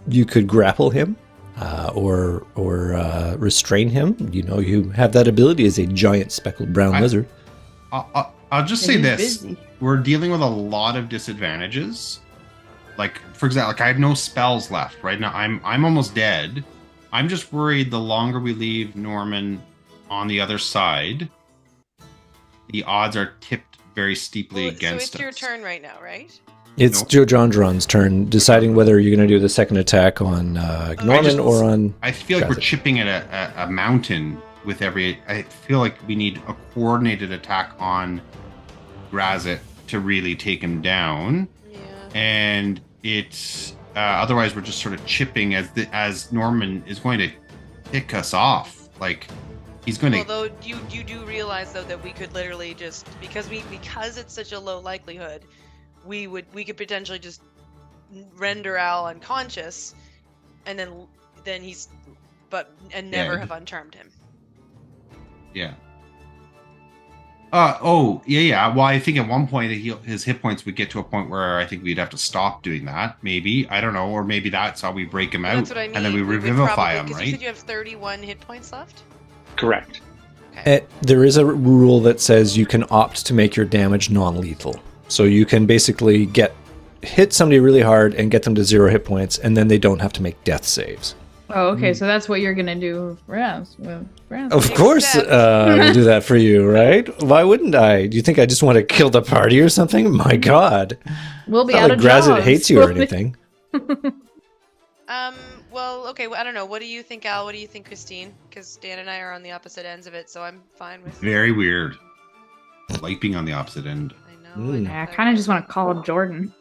Speaker 2: You could grapple him, or restrain him. You know, you have that ability as a giant speckled brown lizard.
Speaker 5: I'll just say
Speaker 6: he's
Speaker 5: this:
Speaker 6: busy.
Speaker 5: we're dealing with a lot of disadvantages. Like, for example, I have no spells left right now. I'm almost dead. I'm just worried the longer we leave Norman on the other side, the odds are tipped very steeply
Speaker 3: So
Speaker 5: against
Speaker 3: it's your
Speaker 5: us.
Speaker 3: turn right now, right?
Speaker 2: It's
Speaker 5: Nope.
Speaker 2: Joe Jondron's turn, deciding whether you're going to do the second attack on Norman or on.
Speaker 5: I feel like we're
Speaker 2: Grazit.
Speaker 5: chipping at a mountain with every. I feel like we need a coordinated attack on Grazit to really take him down,
Speaker 3: Yeah.
Speaker 5: and it's otherwise we're just sort of chipping as Norman is going to pick us off. Like he's going to.
Speaker 3: Although you do realize though that we could literally just because it's such a low likelihood, we could potentially just render Al unconscious, and then he's never
Speaker 5: Yeah.
Speaker 3: have uncharmed him.
Speaker 5: Yeah. Yeah. Well, I think at one point his hit points would get to a point where I think we'd have to stop doing that. Maybe, I don't know, or maybe that's how we break him out,
Speaker 3: That's what I mean.
Speaker 5: and then we
Speaker 3: would
Speaker 5: revivify
Speaker 3: probably,
Speaker 5: him,
Speaker 3: because you
Speaker 5: right?
Speaker 3: said you have 31 hit points left.
Speaker 1: Correct.
Speaker 2: There is a rule that says you can opt to make your damage non-lethal. So you can basically hit somebody really hard and get them to 0 hit points, and then they don't have to make death saves.
Speaker 6: Oh, okay, so that's what you're gonna do for us.
Speaker 2: Of course, we'll do that for you, right? Why wouldn't I? Do you think I just want to kill the party or something? My God.
Speaker 6: We'll be
Speaker 2: It's
Speaker 6: out
Speaker 2: not
Speaker 6: of
Speaker 2: like Grazit
Speaker 6: jobs.
Speaker 2: hates you or anything.
Speaker 3: Well, okay. I don't know. What do you think, Al? What do you think, Christine? Because Dan and I are on the opposite ends of it, so I'm fine with.
Speaker 5: Very weird. Like being on the opposite end.
Speaker 3: I know.
Speaker 2: Mm.
Speaker 6: Yeah, I kind of just want to call Jordan.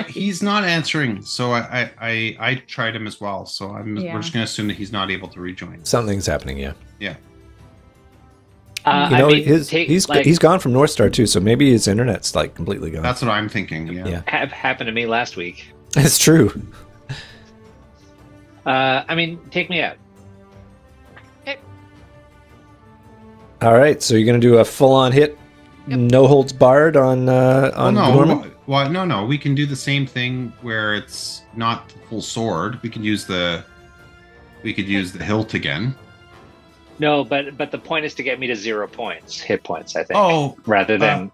Speaker 5: He's not answering, so I tried him as well. So
Speaker 6: Yeah.
Speaker 5: we're just going to assume that he's not able to rejoin.
Speaker 2: Something's happening, yeah.
Speaker 5: Yeah.
Speaker 2: You know,
Speaker 1: I mean,
Speaker 2: he's gone from North Star too, so maybe his internet's like completely gone.
Speaker 5: That's what I'm thinking. Yeah.
Speaker 2: Yeah.
Speaker 1: happened to me last week.
Speaker 2: It's true.
Speaker 1: I mean, take me out.
Speaker 2: All right, so you're gonna do a full-on hit, no holds barred on Norman.
Speaker 5: No. We can do the same thing where it's not the full sword. We could use the hilt again.
Speaker 1: No, but the point is to get me to 0 points, hit points. I think.
Speaker 5: Oh,
Speaker 1: rather than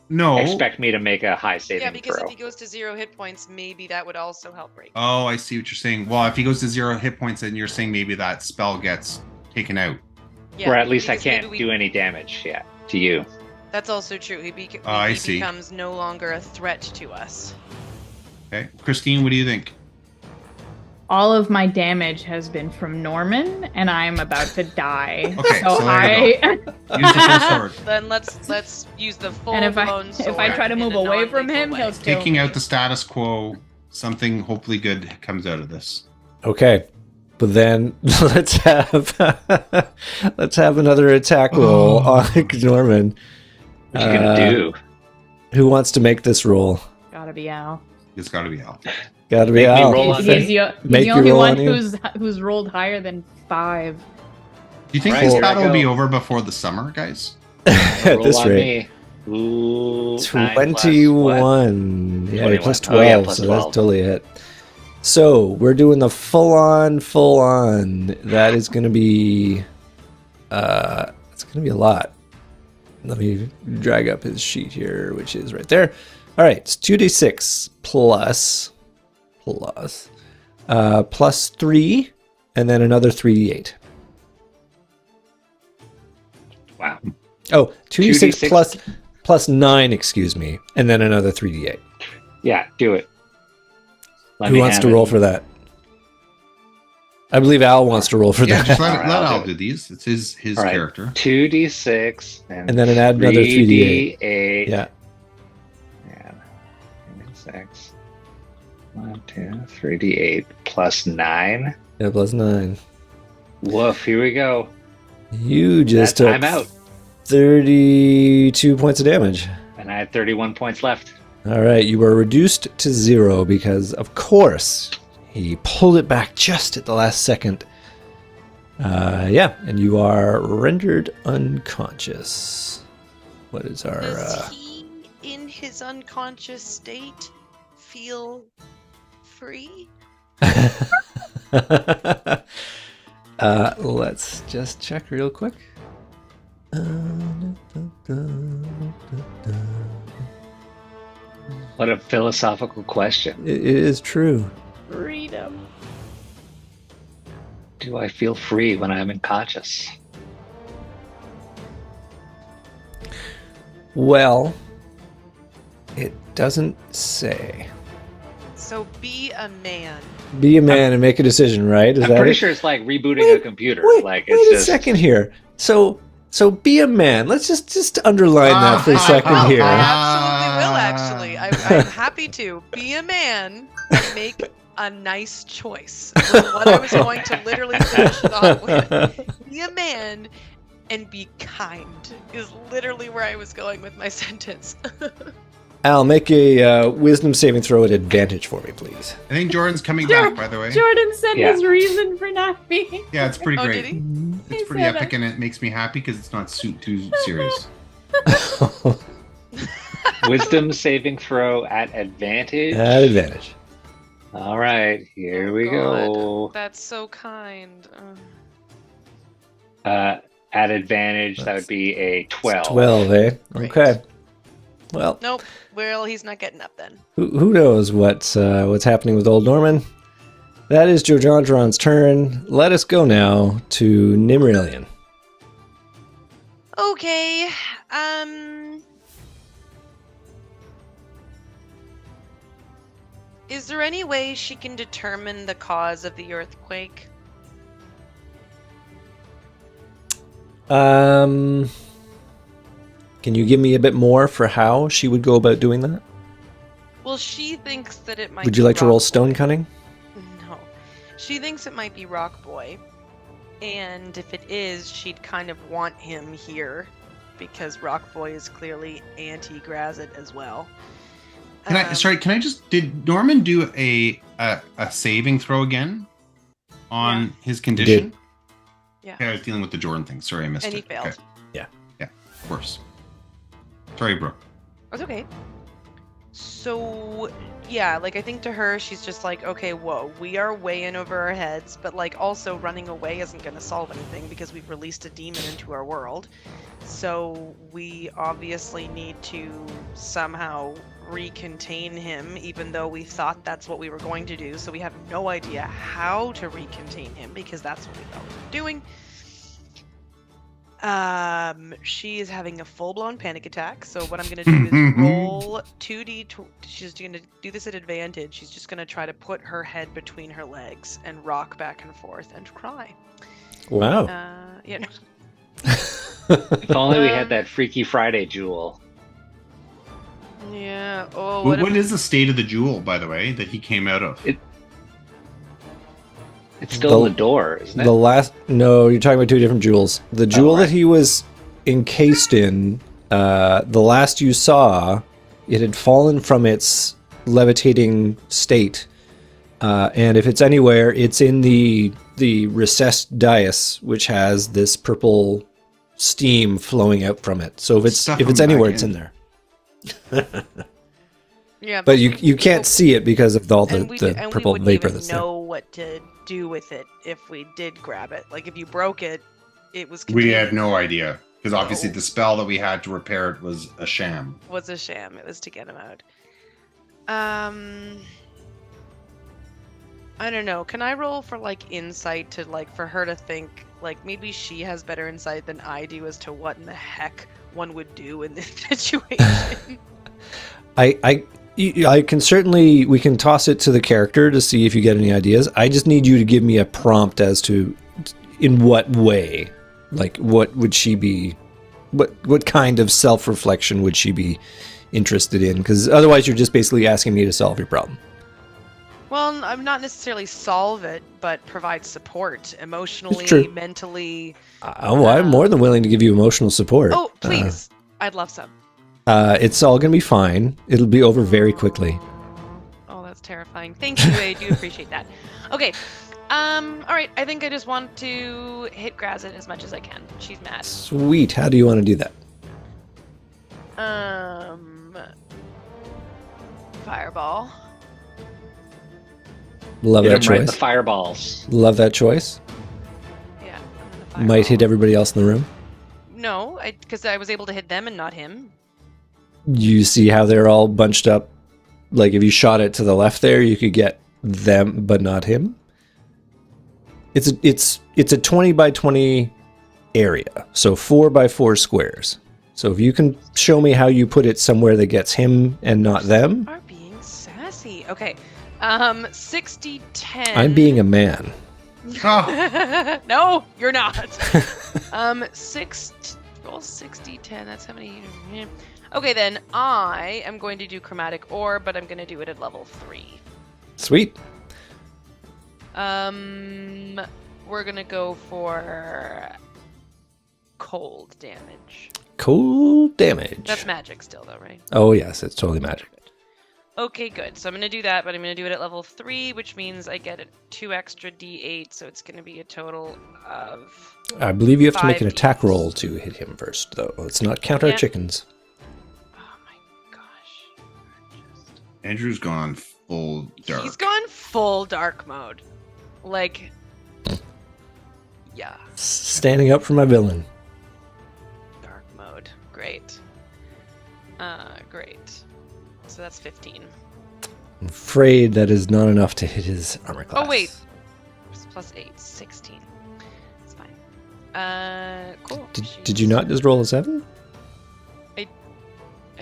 Speaker 5: no.
Speaker 1: expect me to make a high saving
Speaker 3: Yeah, because
Speaker 1: throw.
Speaker 3: if he goes to 0 hit points, maybe that would also help break.
Speaker 5: Oh, I see what you're saying. Well, if he goes to 0 hit points, then you're saying maybe that spell gets taken out.
Speaker 3: Yeah,
Speaker 1: or at least I
Speaker 3: because maybe
Speaker 1: can't do any damage yet to you.
Speaker 3: That's also true. He
Speaker 5: I see.
Speaker 3: becomes no longer a threat to us.
Speaker 5: Okay, Christine, what do you think?
Speaker 6: All of my damage has been from Norman, and I'm about to die.
Speaker 5: Okay, so there
Speaker 6: I.
Speaker 5: Use the full sword.
Speaker 3: Then let's use the full
Speaker 6: And if
Speaker 3: blown
Speaker 6: I try to move away from him, he'll kill
Speaker 5: Taking
Speaker 6: me.
Speaker 5: out the status quo, something hopefully good comes out of this.
Speaker 2: Okay, but then let's have another attack roll on Norman.
Speaker 1: What are you gonna do?
Speaker 2: Who wants to make this roll?
Speaker 6: Gotta be Al.
Speaker 5: It's got to be out.
Speaker 2: Got to be
Speaker 1: Make me
Speaker 2: Al.
Speaker 1: roll on
Speaker 6: He's the
Speaker 2: Make you
Speaker 6: only
Speaker 2: roll
Speaker 6: one
Speaker 2: on you?
Speaker 6: who's rolled higher than 5.
Speaker 5: Do you think
Speaker 1: Alright,
Speaker 5: this
Speaker 1: here I
Speaker 5: battle will be
Speaker 1: go.
Speaker 5: over before the summer, guys?
Speaker 2: At
Speaker 1: Roll
Speaker 2: this
Speaker 1: on
Speaker 2: rate.
Speaker 1: me. Ooh,
Speaker 2: 21. Yeah,
Speaker 1: 21.
Speaker 2: plus
Speaker 1: Oh, yeah,
Speaker 2: 12,
Speaker 1: plus
Speaker 2: so
Speaker 1: 12.
Speaker 2: that's totally a hit. So we're doing the full-on. That is going to be... it's going to be a lot. Let me drag up his sheet here, which is right there. All right, it's 2d6 plus 3 and then another 3d8.
Speaker 1: Wow.
Speaker 2: Oh, 2d6
Speaker 1: 2d6
Speaker 2: plus 9, excuse me, and then another 3d8.
Speaker 1: Yeah, do it.
Speaker 2: Who wants to roll for that? I believe Al wants to roll for
Speaker 5: Yeah,
Speaker 2: that.
Speaker 5: just let
Speaker 1: Alright,
Speaker 5: let
Speaker 1: I'll
Speaker 5: Al
Speaker 1: do
Speaker 5: do
Speaker 1: it.
Speaker 5: these. It's his
Speaker 1: All right,
Speaker 5: character.
Speaker 1: 2d6
Speaker 2: And then add another 3d8.
Speaker 1: 3d8.
Speaker 2: Yeah.
Speaker 1: And 6. 1, 2, 3d8 plus 9.
Speaker 2: Yeah, plus 9.
Speaker 1: Woof, here we go.
Speaker 2: You just
Speaker 1: That's-
Speaker 2: took
Speaker 1: I'm out.
Speaker 2: 32 points of damage.
Speaker 1: And I had 31 points left.
Speaker 2: All right, you were reduced to 0 because, of course, he pulled it back just at the last second. Yeah, and you are rendered unconscious. What is our...
Speaker 3: Does he, in his unconscious state, feel free?
Speaker 2: Let's just check real quick.
Speaker 1: What a philosophical question.
Speaker 2: It is true.
Speaker 6: Freedom.
Speaker 1: Do I feel free when I'm unconscious?
Speaker 2: Well, it doesn't say.
Speaker 3: So be a man.
Speaker 2: Be a man and make a decision, right? Is
Speaker 1: I'm
Speaker 2: that
Speaker 1: pretty
Speaker 2: it?
Speaker 1: sure it's like rebooting
Speaker 2: Wait,
Speaker 1: a computer.
Speaker 2: Wait,
Speaker 1: like
Speaker 2: wait
Speaker 1: it's
Speaker 2: a
Speaker 1: just
Speaker 2: second here. So be a man. Let's just underline that for a second
Speaker 3: I will.
Speaker 2: here.
Speaker 3: I absolutely will, actually. I'm happy to. Be a man and make a nice choice. Was what I was going to literally finish it off with. Be a man and be kind is literally where I was going with my sentence.
Speaker 2: Al, make a wisdom saving throw at advantage for me, please.
Speaker 5: I think Jordan's coming back, by the way.
Speaker 6: Jordan said
Speaker 1: Yeah.
Speaker 6: his reason for not being.
Speaker 5: Yeah, it's pretty
Speaker 3: Oh,
Speaker 5: great.
Speaker 3: did he?
Speaker 5: It's
Speaker 6: He
Speaker 5: pretty
Speaker 6: said
Speaker 5: epic, and it makes me happy because it's not too serious.
Speaker 1: wisdom saving throw at advantage.
Speaker 2: At advantage.
Speaker 1: All right, here we
Speaker 3: God,
Speaker 1: go.
Speaker 3: That's so kind.
Speaker 1: At advantage, that would be a 12.
Speaker 2: 12, eh?
Speaker 3: Great.
Speaker 2: Okay. Well,
Speaker 3: Nope. Well, he's not getting up then.
Speaker 2: who knows what's happening with old Norman? That is Jojontron's turn. Let us go now to Nimrilian.
Speaker 3: Okay. Is there any way she can determine the cause of the earthquake?
Speaker 2: Can you give me a bit more for how she would go about doing that?
Speaker 3: Well, she thinks that it might
Speaker 2: Would you
Speaker 3: be
Speaker 2: like to roll
Speaker 3: Rock
Speaker 2: stone
Speaker 3: Boy.
Speaker 2: cunning?
Speaker 3: No. She thinks it might be Rock Boy. And if it is, she'd kind of want him here because Rock Boy is clearly anti-Grazit as well.
Speaker 5: Can I just did Norman do a saving throw again on his condition?
Speaker 3: Yeah.
Speaker 5: Okay, I was dealing with the Jordan thing. Sorry, I missed
Speaker 3: And
Speaker 5: it.
Speaker 3: he failed.
Speaker 5: Okay.
Speaker 2: Yeah.
Speaker 5: Yeah, of course. Sorry, Brooke.
Speaker 3: That's okay. So, yeah, like I think to her, she's just like, okay, whoa, we are way in over our heads, but like also running away isn't going to solve anything because we've released a demon into our world. So we obviously need to somehow recontain him, even though we thought that's what we were going to do. So we have no idea how to recontain him because that's what we thought we were doing. She is having a full-blown panic attack. So what I'm gonna do is roll 2d. She's gonna do this at advantage. She's just gonna try to put her head between her legs and rock back and forth and cry.
Speaker 2: Wow.
Speaker 3: Yeah. No.
Speaker 1: If only we had that Freaky Friday jewel.
Speaker 3: Yeah. Oh,
Speaker 5: What
Speaker 3: what
Speaker 5: is the state of the jewel, by the way, that he came out of?
Speaker 1: It's still in the door, isn't it?
Speaker 2: No, you're talking about two different jewels. The jewel
Speaker 1: right.
Speaker 2: that he was encased in, the last you saw, it had fallen from its levitating state. And if it's anywhere, it's in the recessed dais, which has this purple steam flowing out from it. So if it's
Speaker 5: Stuff
Speaker 2: if it's
Speaker 5: them
Speaker 2: anywhere,
Speaker 5: back
Speaker 2: it's in there.
Speaker 3: Yeah,
Speaker 2: But you can't see it because of all the purple
Speaker 3: we wouldn't
Speaker 2: vapor
Speaker 3: even
Speaker 2: that's there.
Speaker 3: know what to do with it if we did grab it. Like if you broke it, it was
Speaker 5: We
Speaker 3: contained.
Speaker 5: have no idea because obviously
Speaker 3: No.
Speaker 5: the spell that we had to repair it was a sham.
Speaker 3: Was a sham. It was to get him out. I don't know. Can I roll for like insight to like for her to think like maybe she has better insight than I do as to what in the heck one would do in this situation?
Speaker 2: I can certainly, we can toss it to the character to see if you get any ideas. I just need you to give me a prompt as to in what way, like what would she be, what kind of self-reflection would she be interested in? Because otherwise you're just basically asking me to solve your problem.
Speaker 3: Well, I'm not necessarily solve it, but provide support emotionally,
Speaker 2: true.
Speaker 3: mentally.
Speaker 2: I'm more than willing to give you emotional support.
Speaker 3: Oh, please. I'd love some.
Speaker 2: It's all going to be fine. It'll be over very quickly.
Speaker 3: Oh, that's terrifying. Thank you. I do appreciate that. Okay. All right. I think I just want to hit Grazit as much as I can. She's mad.
Speaker 2: Sweet. How do you want to do that?
Speaker 3: Fireball.
Speaker 2: Love
Speaker 1: Hit
Speaker 2: that
Speaker 1: him right in
Speaker 2: choice.
Speaker 1: the fireballs.
Speaker 2: Love that choice.
Speaker 3: Yeah. I'm gonna fireball.
Speaker 2: Might hit everybody else in the room.
Speaker 3: No, because I was able to hit them and not him.
Speaker 2: You see how they're all bunched up? Like if you shot it to the left there, you could get them, but not him. It's a 20 by 20 area, so 4 by 4 squares. So if you can show me how you put it somewhere that gets him and not them.
Speaker 3: Are being sassy. Okay. 60, 10.
Speaker 2: I'm being a man.
Speaker 5: Oh,
Speaker 3: No, you're not. Roll 60, 10. That's how many. Okay, then I am going to do chromatic orb, but I'm going to do it at level 3.
Speaker 2: Sweet.
Speaker 3: We're going to go for cold damage.
Speaker 2: Cold damage.
Speaker 3: That's magic still, though, right?
Speaker 2: Oh yes, it's totally magic.
Speaker 3: Okay, good. So I'm going to do that, but I'm going to do it at level 3, which means I get 2 extra d8, so it's going to be a total of...
Speaker 2: I believe you have to make an
Speaker 3: 5
Speaker 2: attack
Speaker 3: d8s.
Speaker 2: roll to hit him first, though. Let's not count our
Speaker 3: Yeah.
Speaker 2: chickens.
Speaker 3: Oh my gosh.
Speaker 5: Andrew's gone full dark.
Speaker 3: He's gone full dark mode. Like, yeah,
Speaker 2: Standing up for my villain.
Speaker 3: dark mode. Great. Great. So that's 15.
Speaker 2: I'm afraid that is not enough to hit his armor class.
Speaker 3: Oh, wait. Plus 8, 16. It's fine. Cool.
Speaker 2: Did you not just roll a 7?
Speaker 3: I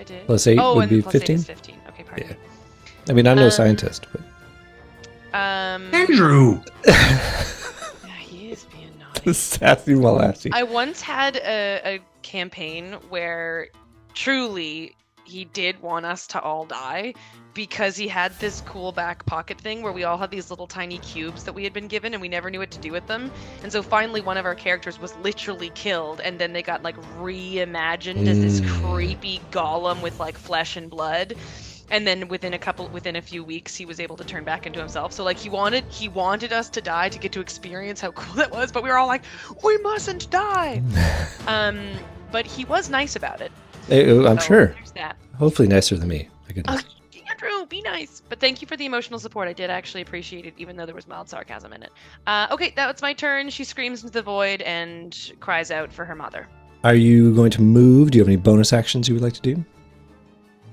Speaker 3: did.
Speaker 2: Plus 8
Speaker 3: oh,
Speaker 2: would
Speaker 3: and
Speaker 2: be
Speaker 3: plus 8
Speaker 2: 15?
Speaker 3: is 15. Okay, pardon.
Speaker 2: Yeah. I mean, I'm no scientist, but...
Speaker 5: Andrew!
Speaker 3: Yeah, he is being naughty.
Speaker 2: Sassy Molassie.
Speaker 3: I once had a campaign where truly he did want us to all die because he had this cool back pocket thing where we all had these little tiny cubes that we had been given and we never knew what to do with them. And so finally one of our characters was literally killed and then they got like reimagined as this creepy golem with like flesh and blood. And then within a few weeks, he was able to turn back into himself. So like he wanted us to die to get to experience how cool that was. But we were all like, we mustn't die. But he was nice about it.
Speaker 2: I'm
Speaker 3: So
Speaker 2: sure.
Speaker 3: There's that.
Speaker 2: Hopefully nicer than me. My goodness.
Speaker 3: Andrew, be nice. But thank you for the emotional support. I did actually appreciate it, even though there was mild sarcasm in it. Okay, that was my turn. She screams into the void and cries out for her mother.
Speaker 2: Are you going to move? Do you have any bonus actions you would like to do?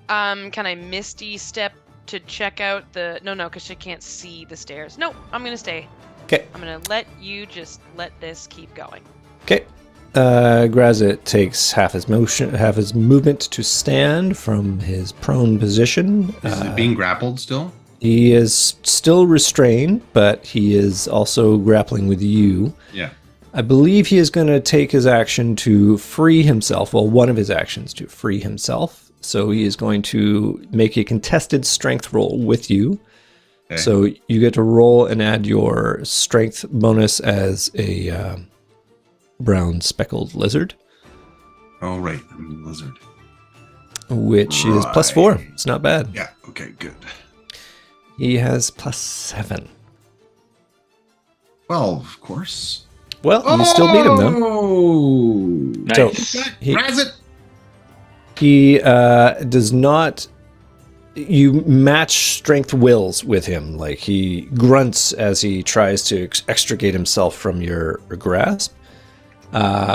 Speaker 3: Can I Misty step to check out the... No, because she can't see the stairs. No, I'm going to stay.
Speaker 2: Okay.
Speaker 3: I'm going to let you just let this keep going.
Speaker 2: Okay. Grazit takes half his movement to stand from his prone position.
Speaker 5: Is it being grappled still?
Speaker 2: He is still restrained, but he is also grappling with you.
Speaker 5: Yeah.
Speaker 2: I believe he is going to take his action to free himself. Well, one of his actions to free himself. So he is going to make a contested strength roll with you.
Speaker 5: Okay.
Speaker 2: So you get to roll and add your strength bonus as a brown speckled lizard,
Speaker 5: Oh, right. I'm a lizard.
Speaker 2: which is
Speaker 5: Right.
Speaker 2: +4. It's not bad.
Speaker 5: Yeah. Okay, good.
Speaker 2: He has +7.
Speaker 5: 12, of course.
Speaker 2: Well, you still beat him, though.
Speaker 5: Oh!
Speaker 1: Nice.
Speaker 2: So he,
Speaker 5: Grazit!
Speaker 2: he does not... You match strength wills with him. Like, he grunts as he tries to extricate himself from your grasp,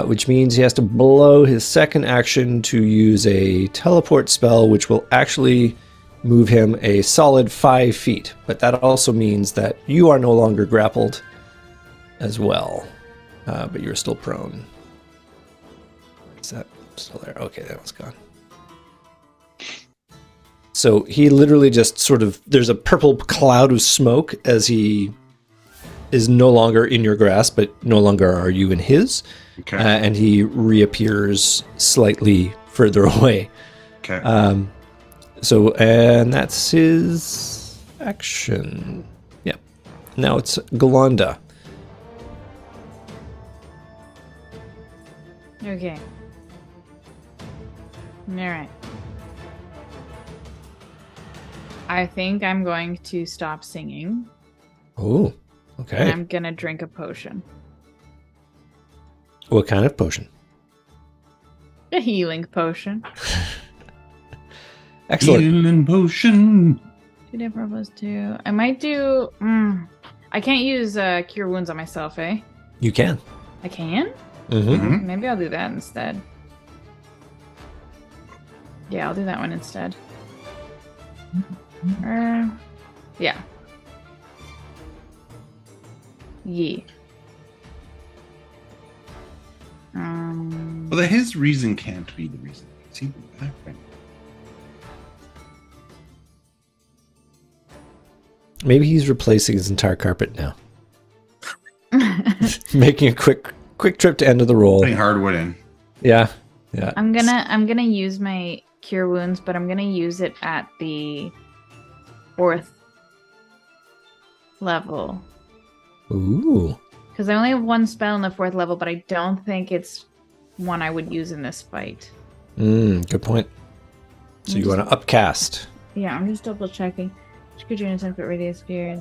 Speaker 2: which means he has to blow his second action to use a teleport spell, which will actually move him a solid 5 feet. But that also means that you are no longer grappled as well. But you're still prone. Is that still there? Okay, that one's gone. So he literally just sort of, there's a purple cloud of smoke as he is no longer in your grasp, but no longer are you in his.
Speaker 5: Okay.
Speaker 2: And he reappears slightly further away.
Speaker 5: Okay.
Speaker 2: So, and that's his action. Yeah. Now it's Galanda.
Speaker 6: Okay. All right. I think I'm going to stop singing.
Speaker 2: Oh, okay.
Speaker 6: And I'm gonna drink a potion.
Speaker 2: What kind of potion?
Speaker 6: A healing potion.
Speaker 2: Excellent.
Speaker 5: Healing potion.
Speaker 6: 2 different plus 2. I might do. I can't use cure wounds on myself, eh?
Speaker 2: You can.
Speaker 6: I can.
Speaker 2: Mm-hmm.
Speaker 6: Maybe I'll do that instead. Yeah, I'll do that one instead. Yeah. Yee.
Speaker 5: Well, his reason can't be the reason. See,
Speaker 2: Maybe he's replacing his entire carpet now. Making a quick trip to end of the roll.
Speaker 5: putting hardwood in.
Speaker 2: Yeah.
Speaker 6: I'm gonna use my cure wounds, but I'm gonna use it at the 4th level.
Speaker 2: Ooh.
Speaker 6: Because I only have 1 spell in the 4th level, but I don't think it's one I would use in this fight.
Speaker 2: Good point. So you want to upcast.
Speaker 6: Yeah, I'm just double checking. Creature in a 10-foot radius sphere.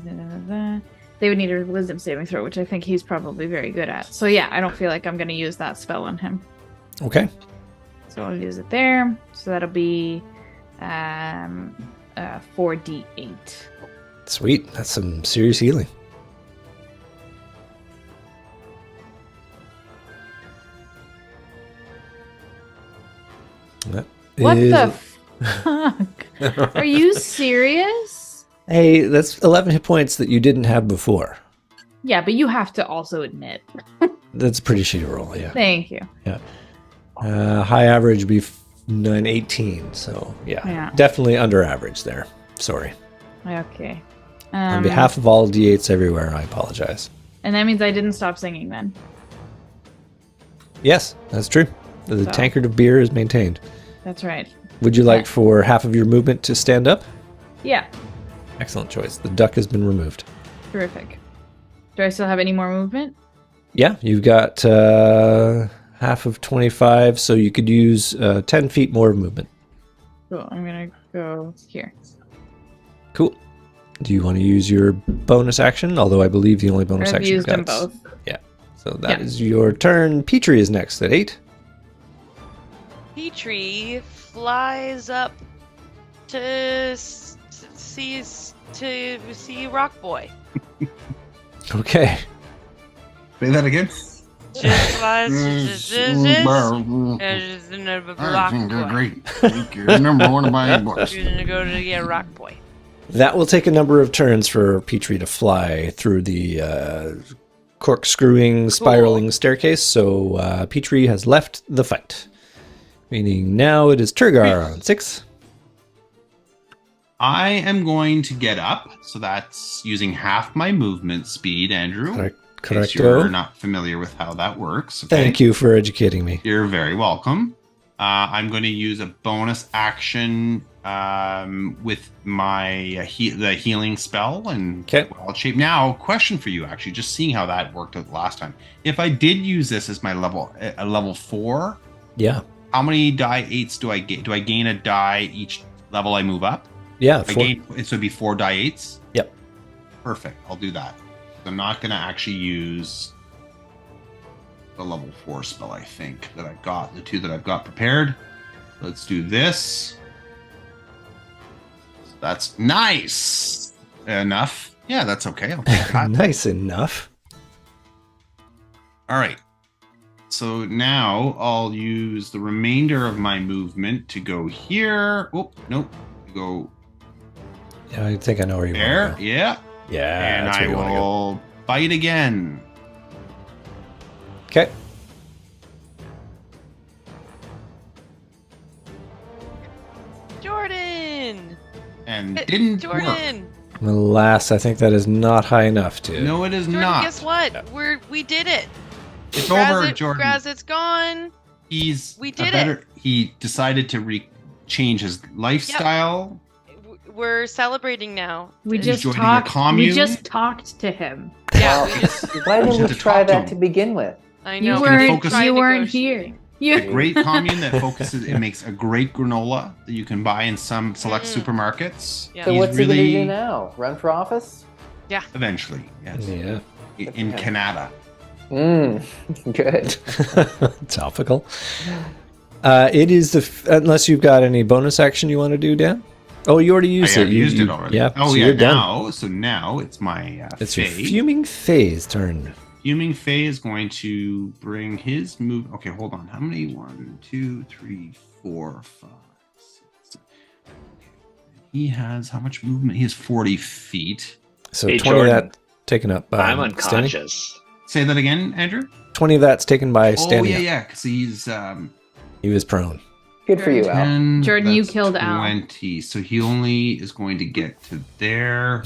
Speaker 6: They would need a wisdom saving throw, which I think he's probably very good at. So yeah, I don't feel like I'm going to use that spell on him.
Speaker 2: Okay.
Speaker 6: So I'll use it there. So that'll be 4d8.
Speaker 2: Sweet. That's some serious healing.
Speaker 6: What the fuck? Are you serious?
Speaker 2: Hey, that's 11 hit points that you didn't have before.
Speaker 6: Yeah, but you have to also admit.
Speaker 2: That's a pretty shitty roll, yeah.
Speaker 6: Thank you.
Speaker 2: Yeah. High average would be 918, so
Speaker 6: Yeah.
Speaker 2: definitely under average there. Sorry.
Speaker 6: Okay.
Speaker 2: On behalf of all D8s everywhere, I apologize.
Speaker 6: And that means I didn't stop singing then.
Speaker 2: Yes, that's true. The
Speaker 6: So-
Speaker 2: tankard of beer is maintained.
Speaker 6: That's right.
Speaker 2: Would you like for half of your movement to stand up?
Speaker 6: Yeah.
Speaker 2: Excellent choice. The duck has been removed.
Speaker 6: Terrific. Do I still have any more movement?
Speaker 2: Yeah, you've got half of 25, so you could use 10 feet more of movement.
Speaker 6: Cool. I'm gonna go here.
Speaker 2: Cool. Do you want to use your bonus action? Although I believe the only bonus
Speaker 6: I've
Speaker 2: action
Speaker 6: used
Speaker 2: you've
Speaker 6: them
Speaker 2: got
Speaker 6: both.
Speaker 2: Yeah. So that is your turn. Petrie is next at 8.
Speaker 3: Petrie flies up to see Rock Boy.
Speaker 2: Okay.
Speaker 5: Say that again.
Speaker 3: Just flies Rock Boy.
Speaker 5: Great. You're number one of my books.
Speaker 3: You're gonna go to Rock Boy.
Speaker 2: That will take a number of turns for Petrie to fly through the corkscrewing, spiraling staircase. So Petrie has left the fight. Meaning now it is Turgar on 6.
Speaker 5: I am going to get up, so that's using half my movement speed, Andrew. In case you're
Speaker 2: Correcto.
Speaker 5: not familiar with how that works. Okay?
Speaker 2: Thank you for educating me.
Speaker 5: You're very welcome. I'm going to use a bonus action with my the healing spell and wild shape. Now, question for you, actually, just seeing how that worked out last time. If I did use this as my level 4,
Speaker 2: Yeah.
Speaker 5: how many die 8s do I get? Do I gain a die each level I move up?
Speaker 2: Yeah.
Speaker 5: So it'd be 4 die 8s?
Speaker 2: Yep.
Speaker 5: Perfect. I'll do that. I'm not going to actually use the level 4 spell, I think, that I've got. The 2 that I've got prepared. Let's do this. That's nice. Enough. Yeah, that's okay. I'll take that.
Speaker 2: Nice enough.
Speaker 5: All right. So now I'll use the remainder of my movement to go here. Oh, nope. Go
Speaker 2: Yeah, I think I know where you
Speaker 5: There,
Speaker 2: want to go.
Speaker 5: yeah.
Speaker 2: Yeah,
Speaker 5: And
Speaker 2: that's
Speaker 5: I
Speaker 2: where you want to go.
Speaker 5: will bite again.
Speaker 2: Okay.
Speaker 3: Jordan.
Speaker 5: And
Speaker 3: Hit
Speaker 5: didn't work.
Speaker 3: Jordan.
Speaker 2: Alas, I think that is not high enough to.
Speaker 5: No, it is
Speaker 3: Jordan,
Speaker 5: not.
Speaker 3: guess what? We did it.
Speaker 5: It's over,
Speaker 3: Grazit-
Speaker 5: Jordan.
Speaker 3: Grazit's gone.
Speaker 5: We
Speaker 3: did it.
Speaker 5: He decided to change his lifestyle.
Speaker 3: We're celebrating now.
Speaker 6: We
Speaker 5: He's
Speaker 6: just
Speaker 5: joining a
Speaker 6: talked. We
Speaker 5: commune?
Speaker 6: just talked to him.
Speaker 3: Yeah,
Speaker 7: Well,
Speaker 3: we just,
Speaker 7: Why
Speaker 5: We
Speaker 7: didn't
Speaker 5: had
Speaker 7: we
Speaker 5: to
Speaker 7: try
Speaker 5: talk to
Speaker 7: that
Speaker 5: him.
Speaker 7: to begin with?
Speaker 3: I
Speaker 6: You
Speaker 3: know.
Speaker 5: gonna
Speaker 6: weren't.
Speaker 5: focus-
Speaker 6: You weren't
Speaker 3: negotiating.
Speaker 6: here.
Speaker 5: A great commune that focuses. It makes a great granola that you can buy in some select supermarkets.
Speaker 3: Yeah.
Speaker 7: So
Speaker 5: He's
Speaker 7: what's he gonna
Speaker 5: really
Speaker 7: do now? Run for office?
Speaker 5: eventually, yes,
Speaker 2: Yeah.
Speaker 5: in Canada.
Speaker 7: Good.
Speaker 2: Topical. It is unless you've got any bonus action you want to do, Dan. Oh, you already used
Speaker 5: I
Speaker 2: it.
Speaker 5: used it already.
Speaker 2: Yeah.
Speaker 5: Oh
Speaker 2: so
Speaker 5: yeah.
Speaker 2: you're done.
Speaker 5: Now it's my
Speaker 2: It's your
Speaker 5: Faye.
Speaker 2: fuming phase turn.
Speaker 5: Fuming Faye is going to bring his move. Okay, hold on. How many? 1, 2, 3, 4, 5, 6. Okay. He has how much movement? He has 40 feet.
Speaker 2: So
Speaker 1: Hey,
Speaker 2: 20 of
Speaker 1: Jordan.
Speaker 2: that taken up by
Speaker 1: I'm
Speaker 2: standing.
Speaker 1: unconscious.
Speaker 5: Say that again, Andrew.
Speaker 2: 20 of that's taken by
Speaker 5: Oh
Speaker 2: standing.
Speaker 5: yeah,
Speaker 2: up.
Speaker 5: yeah. Because he's
Speaker 2: He was prone.
Speaker 7: Good for you, Al.
Speaker 5: 10.
Speaker 6: Jordan, you
Speaker 5: that's
Speaker 6: killed Al.
Speaker 5: 20. So he only is going to get to there.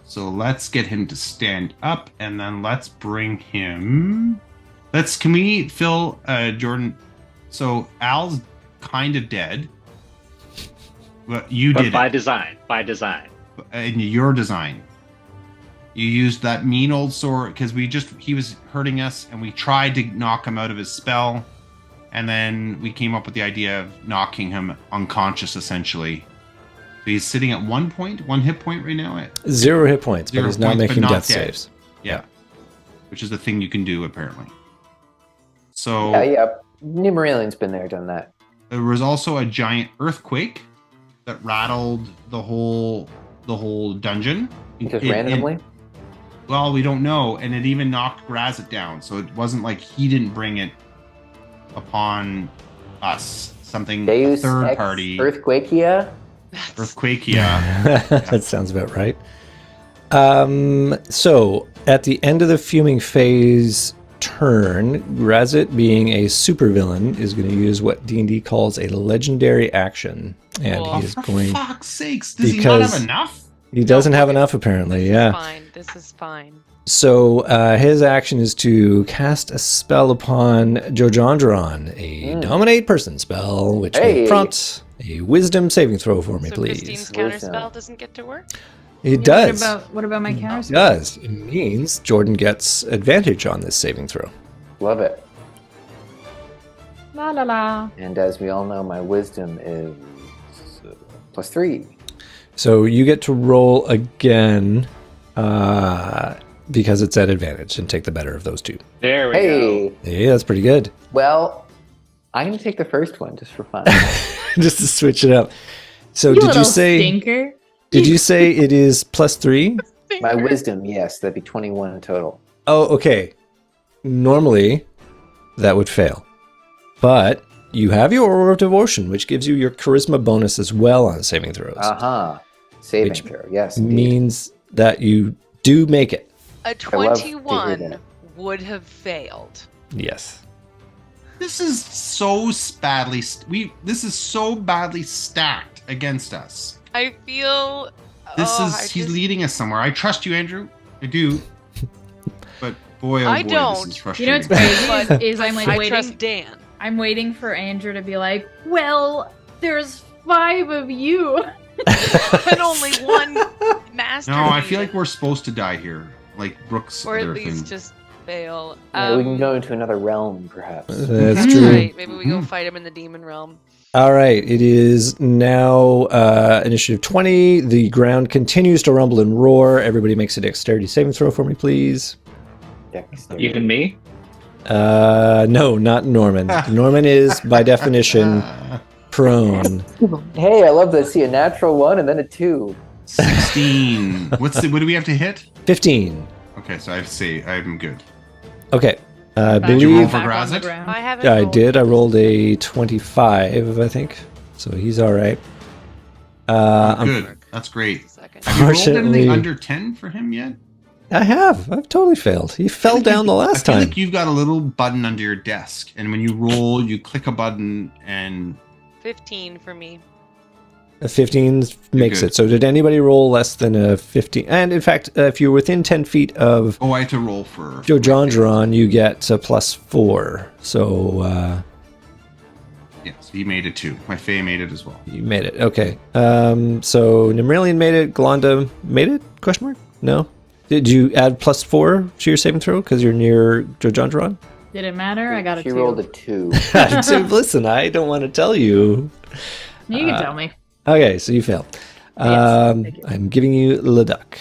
Speaker 5: So let's get him to stand up, and then let's bring him. Can we fill Jordan? So Al's kind of dead, but you
Speaker 1: But
Speaker 5: did
Speaker 1: by
Speaker 5: it
Speaker 1: design. By design.
Speaker 5: in your design. You used that mean old sword because he was hurting us, and we tried to knock him out of his spell, and then we came up with the idea of knocking him unconscious, essentially. So he's sitting at 1 hit point right now.
Speaker 2: 0 hit points, but
Speaker 5: 0
Speaker 2: he's not
Speaker 5: points, but
Speaker 2: making
Speaker 5: not
Speaker 2: death
Speaker 5: dead.
Speaker 2: saves.
Speaker 5: Yeah, which is the thing you can do apparently. So
Speaker 7: Yeah. Numeralian's been there, done that.
Speaker 5: there was also a giant earthquake that rattled the whole dungeon.
Speaker 7: Just
Speaker 5: It-
Speaker 7: randomly.
Speaker 5: Well, we don't know, and it even knocked Grazit down, so it wasn't like he didn't bring it upon us. Something a
Speaker 7: Deus
Speaker 5: third
Speaker 7: ex
Speaker 5: party
Speaker 7: Earthquakea.
Speaker 5: earthquake. Yeah,
Speaker 2: That sounds about right. So at the end of the fuming phase turn, Grazit, being a supervillain, is going to use what D&D calls a legendary action, and
Speaker 3: Cool.
Speaker 2: he is
Speaker 5: for
Speaker 2: going.
Speaker 5: fuck's sakes, does he not
Speaker 2: Because-
Speaker 5: have enough?
Speaker 2: He doesn't have enough, apparently. Yeah.
Speaker 3: Fine. This is fine.
Speaker 2: So his action is to cast a spell upon Jojandron, a dominate person spell, which
Speaker 7: Hey.
Speaker 2: will prompt a wisdom saving throw for me,
Speaker 3: So
Speaker 2: please.
Speaker 3: Christine's
Speaker 7: Wisdom.
Speaker 3: counterspell doesn't get to work?
Speaker 2: It does.
Speaker 6: What about my counter?
Speaker 2: It does. It means Jordan gets advantage on this saving throw.
Speaker 7: Love it.
Speaker 6: La la la.
Speaker 7: And as we all know, my wisdom is +3.
Speaker 2: So you get to roll again because it's at advantage and take the better of those two.
Speaker 1: There we
Speaker 7: Hey.
Speaker 1: go.
Speaker 2: Yeah, that's pretty good.
Speaker 7: Well, I'm gonna take the first one just for fun.
Speaker 2: Just to switch it up. So
Speaker 6: You
Speaker 2: did
Speaker 6: little
Speaker 2: you say
Speaker 6: stinker.
Speaker 2: did you say it is +3?
Speaker 7: My wisdom, yes, that'd be 21 in total.
Speaker 2: Oh, okay. Normally, that would fail. But you have your Aura of Devotion, which gives you your Charisma bonus as well on saving throws.
Speaker 7: Saving
Speaker 2: Which
Speaker 7: throw, yes. Indeed.
Speaker 2: means that you do make it.
Speaker 3: A
Speaker 7: I love to hear
Speaker 3: 21
Speaker 7: that.
Speaker 3: would have failed.
Speaker 2: Yes.
Speaker 5: This is so badly. This is so badly stacked against us.
Speaker 3: I feel.
Speaker 5: He's leading us somewhere. I trust you, Andrew. I do. But boy, oh boy,
Speaker 3: I don't.
Speaker 5: this is
Speaker 6: You
Speaker 5: frustrating.
Speaker 6: know what's crazy
Speaker 3: But
Speaker 6: is I'm like
Speaker 3: I
Speaker 6: waiting.
Speaker 3: trust Dan.
Speaker 6: I'm waiting for Andrew to be like, "Well, there's 5 of you."
Speaker 3: And only one master.
Speaker 5: No, I feel like we're supposed to die here, like Brooks.
Speaker 3: or at
Speaker 5: other
Speaker 3: least
Speaker 5: thing.
Speaker 3: just fail.
Speaker 7: Yeah, we can go into another realm, perhaps.
Speaker 2: That's
Speaker 3: That's
Speaker 2: true.
Speaker 3: right. Maybe we go fight him in the demon realm.
Speaker 2: All right. It is now initiative 20. The ground continues to rumble and roar. Everybody makes a dexterity saving throw for me, please.
Speaker 7: Dexterity.
Speaker 1: Even me?
Speaker 2: No, not Norman. Norman is, by definition, prone.
Speaker 7: Hey, I love to see a natural 1 and then a 2.
Speaker 5: 16. What do we have to hit?
Speaker 2: 15.
Speaker 5: Okay, so I say I'm good.
Speaker 2: Okay. I
Speaker 5: Did you roll
Speaker 2: believe
Speaker 5: for
Speaker 6: Back on the
Speaker 5: Grazit?
Speaker 6: ground.
Speaker 3: I haven't.
Speaker 2: I
Speaker 3: rolled.
Speaker 2: did. I rolled a 25, I think. So he's all right.
Speaker 5: Good. That's great.
Speaker 3: Second.
Speaker 5: Have you rolled
Speaker 2: Fortunately-
Speaker 5: anything under 10 for him yet?
Speaker 2: I have. I've totally failed. He fell down the last
Speaker 5: I feel
Speaker 2: time.
Speaker 5: like you've got a little button under your desk, and when you roll, you click a button, and
Speaker 3: 15 for me.
Speaker 2: A 15 makes
Speaker 5: good.
Speaker 2: it. So did anybody roll less than a 15? And in fact, if you're within 10 feet of
Speaker 5: I had to roll for
Speaker 2: Joe Jondron, you get a +4. So
Speaker 5: Yeah, so he made it too. My Fae made it as well.
Speaker 2: you made it. Okay. So Nimrilian made it. Glonda made it? Question mark? No. Did you add +4 to your saving throw because you're near Joe Jondron?
Speaker 6: Did it matter? I got a
Speaker 7: She
Speaker 6: 2.
Speaker 7: rolled a 2.
Speaker 2: So listen, I don't want to tell you.
Speaker 6: You can tell me.
Speaker 2: Okay, so you failed.
Speaker 6: Thank you.
Speaker 2: I'm giving you Le Duc.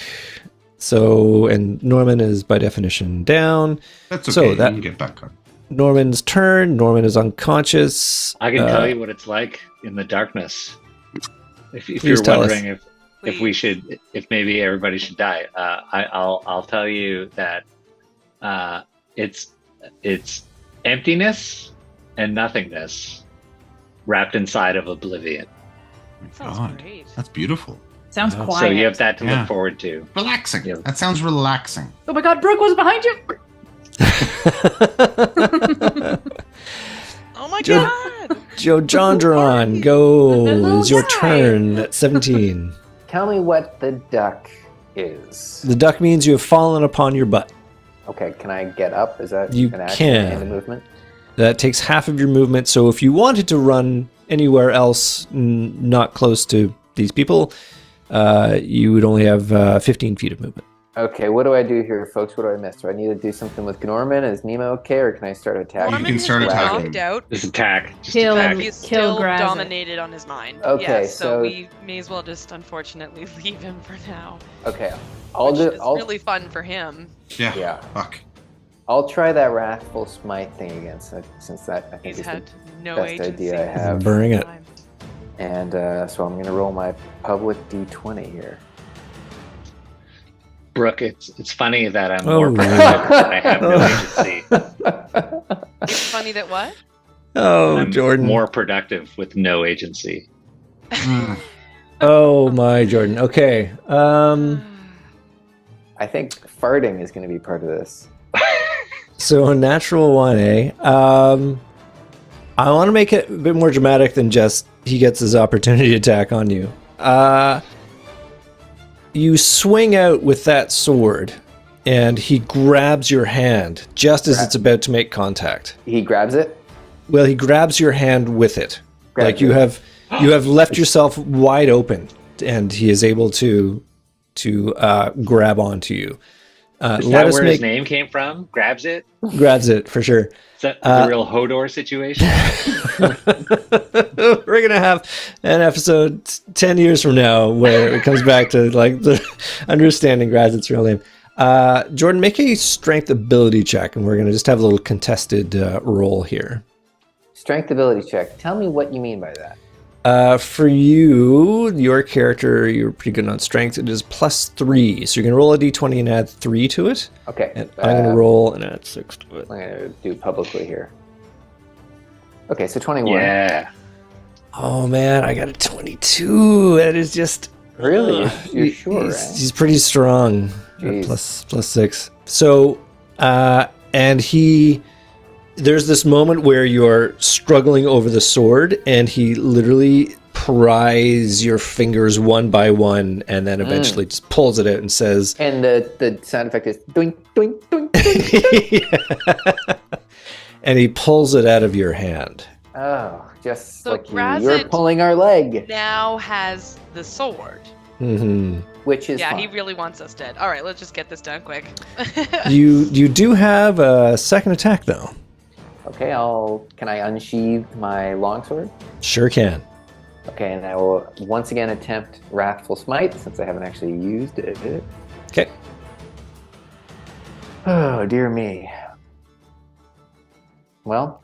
Speaker 2: So, and Norman is by definition down.
Speaker 5: That's okay.
Speaker 2: So
Speaker 5: You
Speaker 2: that-
Speaker 5: can get back up.
Speaker 2: Norman's turn. Norman is unconscious.
Speaker 1: I can tell you what it's like in the darkness. If
Speaker 2: Please
Speaker 1: you're
Speaker 2: tell us.
Speaker 1: wondering if we should, if maybe everybody should die, I'll tell you that it's emptiness and nothingness wrapped inside of oblivion.
Speaker 5: Oh my
Speaker 3: Sounds
Speaker 5: God.
Speaker 3: great.
Speaker 5: That's beautiful.
Speaker 6: Sounds
Speaker 2: So
Speaker 6: quiet.
Speaker 1: So you have that to
Speaker 5: Yeah.
Speaker 1: look forward to.
Speaker 5: Relaxing.
Speaker 1: Yeah.
Speaker 5: That sounds relaxing.
Speaker 6: Oh my god, Brooke was behind you!
Speaker 3: Oh my
Speaker 2: Joe-
Speaker 3: god!
Speaker 2: Joe Jondron, go.
Speaker 6: Hello,
Speaker 2: It's your
Speaker 6: guy.
Speaker 2: turn at 17.
Speaker 7: Tell me what the duck is.
Speaker 2: The duck means you have fallen upon your butt.
Speaker 7: Okay, can I get up? Is that
Speaker 2: You
Speaker 7: an action
Speaker 2: can.
Speaker 7: and a movement?
Speaker 2: That takes half of your movement. So if you wanted to run anywhere else, not close to these people, you would only have 15 feet of movement.
Speaker 7: Okay, what do I do here, folks? What do I miss? Do I need to do something with Norman? Is Nemo okay, or can I start attacking?
Speaker 5: can
Speaker 3: Norman has
Speaker 5: start
Speaker 3: been
Speaker 5: attacking.
Speaker 3: knocked out.
Speaker 1: Just attack. Just
Speaker 6: Kill
Speaker 1: attack.
Speaker 6: him.
Speaker 3: He's
Speaker 6: Kill
Speaker 3: still
Speaker 6: Grazit.
Speaker 3: dominated on his mind.
Speaker 7: Okay,
Speaker 3: Yeah,
Speaker 7: so-
Speaker 3: we may as well just unfortunately leave him for now.
Speaker 7: Okay, I'll
Speaker 3: Which
Speaker 7: do.
Speaker 3: is
Speaker 7: I'll,
Speaker 3: really fun for him.
Speaker 5: Yeah.
Speaker 7: Yeah.
Speaker 5: Fuck.
Speaker 7: I'll try that wrathful smite thing again, since that I think
Speaker 3: He's
Speaker 7: is the
Speaker 3: had no
Speaker 7: best
Speaker 3: agency.
Speaker 7: idea I have.
Speaker 2: Bring it.
Speaker 7: And so I'm gonna roll my public D20 here.
Speaker 1: Brooke, it's funny that I'm
Speaker 2: Oh.
Speaker 1: more productive and I have no agency.
Speaker 3: It's funny that what?
Speaker 2: Oh,
Speaker 1: I'm
Speaker 2: Jordan.
Speaker 1: more productive with no agency.
Speaker 5: Mm.
Speaker 2: Oh, my Jordan. Okay.
Speaker 7: I think farting is gonna be part of this.
Speaker 2: So a natural 1A. I want to make it a bit more dramatic than just he gets his opportunity attack on you. You swing out with that sword, and he grabs your hand just as it's about to make contact.
Speaker 7: He grabs it.
Speaker 2: Well, he grabs your hand with it.
Speaker 7: Grabs
Speaker 2: Like you
Speaker 7: it.
Speaker 2: have left yourself wide open, and he is able to grab onto you.
Speaker 1: Is
Speaker 2: Let
Speaker 1: that
Speaker 2: us
Speaker 1: where his
Speaker 2: make
Speaker 1: name came from? Grabs it?
Speaker 2: grabs it for sure.
Speaker 1: Is that the real Hodor situation?
Speaker 2: We're gonna have an episode 10 years from now where it comes back to like the understanding Grazit's real name. Jordan, make a strength ability check, and we're gonna just have a little contested roll here.
Speaker 7: Strength ability check. Tell me what you mean by that.
Speaker 2: For you, your character, you're pretty good on strength. It is +3, so you're gonna roll a d20 and add 3 to it.
Speaker 7: Okay.
Speaker 2: And I'm gonna roll and add 6 to it.
Speaker 7: I'm gonna do publicly here. Okay, so 21.
Speaker 1: Yeah.
Speaker 2: Oh man, I got a 22. That is just
Speaker 7: Really? You're sure?
Speaker 2: He's pretty strong.
Speaker 7: Jeez.
Speaker 2: +6. So, and there's this moment where you're struggling over the sword, and he literally pries your fingers one by one, and then eventually just pulls it out and says,
Speaker 7: And the sound effect is doink, doink, doink, doink.
Speaker 2: and he pulls it out of your hand.
Speaker 7: Oh, just
Speaker 3: So
Speaker 7: like you.
Speaker 3: Grazit-
Speaker 7: You're pulling our leg,
Speaker 3: Now has the sword.
Speaker 2: Hmm.
Speaker 7: which is
Speaker 3: Yeah,
Speaker 7: fine.
Speaker 3: he really wants us dead. All right, let's just get this done quick.
Speaker 2: You do have a second attack though.
Speaker 7: Okay, can I unsheathe my longsword?
Speaker 2: Sure can.
Speaker 7: Okay, and I will once again attempt Wrathful Smite since I haven't actually used it.
Speaker 2: Okay.
Speaker 7: Oh, dear me. Well,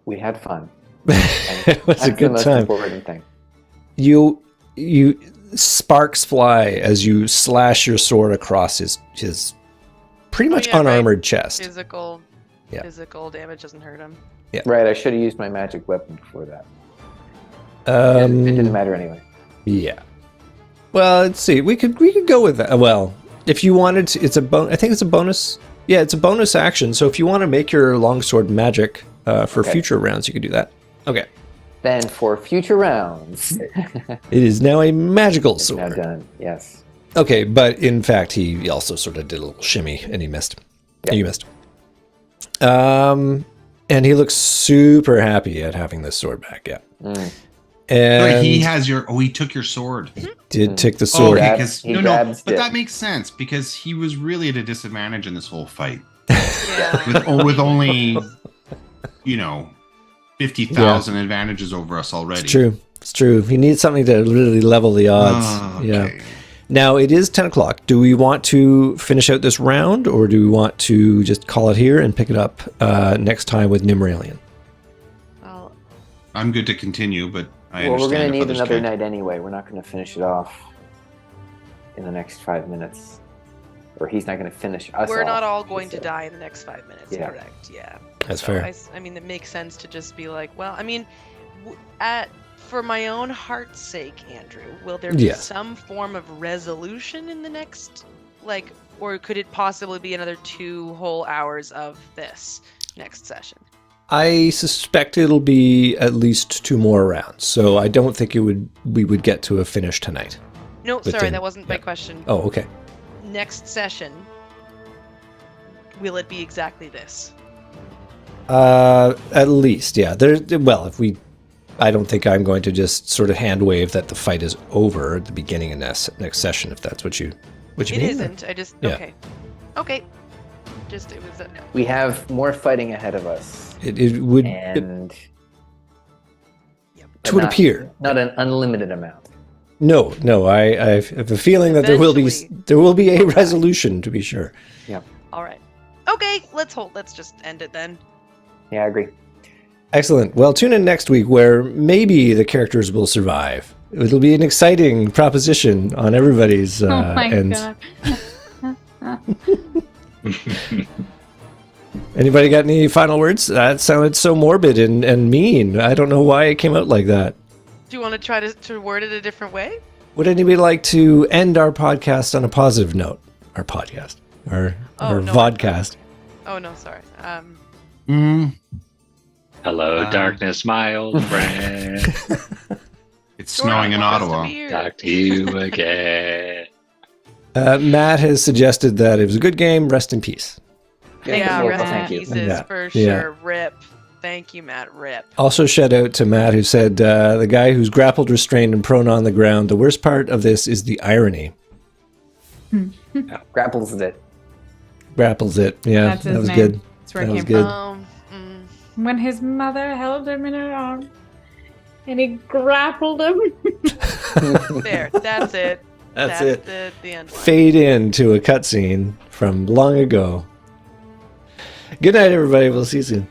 Speaker 7: we had fun.
Speaker 2: It was
Speaker 7: That's
Speaker 2: a
Speaker 7: the
Speaker 2: good
Speaker 7: most
Speaker 2: time.
Speaker 7: important thing.
Speaker 2: You sparks fly as you slash your sword across his pretty much
Speaker 3: yeah, right.
Speaker 2: unarmored chest.
Speaker 3: Physical
Speaker 2: Yeah.
Speaker 3: physical damage doesn't hurt him.
Speaker 7: Right, I should have used my magic weapon before that. It
Speaker 2: Um,
Speaker 7: didn't matter anyway.
Speaker 2: Yeah. Well, let's see. We could go with that. Well, if you wanted to, I think it's a bonus. Yeah, it's a bonus action. So if you want to make your longsword magic for future rounds, you could do that. Okay.
Speaker 7: Then for future rounds,
Speaker 2: It is now a magical
Speaker 7: it's now
Speaker 2: sword.
Speaker 7: done. Yes.
Speaker 2: Okay, but in fact, he also sort of did a little shimmy, and he missed.
Speaker 7: Yeah.
Speaker 2: You missed. And he looks super happy at having this sword back. Yeah.
Speaker 7: Mm.
Speaker 2: And
Speaker 5: Wait, he has your. Oh, he took your sword.
Speaker 2: did take the
Speaker 5: Oh,
Speaker 2: sword.
Speaker 5: okay,
Speaker 7: Grabs-
Speaker 5: because
Speaker 7: he
Speaker 5: no,
Speaker 7: grabs
Speaker 5: but
Speaker 7: it.
Speaker 5: that makes sense because he was really at a disadvantage in this whole fight
Speaker 3: Yeah.
Speaker 5: with only, 50,000 advantages over us already.
Speaker 2: It's true. It's true. He needs something to really level the odds. Yeah.
Speaker 5: Okay.
Speaker 2: Now it is 10 o'clock. Do we want to finish out this round, or do we want to just call it here and pick it up next time with Nimralian?
Speaker 3: Well,
Speaker 5: I'm good to continue, but I
Speaker 7: Well, we're
Speaker 5: understand
Speaker 7: going to
Speaker 5: if
Speaker 7: need
Speaker 5: others
Speaker 7: another
Speaker 5: can't.
Speaker 7: night anyway. We're not going to finish it off in the next 5 minutes. Or he's not going to finish us
Speaker 3: we're
Speaker 7: off,
Speaker 3: not all
Speaker 7: she
Speaker 3: going to
Speaker 7: said.
Speaker 3: die in the next 5 minutes,
Speaker 7: Yeah.
Speaker 3: correct? Yeah.
Speaker 2: That's
Speaker 3: So
Speaker 2: fair.
Speaker 3: I mean, it makes sense to just be like, well, I mean, for my own heart's sake, Andrew, will there be
Speaker 2: Yes.
Speaker 3: some form of resolution in the next, or could it possibly be another 2 whole hours of this next session?
Speaker 2: I suspect it'll be at least 2 more rounds, so I don't think we would get to a finish tonight.
Speaker 3: No,
Speaker 2: Within-
Speaker 3: sorry, that wasn't my
Speaker 2: yeah.
Speaker 3: question.
Speaker 2: Oh, okay.
Speaker 3: Next session, will it be exactly this?
Speaker 2: At least, yeah. I don't think I'm going to just sort of hand wave that the fight is over at the beginning of next session, if that's what you
Speaker 3: It
Speaker 2: mean.
Speaker 3: isn't. I just
Speaker 2: Yeah.
Speaker 3: okay. Just it was.
Speaker 7: We have more fighting ahead of us.
Speaker 2: It would,
Speaker 7: And
Speaker 2: it would appear.
Speaker 7: Not an unlimited amount.
Speaker 2: No, I have a feeling that there will be a resolution, to be sure.
Speaker 3: All right. Okay, let's just end it then.
Speaker 7: Yeah, I agree.
Speaker 2: Excellent. Well, tune in next week where maybe the characters will survive. It'll be an exciting proposition on everybody's
Speaker 6: Oh my
Speaker 2: ends.
Speaker 6: god.
Speaker 2: Anybody got any final words? That sounded so morbid and mean. I don't know why it came out like that.
Speaker 3: Do you want to try to word it a different way?
Speaker 2: Would anybody like to end our podcast on a positive note? Our podcast. Our
Speaker 3: no,
Speaker 2: vodcast.
Speaker 3: Oh no, sorry.
Speaker 1: Hello, darkness, my old friend.
Speaker 5: It's snowing in Ottawa.
Speaker 1: Talk to you again.
Speaker 2: Matt has suggested that it was a good game. Rest in peace.
Speaker 3: Yeah,
Speaker 7: Well,
Speaker 3: rest in
Speaker 7: thank you.
Speaker 3: pieces
Speaker 2: Yeah.
Speaker 3: for
Speaker 2: Yeah.
Speaker 3: sure. Rip. Thank you, Matt. Rip.
Speaker 2: Also, shout out to Matt who said, the guy who's grappled, restrained, and prone on the ground. The worst part of this is the irony.
Speaker 7: Grapples it.
Speaker 2: Grapples it. Yeah,
Speaker 6: That's
Speaker 2: that
Speaker 6: his
Speaker 2: was
Speaker 6: name.
Speaker 2: good.
Speaker 6: That's where it
Speaker 2: That was
Speaker 6: came
Speaker 2: good.
Speaker 6: When his mother held him in her arms and he grappled him.
Speaker 3: There. That's it.
Speaker 2: That's it.
Speaker 3: The end. Line.
Speaker 2: Fade into a cutscene from long ago. Good night, everybody. We'll see you soon.